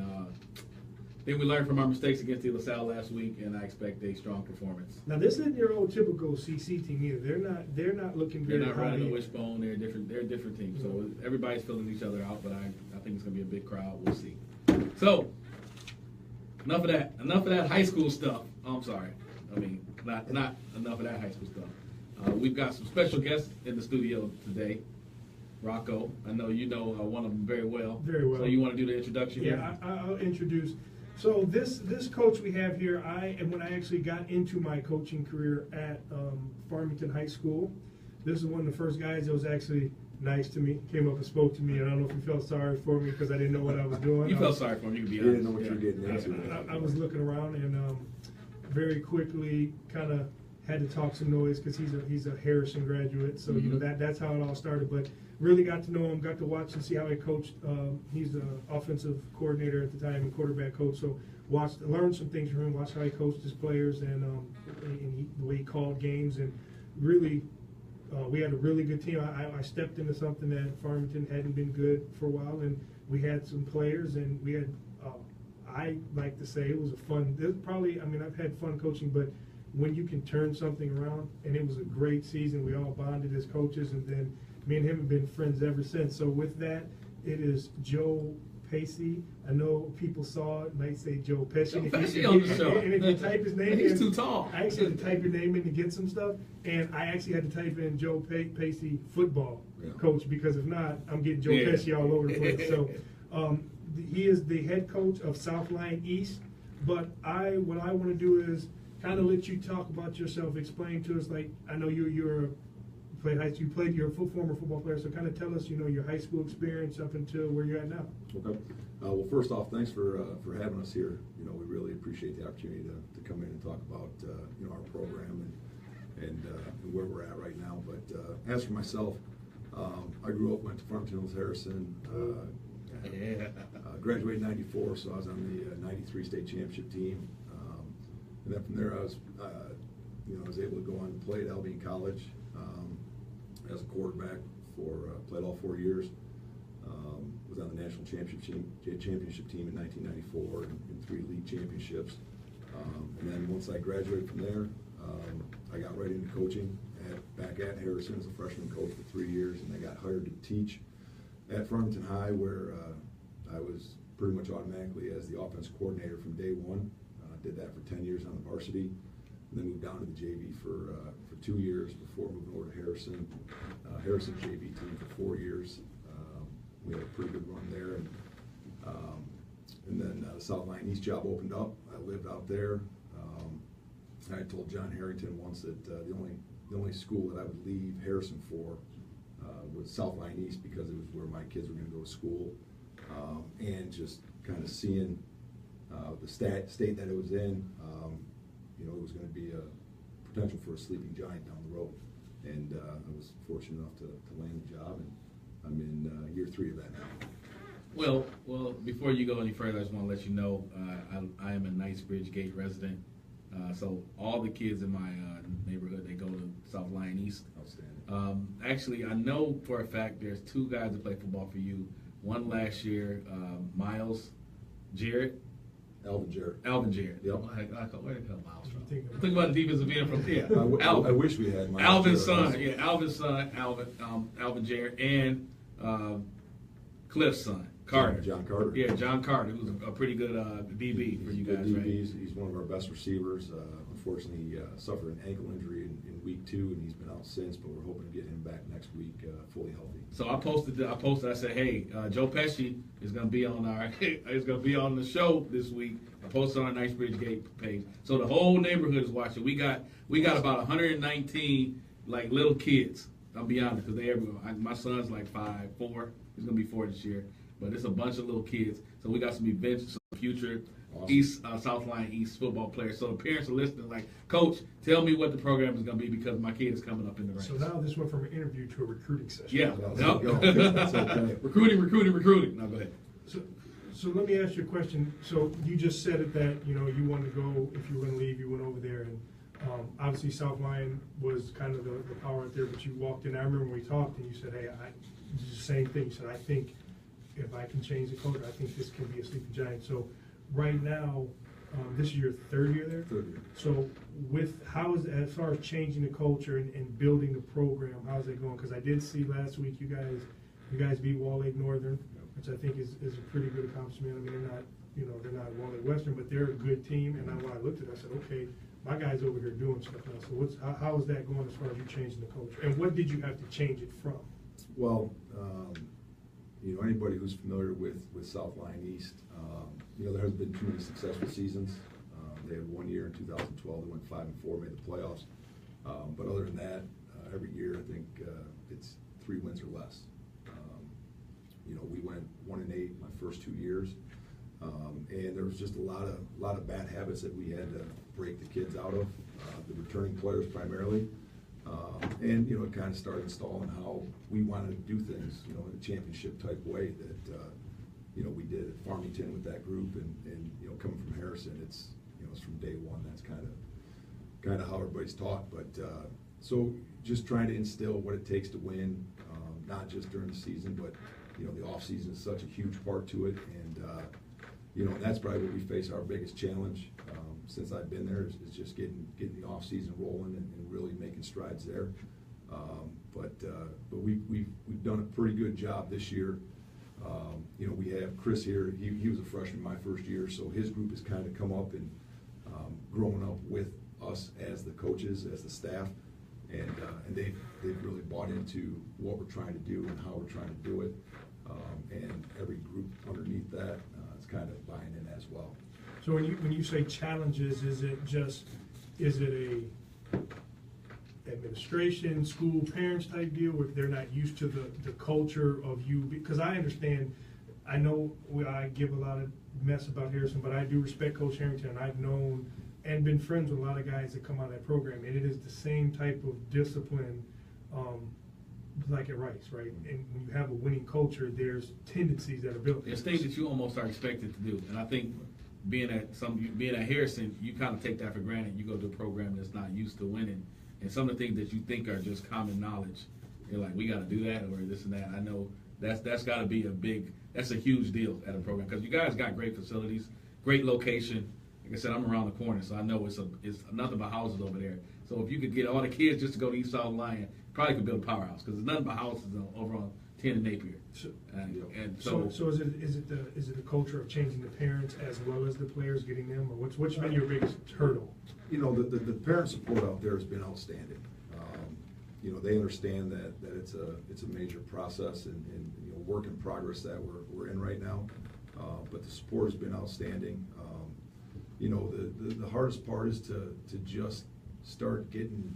Speaker 4: then we learned from our mistakes against De La Salle last week, and I expect a strong performance.
Speaker 1: Now this isn't your old typical CC team either. They're not looking good.
Speaker 4: They're not running the wishbone. They're a different team. So everybody's filling each other out, but I think it's gonna be a big crowd. We'll see. So enough of that high school stuff. Oh, I'm sorry. I mean, not enough of that high school stuff. We've got some special guests in the studio today. Rocco. I know you know one of them very well.
Speaker 1: Very well.
Speaker 4: So you want to do the introduction?
Speaker 1: Yeah, I'll introduce. So this coach we have here, when I actually got into my coaching career at Farmington High School, this is one of the first guys that was actually nice to me, came up and spoke to me, and I don't know if he felt sorry for me because I didn't know what I was doing.
Speaker 4: You felt sorry for him, you can be
Speaker 6: You
Speaker 4: honest.
Speaker 6: didn't know what you were getting into.
Speaker 1: I was looking around and very quickly kind of had to talk some noise because he's a Harrison graduate, so you know that's how it all started. But really got to know him, got to watch and see how he coached. He's the offensive coordinator at the time and quarterback coach, so learned some things from him. Watched how he coached his players and the way he called games, and really we had a really good team. I stepped into something that Farmington hadn't been good for a while, and we had some players, and we had. I like to say it was a fun. I've had fun coaching, but when you can turn something around, and it was a great season. We all bonded as coaches, and then me and him have been friends ever since. So with that, it is Joe Pacey. I know people saw it, might say Joe Pesci.
Speaker 4: Joe Pesci on the show.
Speaker 1: And if you type his name
Speaker 4: He's
Speaker 1: in,
Speaker 4: too tall.
Speaker 1: I actually had to type your name in to get some stuff, and I actually had to type in Joe Pacey football coach, because if not, I'm getting Joe Pesci all over the place. So he is the head coach of South Line East. But what I want to do is kind of let you talk about yourself, explain to us, like, I know you're a former football player, so kind of tell us, your high school experience up until where you're at now.
Speaker 6: Okay. Well, first off, thanks for having us here. We really appreciate the opportunity to come in and talk about our program and where we're at right now. But as for myself, I grew up, went to Farmington Hills Harrison. Graduated in '94, so I was on the '93 state championship team. And then from there, I was able to go on and play at Albion College as a quarterback played all 4 years. Was on the national championship team in 1994 and 3 league championships. And then once I graduated from there, I got right into coaching back at Harrison as a freshman coach for 3 years, and I got hired to teach at Farmington High, where I was pretty much automatically as the offense coordinator from day one. Did that for 10 years on the varsity, and then moved down to the JV for 2 years before moving over to Harrison. Harrison JV team for 4 years. We had a pretty good run there, and then the South Line East job opened up. I lived out there. I told John Harrington once that the only school that I would leave Harrison for was South Line East, because it was where my kids were going to go to school, and just kind of seeing the state that it was in, it was going to be a potential for a sleeping giant down the road. And I was fortunate enough to land the job, and I'm in year 3 of that now.
Speaker 4: Well, before you go any further, I just want to let you know I am a Knightsbridge Gate resident. So all the kids in my neighborhood, they go to South Line East.
Speaker 6: Outstanding.
Speaker 4: Actually, I know for a fact there's 2 guys that play football for you. One last year, Miles Jarrett.
Speaker 6: Alvin Jarrett.
Speaker 4: Yep. Where did I call Miles from? Think about the defensive end from here.
Speaker 6: I wish we had Miles
Speaker 4: Alvin's
Speaker 6: Jarrett.
Speaker 4: son. Yeah, Alvin's son, Alvin Jarrett, and Cliff's son, Carter.
Speaker 6: John Carter.
Speaker 4: Yeah, John Carter, who's a pretty good DB for you guys, right?
Speaker 6: He's one of our best receivers. Unfortunately, he suffered an ankle injury in week 2, and he's been out since. But we're hoping to get him back next week, fully healthy.
Speaker 4: So I posted. I said, hey, Joe Pesci is going to be on the show this week. I posted on our Knightsbridge Gate page, so the whole neighborhood is watching. We got about 119 like little kids. I'll be honest, because my son's like 4. He's going to be 4 this year. But it's a bunch of little kids. So we got some events, some future awesome. South Line East football players. So the parents are listening like, Coach, tell me what the program is going to be, because my kid is coming up in the ranks.
Speaker 1: So now this went from an interview to a recruiting session.
Speaker 4: Yeah.
Speaker 6: That's okay.
Speaker 4: Recruiting. Now go ahead.
Speaker 1: So let me ask you a question. So you just said it that, you wanted to go, if you were going to leave, you went over there. And obviously South Line was kind of the power out there, but you walked in. I remember when we talked and you said, hey, it's the same thing. You said, I think if I can change the culture, I think this can be a sleeping giant. So right now, this is your 3rd year there?
Speaker 6: 3rd year.
Speaker 1: So as far as changing the culture and building the program, how's it going? Because I did see last week you guys beat Wall Lake Northern, which I think is a pretty good accomplishment. I mean, they're not Wall Lake Western, but they're a good team. And when I looked at it, I said, okay, my guy's over here doing stuff now. So how is that going as far as you changing the culture? And what did you have to change it from?
Speaker 6: Well, anybody who's familiar with South Line East, there hasn't been too many successful seasons. They had one year in 2012, they went 5-4, made the playoffs. But other than that, every year I think it's 3 wins or less. We went 1-8 my first 2 years, and there was just a lot of bad habits that we had to break the kids out of, the returning players primarily. And it kind of started installing how we wanted to do things, in a championship type way that we did at Farmington with that group, and coming from Harrison, it's from day one. That's kind of how everybody's taught. But so just trying to instill what it takes to win, not just during the season, but the off season is such a huge part to it, and that's probably what we face our biggest challenge since I've been there is just getting the off season rolling and really making strides there. But we've done a pretty good job this year. We have Chris here. He was a freshman my first year, so his group has kind of come up and grown up with us as the coaches, as the staff, and they've really bought into what we're trying to do and how we're trying to do it. And every group underneath that is kind of buying in as well.
Speaker 1: So when you say challenges, is it a administration, school, parents type deal where they're not used to the culture of you? Because I understand, I know I give a lot of mess about Harrison, but I do respect Coach Harrington, and I've known and been friends with a lot of guys that come out of that program, and it is the same type of discipline like at Rice, right? And when you have a winning culture, there's tendencies that are built.
Speaker 4: There's things that you almost are expected to do, and I think being at Harrison, you kind of take that for granted. You go to a program that's not used to winning, and some of the things that you think are just common knowledge, you're like, we got to do that or this and that. I know that's got to be that's a huge deal at a program because you guys got great facilities, great location. Like I said, I'm around the corner, so I know it's nothing but houses over there. So if you could get all the kids just to go to East South Lion, probably could build a powerhouse because there's nothing but houses over on 10 and Napier.
Speaker 1: So is it the culture of changing the parents as well as the players, getting them, or what's been your biggest hurdle?
Speaker 6: The parent support out there has been outstanding. They understand that it's a major process and work in progress that we're in right now. But the support has been outstanding. The hardest part is to just start getting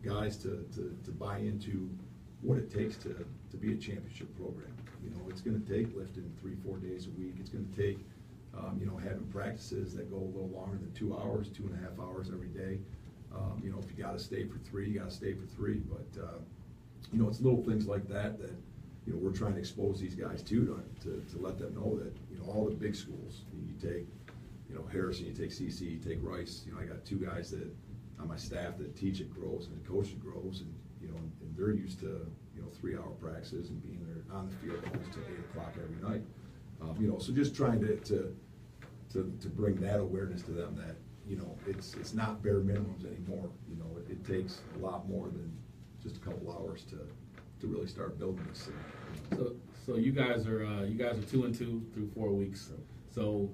Speaker 6: guys to buy into what it takes to be a championship program. It's going to take lifting 3-4 days a week. It's going to take having practices that go a little longer than 2 hours, 2.5 hours every day. If you got to stay for 3, you got to stay for 3. But it's little things like that we're trying to expose these guys to let them know that all the big schools you take. Harrison, you take CC, you take Rice. I got 2 guys that on my staff that teach at Groves and coach at Groves, and and they're used to 3-hour practices and being there on the field almost till 8 o'clock every night. So just trying to bring that awareness to them that it's not bare minimums anymore. It takes a lot more than just a couple hours to really start building this thing.
Speaker 4: So you guys are 2-2 through 4 weeks. So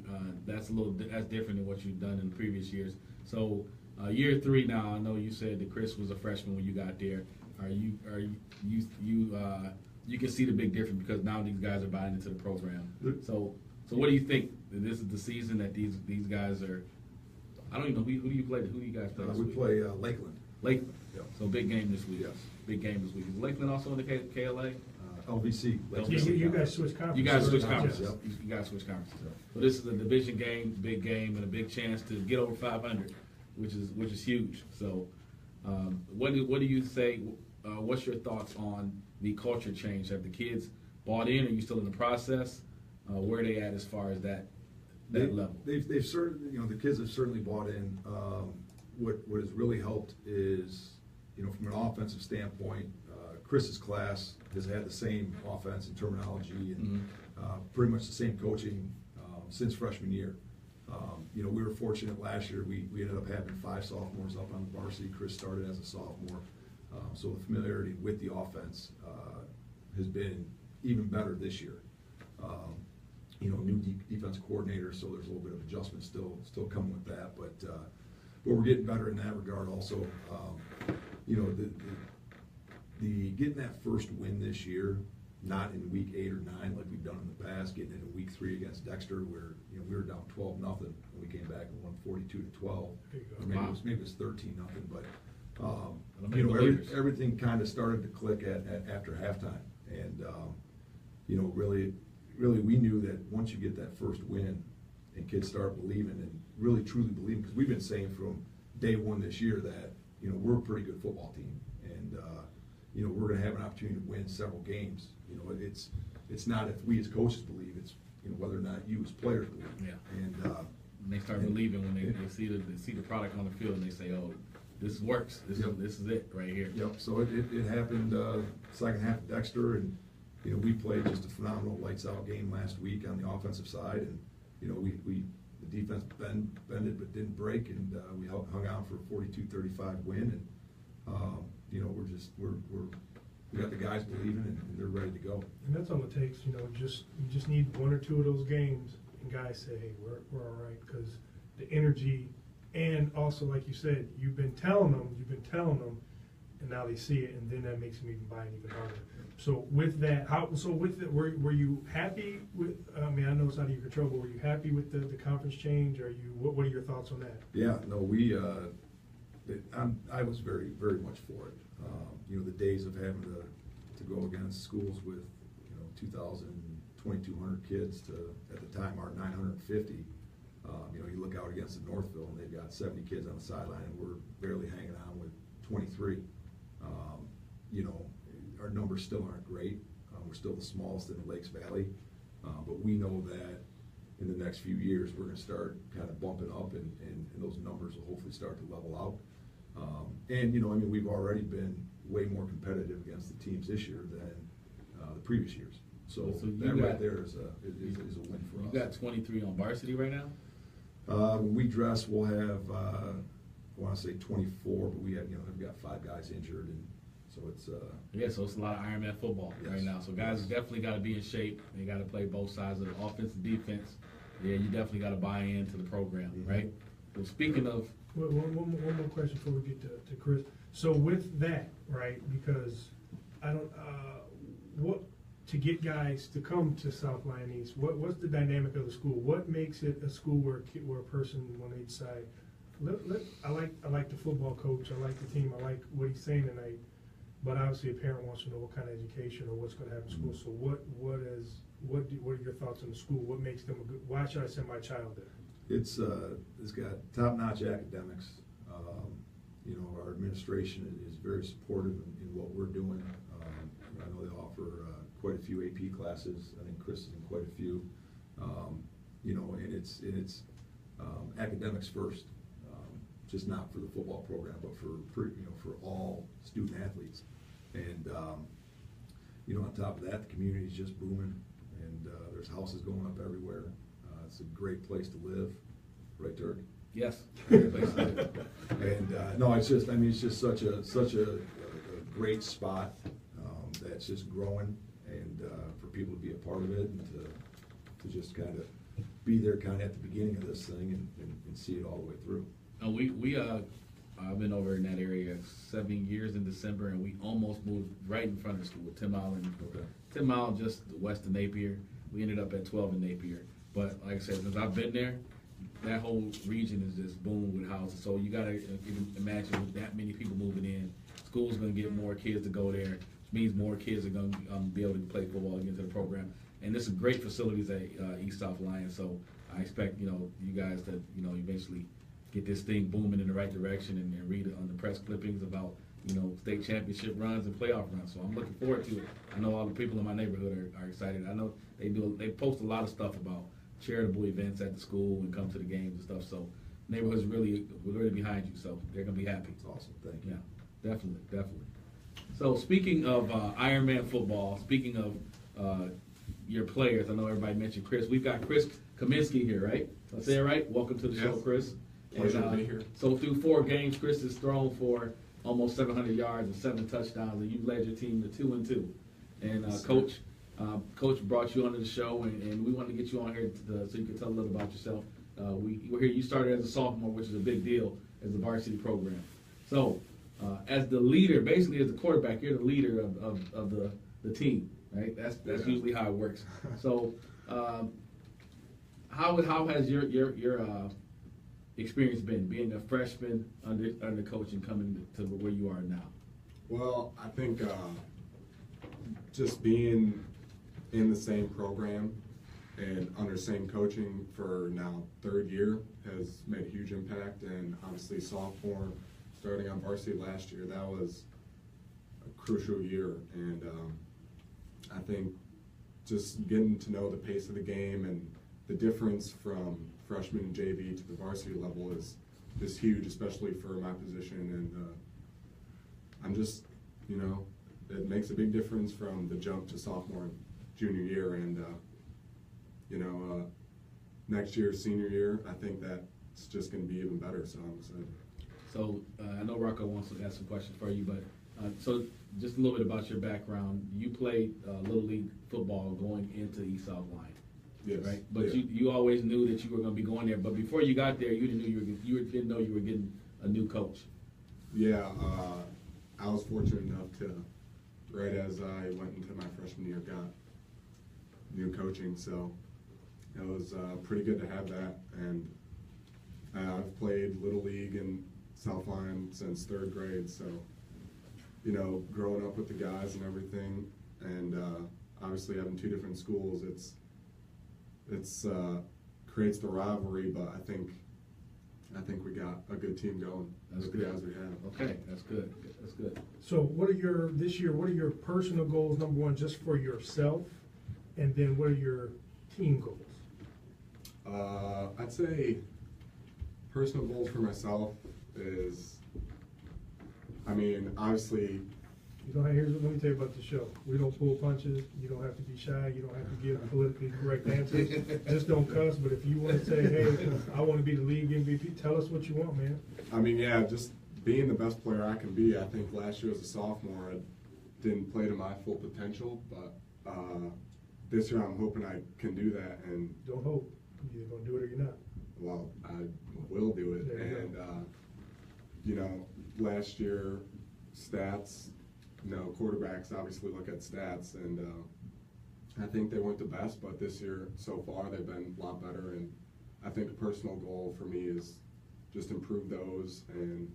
Speaker 4: that's different than what you've done in previous years. So year 3 now. I know you said that Chris was a freshman when you got there. You can see the big difference because now these guys are buying into the program. So what do you think? This is the season that these guys are. I don't even know who do you play. Who do you guys play?
Speaker 6: We play Lakeland.
Speaker 4: Lakeland.
Speaker 6: Yep.
Speaker 4: So big game this week.
Speaker 6: Yes.
Speaker 4: Big game this week. Is Lakeland also in the KLA?
Speaker 6: LVC.
Speaker 1: You guys switch conferences.
Speaker 4: You guys switch conferences.
Speaker 6: Yep.
Speaker 4: You guys switch conferences.
Speaker 6: Yep.
Speaker 4: So this is a division game, big game, and a big chance to get over 500, which is huge. So, what do you say? What's your thoughts on the culture change? Have the kids bought in? Are you still in the process? Where are they at as far as that level?
Speaker 6: They've certainly, the kids have certainly bought in. What has really helped is, from an offensive standpoint, Chris's class has had the same offense and terminology and pretty much the same coaching since freshman year. We were fortunate last year. We ended up having 5 sophomores up on the varsity. Chris started as a sophomore. So the familiarity with the offense has been even better this year. New defense coordinator, so there's a little bit of adjustment still coming with that. But we're getting better in that regard also. getting that first win this year, not in week 8 or 9 like we've done in the past, getting it in week 3 against Dexter, where we were down 12-0, and we came back and won 42-12.
Speaker 1: There you go.
Speaker 6: Or maybe it was 13-0, but
Speaker 4: make believers.
Speaker 6: everything kind of started to click after halftime, and really we knew that once you get that first win, and kids start believing and really truly believing, because we've been saying from day one this year that we're a pretty good football team, and we're going to have an opportunity to win several games. It's not if we as coaches believe, it's whether or not you as players believe.
Speaker 4: Yeah.
Speaker 6: And
Speaker 4: they start believing when they see the product on the field, and they say, "Oh, this works. This is it right here."
Speaker 6: Yep. So it happened second half of Dexter, and we played just a phenomenal lights out game last week on the offensive side, and the defense bended but didn't break, and we hung out for a 42-35 win, and we got the guys believing, and they're ready to go.
Speaker 1: And that's all it takes, you just need 1 or 2 of those games, and guys say, hey, we're all right, because the energy, and also, like you said, you've been telling them, and now they see it, and then that makes them even buy it even harder. So with that, were you happy with? I mean, I know it's out of your control, but were you happy with the conference change? What are your thoughts on that?
Speaker 6: Yeah, no, I was very, very much for it. The days of having to go against schools with 2,000, 2,200 kids to at the time our 950. You look out against the Northville, and they've got 70 kids on the sideline, and we're barely hanging on with 23. Our numbers still aren't great. We're still the smallest in the Lakes Valley, but we know that in the next few years we're going to start kind of bumping up, and those numbers will hopefully start to level out. We've already been way more competitive against the teams this year than the previous years. So that right there is a win for us.
Speaker 4: You got 23 on varsity right now?
Speaker 6: When we dress, we'll have I want to say 24, but we have we've got 5 guys injured, and so it's
Speaker 4: so it's a lot of Ironman football right now. So guys definitely got to be in shape. They got to play both sides of the offense and defense. Yeah, you definitely got to buy into the program, right? Well, speaking of,
Speaker 1: one more question before we get to Chris. So with that, right? Because I don't what to get guys to come to South Lyon East. What's the dynamic of the school? What makes it a school where a person when they decide, I like the football coach, I like the team, I like what he's saying tonight. But obviously, a parent wants to know what kind of education or what's going to happen in school. So what are your thoughts on the school? What makes them a good? Why should I send my child there?
Speaker 6: It's got top-notch academics. Our administration is very supportive in what we're doing. I know they offer quite a few AP classes. I think Chris is in quite a few. And it's academics first, just not for the football program, but for all student athletes. And on top of that, the community is just booming, and there's houses going up everywhere. It's a great place to live, right, Turk?
Speaker 4: yes.
Speaker 6: And no, it's just such a great spot that's just growing, and for people to be a part of it, and to just kind of be there kind of at the beginning of this thing and see it all the way through.
Speaker 4: I've been over in that area 7 years in December, and we almost moved right in front of the school, 10 Mile,
Speaker 6: Okay.
Speaker 4: 10 Mile just west of Napier. We ended up at 12 in Napier. But like I said, since I've been there, that whole region is just booming with houses. So you gotta imagine with that many people moving in, school's gonna get more kids to go there, which means more kids are gonna be able to play football and get into the program. And there's some great facilities at East South Lyon. So I expect you guys to eventually get this thing booming in the right direction, and read on the press clippings about state championship runs and playoff runs. So I'm looking forward to it. I know all the people in my neighborhood are excited. I know they post a lot of stuff about charitable events at the school and come to the games and stuff. So neighborhood's really behind you. So they're gonna be happy.
Speaker 6: It's awesome. Thank you.
Speaker 4: Yeah, definitely. So speaking of Ironman football, speaking of your players, I know everybody mentioned Chris. We've got Chris Kaminsky here, right? Did I say it right? Welcome to the show, Chris.
Speaker 7: Pleasure to be here.
Speaker 4: So through 4 games, Chris has thrown for almost 700 yards and 7 touchdowns, and you've led your team to 2-2. And Coach brought you onto the show, and we wanted to get you on here so you could tell a little about yourself. We were here. You started as a sophomore, which is a big deal as a varsity program. So as the leader, basically as the quarterback, you're the leader of the team, right? That's usually how it works. So, how has your experience been being a freshman under coach and coming to where you are now?
Speaker 7: Well, I think just being in the same program and under same coaching for now third year has made a huge impact. And obviously sophomore, starting on varsity last year, that was a crucial year. And I think just getting to know the pace of the game and the difference from freshman and JV to the varsity level is huge, especially for my position. And I'm just, it makes a big difference from the jump to sophomore and junior year. And, next year, senior year, I think that's just going to be even better. So I'm excited.
Speaker 4: So I know Rocco wants to ask some questions for you, but so just a little bit about your background. You played Little League football going into East South Line.
Speaker 7: Yes.
Speaker 4: Right, but
Speaker 7: yeah.
Speaker 4: you always knew that you were going to be going there. But before you got there, you didn't know you were getting a new coach.
Speaker 7: Yeah, I was fortunate enough to, right as I went into my freshman year, got new coaching. So it was pretty good to have that. And I've played Little League in Southline since third grade. So, growing up with the guys and everything, and obviously having two different schools, it's creates the rivalry. But I think we got a good team going.
Speaker 4: That's
Speaker 7: with
Speaker 4: good.
Speaker 7: The guys we have.
Speaker 4: Okay, that's good. That's good.
Speaker 1: So what are your personal goals, number one, just for yourself, and then what are your team goals?
Speaker 7: I'd say personal goals for myself is, obviously,
Speaker 1: Let me tell you about the show. We don't pull punches. You don't have to be shy. You don't have to give politically correct answers. Just don't cuss. But if you want to say, hey, I want to be the league MVP, tell us what you want, man.
Speaker 7: just being the best player I can be. I think last year as a sophomore, I didn't play to my full potential, but this year I'm hoping I can do that. And
Speaker 1: Don't hope. You're either going to do it or you're not.
Speaker 7: well, I will do it.
Speaker 1: There you
Speaker 7: And last year stats. Quarterbacks obviously look at stats, and I think they weren't the best, but this year so far they've been a lot better. And I think a personal goal for me is just improve those and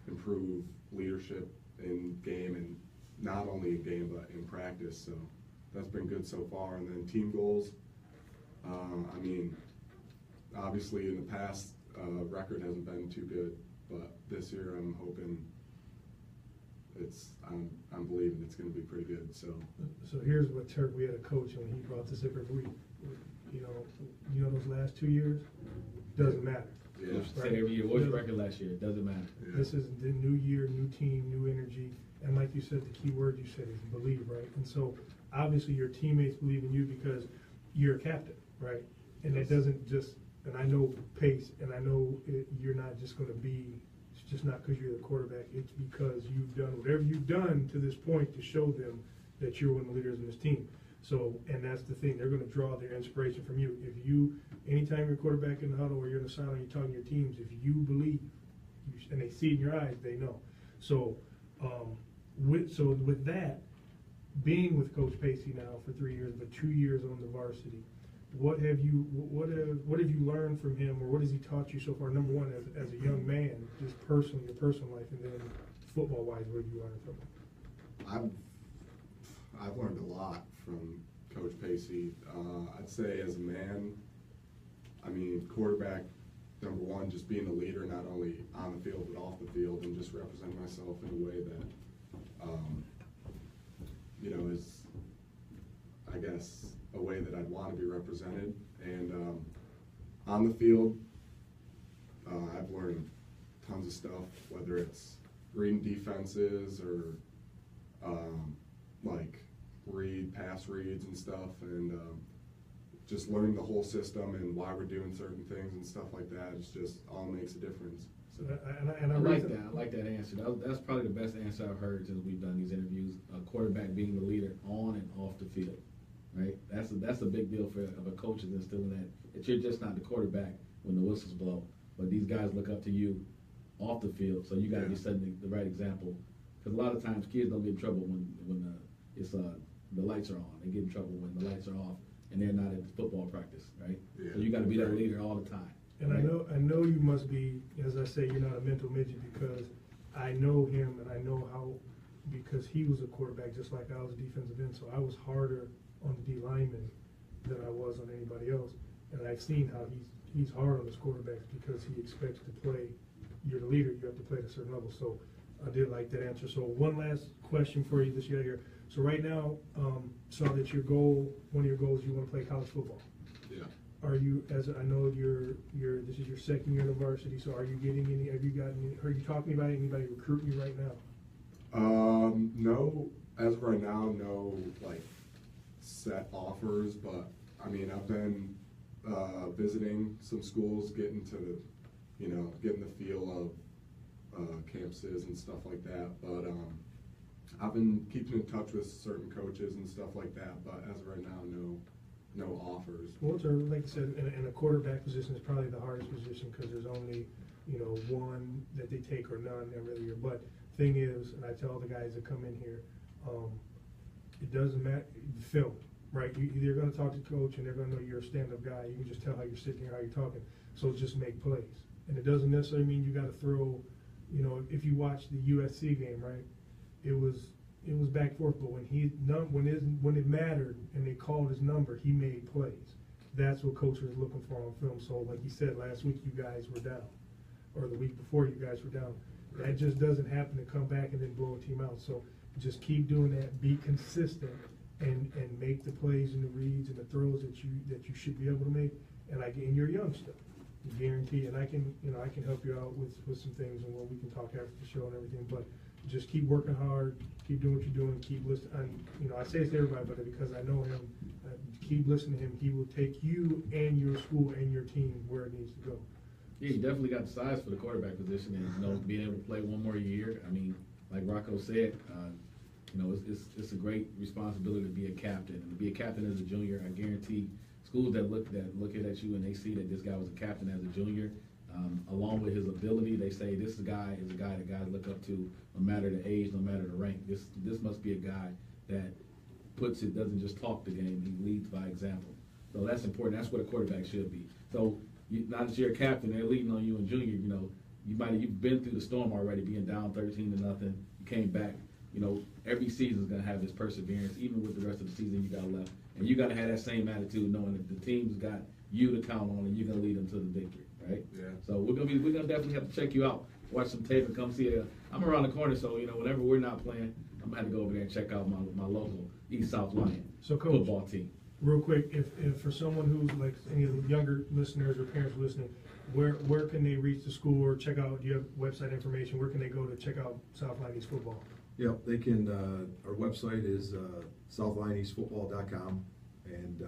Speaker 7: improve leadership in game, and not only in game but in practice. So that's been good so far. And then team goals, obviously in the past record hasn't been too good, but this year I'm hoping I'm believing it's going to be pretty good. So
Speaker 1: here's what Turk, we had a coach, and he brought this up every week. Those last 2 years, doesn't matter.
Speaker 7: yeah,
Speaker 4: Say every year, what's your record last year? It doesn't matter.
Speaker 7: yeah.
Speaker 1: This is the new year, new team, new energy. And like you said, the key word you said is believe, right? And so obviously your teammates believe in you because you're a captain, right? And it doesn't just, and I know pace, and I know you're not just going to be, it's just not because you're the quarterback. It's because you've done whatever you've done to this point to show them that you're one of the leaders in this team. So, and that's the thing, they're going to draw their inspiration from you. If you, anytime you're quarterback in the huddle or you're in the sideline, you're talking to your teams, if you believe, and they see it in your eyes, they know. So, with that, being with Coach Pacey now for 3 years, but 2 years on the varsity, what have you learned from him, or what has he taught you so far? Number one, as a young man, just personally, your personal life, and then football-wise, what have you learned from him?
Speaker 7: I've learned a lot from Coach Pacey. I'd say as a man, quarterback, number one, just being a leader, not only on the field but off the field, and just represent myself in a way that, is, I guess, a way that I'd want to be represented. And on the field, I've learned tons of stuff, whether it's reading defenses or read pass reads and stuff, and just learning the whole system and why we're doing certain things and stuff like that. It's just all makes a difference. So
Speaker 4: I like that. I like that answer. That's probably the best answer I've heard since we've done these interviews. A quarterback being the leader on and off the field, right? That's a big deal of a coach is instilling that you're just not the quarterback when the whistles blow, but these guys look up to you off the field. So you got to be setting the right example. Because a lot of times kids don't get in trouble when the lights are on. They get in trouble when the lights are off and they're not at the football practice, right?
Speaker 7: Yeah.
Speaker 4: So you got to be that leader all the time.
Speaker 1: And
Speaker 4: right?
Speaker 1: I know you must be, as I say, you're not a mental midget, because I know him and I know how, because he was a quarterback just like I was a defensive end, so I was harder on the D lineman than I was on anybody else. And I've seen how he's hard on his quarterbacks because he expects to play. You're the leader, you have to play at a certain level. So I did like that answer. So one last question for you this year here. So right now, saw that one of your goals, you want to play college football.
Speaker 7: Yeah.
Speaker 1: Are you, as I know this is your second year in the varsity, so are you talking about anybody recruiting you right now?
Speaker 7: No, as of right now, no like set offers, but I mean, I've been visiting some schools, getting the feel of campuses and stuff like that. But I've been keeping in touch with certain coaches and stuff like that. But as of right now, no offers.
Speaker 1: Well, like I said, in a quarterback position is probably the hardest position because there's only one that they take or none every year. But thing is, and I tell the guys that come in here, it doesn't matter the film, right? You're going to talk to the coach and they're going to know you're a stand-up guy. You can just tell how you're sitting here, how you're talking. So just make plays, and it doesn't necessarily mean you got to throw. If you watch the USC game, right? It was back and forth, but when it mattered and they called his number, he made plays. That's what coach was looking for on film. So like you said, last week you guys were down, or the week before you guys were down. That just doesn't happen to come back and then blow a team out. So just keep doing that. Be consistent and make the plays and the reads and the throws that you should be able to make. And you're young still. I guarantee, and I can help you out with some things and what we can talk after the show and everything. But just keep working hard, keep doing what you're doing, keep listening. I say this to everybody, but because I know him, keep listening to him. He will take you and your school and your team where it needs to go.
Speaker 4: Yeah, you definitely got the size for the quarterback position, and being able to play one more year. I mean, like Rocco said, it's a great responsibility to be a captain, and to be a captain as a junior. I guarantee schools that look at you and they see that this guy was a captain as a junior, along with his ability, they say this guy is a guy that guys look up to, no matter the age, no matter the rank. This must be a guy that doesn't just talk the game, he leads by example. So that's important. That's what a quarterback should be. So now that you're a captain, they're leading on you in junior. You've been through the storm already, being down 13-0. You came back. Every season is going to have this perseverance, even with the rest of the season you got left. And you got to have that same attitude, knowing that the team's got you to count on, and you're going to lead them to the victory, right? Yeah. So we're gonna definitely have to check you out, watch some tape, and come see it. I'm around the corner, so whenever we're not playing, I'm gonna have to go over there and check out my local East South Lion football team.
Speaker 1: Real quick, if for someone who's like any of the younger listeners or parents listening, where can they reach the school or check out? Do you have website information? Where can they go to check out South Lion East football?
Speaker 6: Yep, they can. Our website is southlioneastfootball.com, and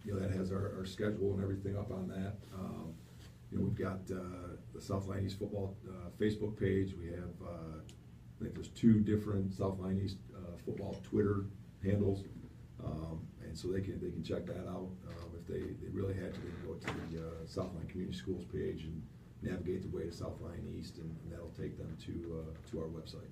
Speaker 6: that has our schedule and everything up on that. We've got the South Lion East football Facebook page. We have I think there's 2 different South Lion East football Twitter handles, and so they can check that out. If they really had to, they can go to the South Lion Community Schools page and navigate their way to South Lion East, and that'll take them to our website.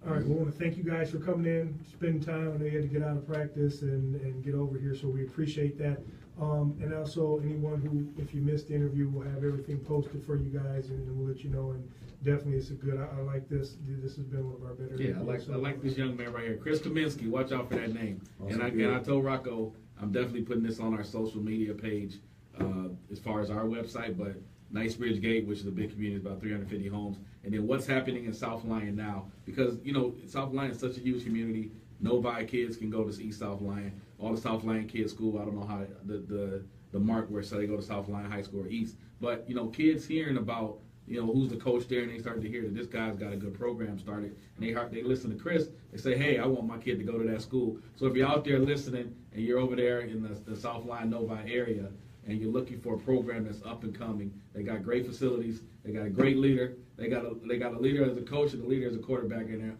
Speaker 1: All right, we want to thank you guys for coming in, spending time. I know you had to get out of practice and get over here, so we appreciate that. And also, anyone who, if you missed the interview, we'll have everything posted for you guys, and we'll let you know. And definitely, it's a good. I like this. This has been one of our better.
Speaker 4: Yeah, I like this young man right here, Chris Kaminsky. Watch out for that name. Awesome. And I told Rocco, I'm definitely putting this on our social media page, as far as our website, but Knightsbridge Gate, which is a big community, about 350 homes. And then what's happening in South Lyon now, because, South Lyon is such a huge community. Novi kids can go to East South Lyon. All the South Lyon kids school, I don't know how the mark where so they go to South Lyon High School or East. But, kids hearing about, who's the coach there, and they start to hear that this guy's got a good program started. And they listen to Chris. They say, hey, I want my kid to go to that school. So if you're out there listening and you're over there in the South Lyon Novi area, and you're looking for a program that's up and coming, they got great facilities, they got a great leader, they got a leader as a coach and a leader as a quarterback, and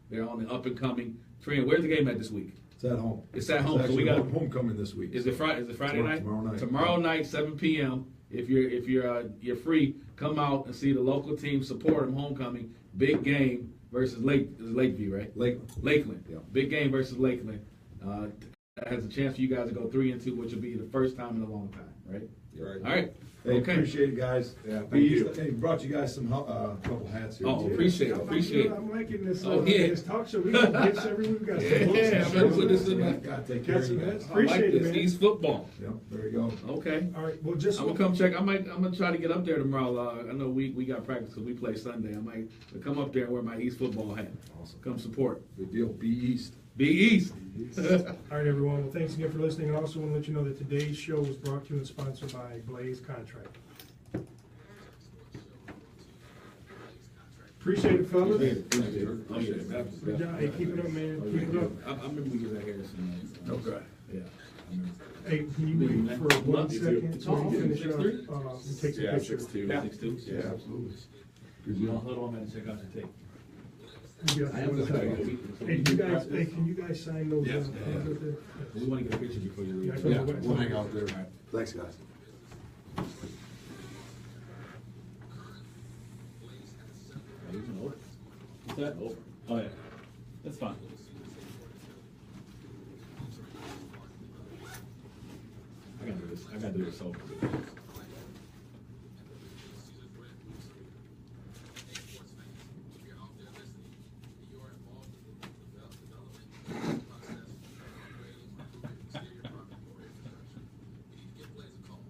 Speaker 4: they're on the up and coming trend. Where's the game at this week?
Speaker 6: It's at home.
Speaker 4: It's at home. So we got
Speaker 6: homecoming this week.
Speaker 4: Is it Friday night?
Speaker 6: Tomorrow night.
Speaker 4: Tomorrow night, 7 p.m. if you're free, come out and see the local team, support them, homecoming, big game versus Lakeview, right? Lakeland.
Speaker 6: Yeah.
Speaker 4: Big game versus Lakeland. Has a chance for you guys to go 3-2, which will be the first time in a long time, right?
Speaker 7: Right.
Speaker 4: All right.
Speaker 6: Hey,
Speaker 4: Okay.
Speaker 6: appreciate it, guys.
Speaker 7: Yeah, thank
Speaker 6: We
Speaker 7: you.
Speaker 6: Hey, brought you guys some couple hats here.
Speaker 4: Oh,
Speaker 6: too.
Speaker 4: appreciate it.
Speaker 1: I'm
Speaker 4: Appreciate it.
Speaker 1: I'm liking this,
Speaker 4: Oh, yeah.
Speaker 1: this talk show. We got gifts every week. We got some books
Speaker 4: Yeah,
Speaker 1: and
Speaker 4: I'm gonna
Speaker 1: shirts.
Speaker 4: put this in
Speaker 6: Yeah,
Speaker 4: my.
Speaker 6: gotta take care
Speaker 1: Got
Speaker 6: of
Speaker 1: some
Speaker 6: you
Speaker 1: hats.
Speaker 6: guys.
Speaker 4: I like
Speaker 1: Appreciate it,
Speaker 4: this.
Speaker 1: man.
Speaker 4: East football.
Speaker 6: Yep, there you go.
Speaker 4: Okay.
Speaker 1: All right. Well, just
Speaker 4: I'm gonna come check. I'm gonna try to get up there tomorrow. I know we got practice because we play Sunday. I might come up there and wear my East football hat.
Speaker 6: Awesome.
Speaker 4: Come support.
Speaker 6: Good deal. Be East.
Speaker 4: Be East.
Speaker 1: All right, everyone. Well, thanks again for listening. And I also want to let you know that today's show was brought to you and sponsored by Blaze Contract. Appreciate it, fellas.
Speaker 6: Appreciate it.
Speaker 4: Oh yeah, that's-
Speaker 1: Good job. Hey, keep it up, man. Keep it up.
Speaker 4: I remember we was at Harrison.
Speaker 6: Okay.
Speaker 4: Yeah. I remember.
Speaker 1: Hey, can you wait for 1 second so we finish up
Speaker 4: 6'3"?
Speaker 1: and take some
Speaker 7: Yeah,
Speaker 1: pictures?
Speaker 7: 6'2".
Speaker 6: Yeah.
Speaker 4: 6'2".
Speaker 6: Yeah, absolutely. Good
Speaker 4: You
Speaker 6: deal.
Speaker 4: hold on, man. Check out your tape.
Speaker 1: Yeah,
Speaker 4: I am
Speaker 1: one second.
Speaker 4: gonna-
Speaker 1: Hey, you guys, can you guys sign those?
Speaker 7: Yes.
Speaker 1: things up there?
Speaker 4: We want to get a picture before you leave.
Speaker 1: Yeah,
Speaker 6: Yeah,
Speaker 1: West.
Speaker 6: we'll hang out there. Thanks, guys.
Speaker 2: Over. What's that? Over. Oh yeah, that's fine.
Speaker 4: I gotta do this. I gotta do this over.
Speaker 3: If you're out there listening and you are involved in the development process, upgrading or improving exterior property or infrastructure, you need to give Blaze a call.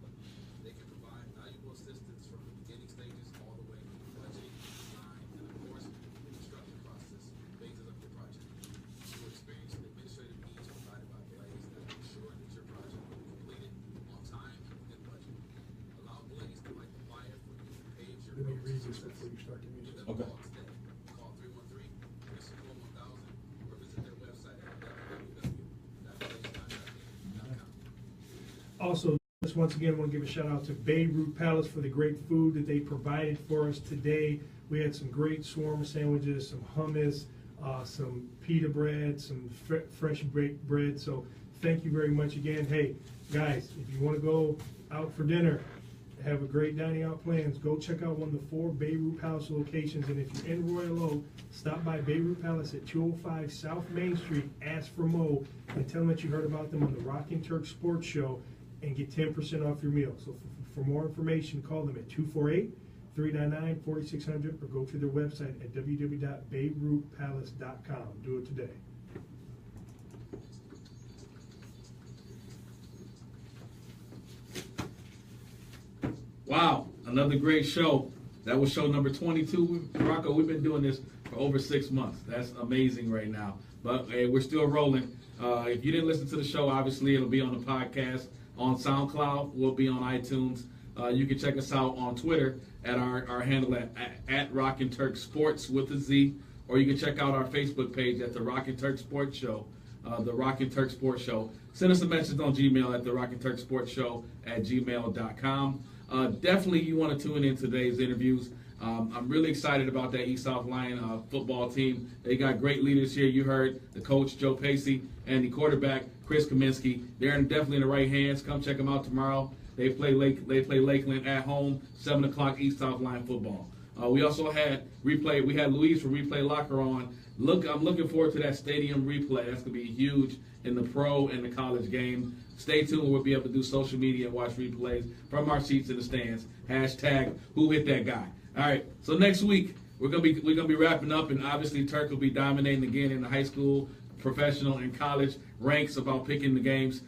Speaker 3: They can provide valuable assistance from the beginning stages all the way to the budgeting, design, and of course, the construction process phases of your project. You will experience the administrative needs provided by Blaze that will ensure that your project will be completed on time and within budget. Allow Blaze to light the fire for you and pave your
Speaker 1: Let me
Speaker 3: road to
Speaker 1: read this
Speaker 3: success.
Speaker 1: before you start the
Speaker 3: Give
Speaker 1: music.
Speaker 3: them
Speaker 2: Okay.
Speaker 3: a call today. Call 313-364-1000 or visit their website at www.blazecontracting.com.
Speaker 1: Also, just once again, want to give a shout out to Beirut Palace for the great food that they provided for us today. We had some great shawarma sandwiches, some hummus, some pita bread, some fresh baked bread. So thank you very much again. Hey, guys, if you want to go out for dinner, have a great dining out plans, go check out one of the 4 Beirut Palace locations. And if you're in Royal Oak, stop by Beirut Palace at 205 South Main Street, ask for Mo, and tell them that you heard about them on the Rockin' Turk Sports Show and get 10% off your meal. So for more information, call them at 248-399-4600 or go to their website at www.beirutpalace.com. Do it today.
Speaker 4: Wow, another great show. That was show number 22. Rocco, we've been doing this for over 6 months. That's amazing right now. But hey, we're still rolling. If you didn't listen to the show, obviously it'll be on the podcast, on SoundCloud, we'll be on iTunes. You can check us out on Twitter at our handle at Rockin' Turk Sports with a Z, or you can check out our Facebook page at the Rockin' Turk Sports Show, the Rockin' Turk Sports Show. Send us a message on Gmail at the Rockin' Turk Sports Show at gmail.com. Definitely you want to tune in today's interviews. I'm really excited about that East South Lion football team. They got great leaders here. You heard the coach, Joe Pacey, and the quarterback, Chris Kaminsky. They're definitely in the right hands. Come check them out tomorrow. They play Lakeland at home, 7 o'clock East South Line football. We also had replay. We had Louise from Replay Locker on. I'm looking forward to that stadium replay. That's going to be huge in the pro and the college game. Stay tuned. We'll be able to do social media and watch replays from our seats in the stands. Hashtag who hit that guy. All right. So next week we're gonna be wrapping up, and obviously Turk will be dominating again in the high school, professional, and college ranks about picking the games.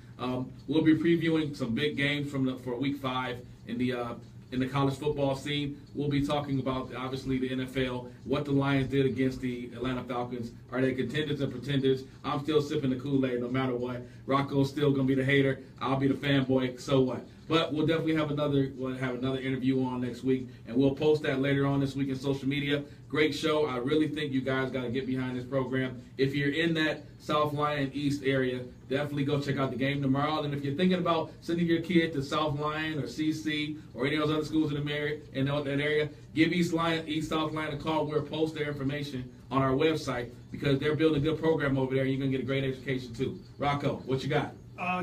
Speaker 4: We'll be previewing some big games for Week 5 in the college football scene. We'll be talking about obviously the NFL, what the Lions did against the Atlanta Falcons. Are they contenders and pretenders? I'm still sipping the Kool-Aid no matter what. Rocco's still gonna be the hater. I'll be the fanboy. So what? But we'll definitely have another interview on next week, and we'll post that later on this week in social media. Great show. I really think you guys got to get behind this program. If you're in that South Lyon East area, definitely go check out the game tomorrow. And if you're thinking about sending your kid to South Lyon or CC or any of those other schools in that area, give East South Lyon a call. We'll post their information on our website because they're building a good program over there, and you're going to get a great education too. Rocco, what you got?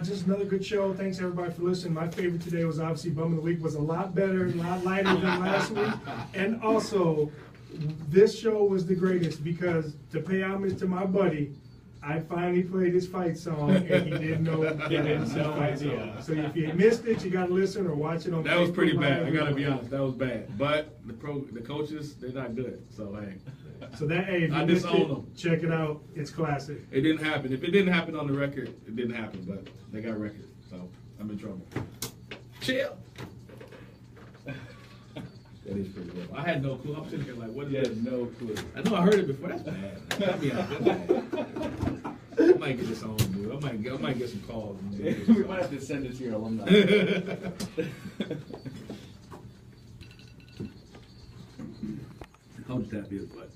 Speaker 1: Just another good show. Thanks everybody for listening. My favorite today was obviously Bum of the Week. Was a lot better, a lot lighter than last week. And also, this show was the greatest because to pay homage to my buddy, I finally played his fight song and he didn't know that it was his fight song. So if you missed it, you gotta listen or watch it on
Speaker 4: That was pretty
Speaker 1: Facebook
Speaker 4: bad. I
Speaker 1: Live.
Speaker 4: gotta be honest. That was bad. But the coaches, they're not good. So hey,
Speaker 1: So that, hey, if
Speaker 4: I
Speaker 1: you missed
Speaker 4: disown
Speaker 1: it,
Speaker 4: them.
Speaker 1: check it out. It's classic.
Speaker 4: it didn't happen. If it didn't happen on the record, it didn't happen. But they got record, so I'm in trouble. Chill. That is pretty good. I had no clue. I'm sitting here like, what is
Speaker 2: You
Speaker 4: that?
Speaker 2: had no clue.
Speaker 4: I know I heard it before. That's bad. That'd be that's bad. I might get this on, dude. I might get some calls.
Speaker 2: We might have to send it to your alumni.
Speaker 4: How would that be, but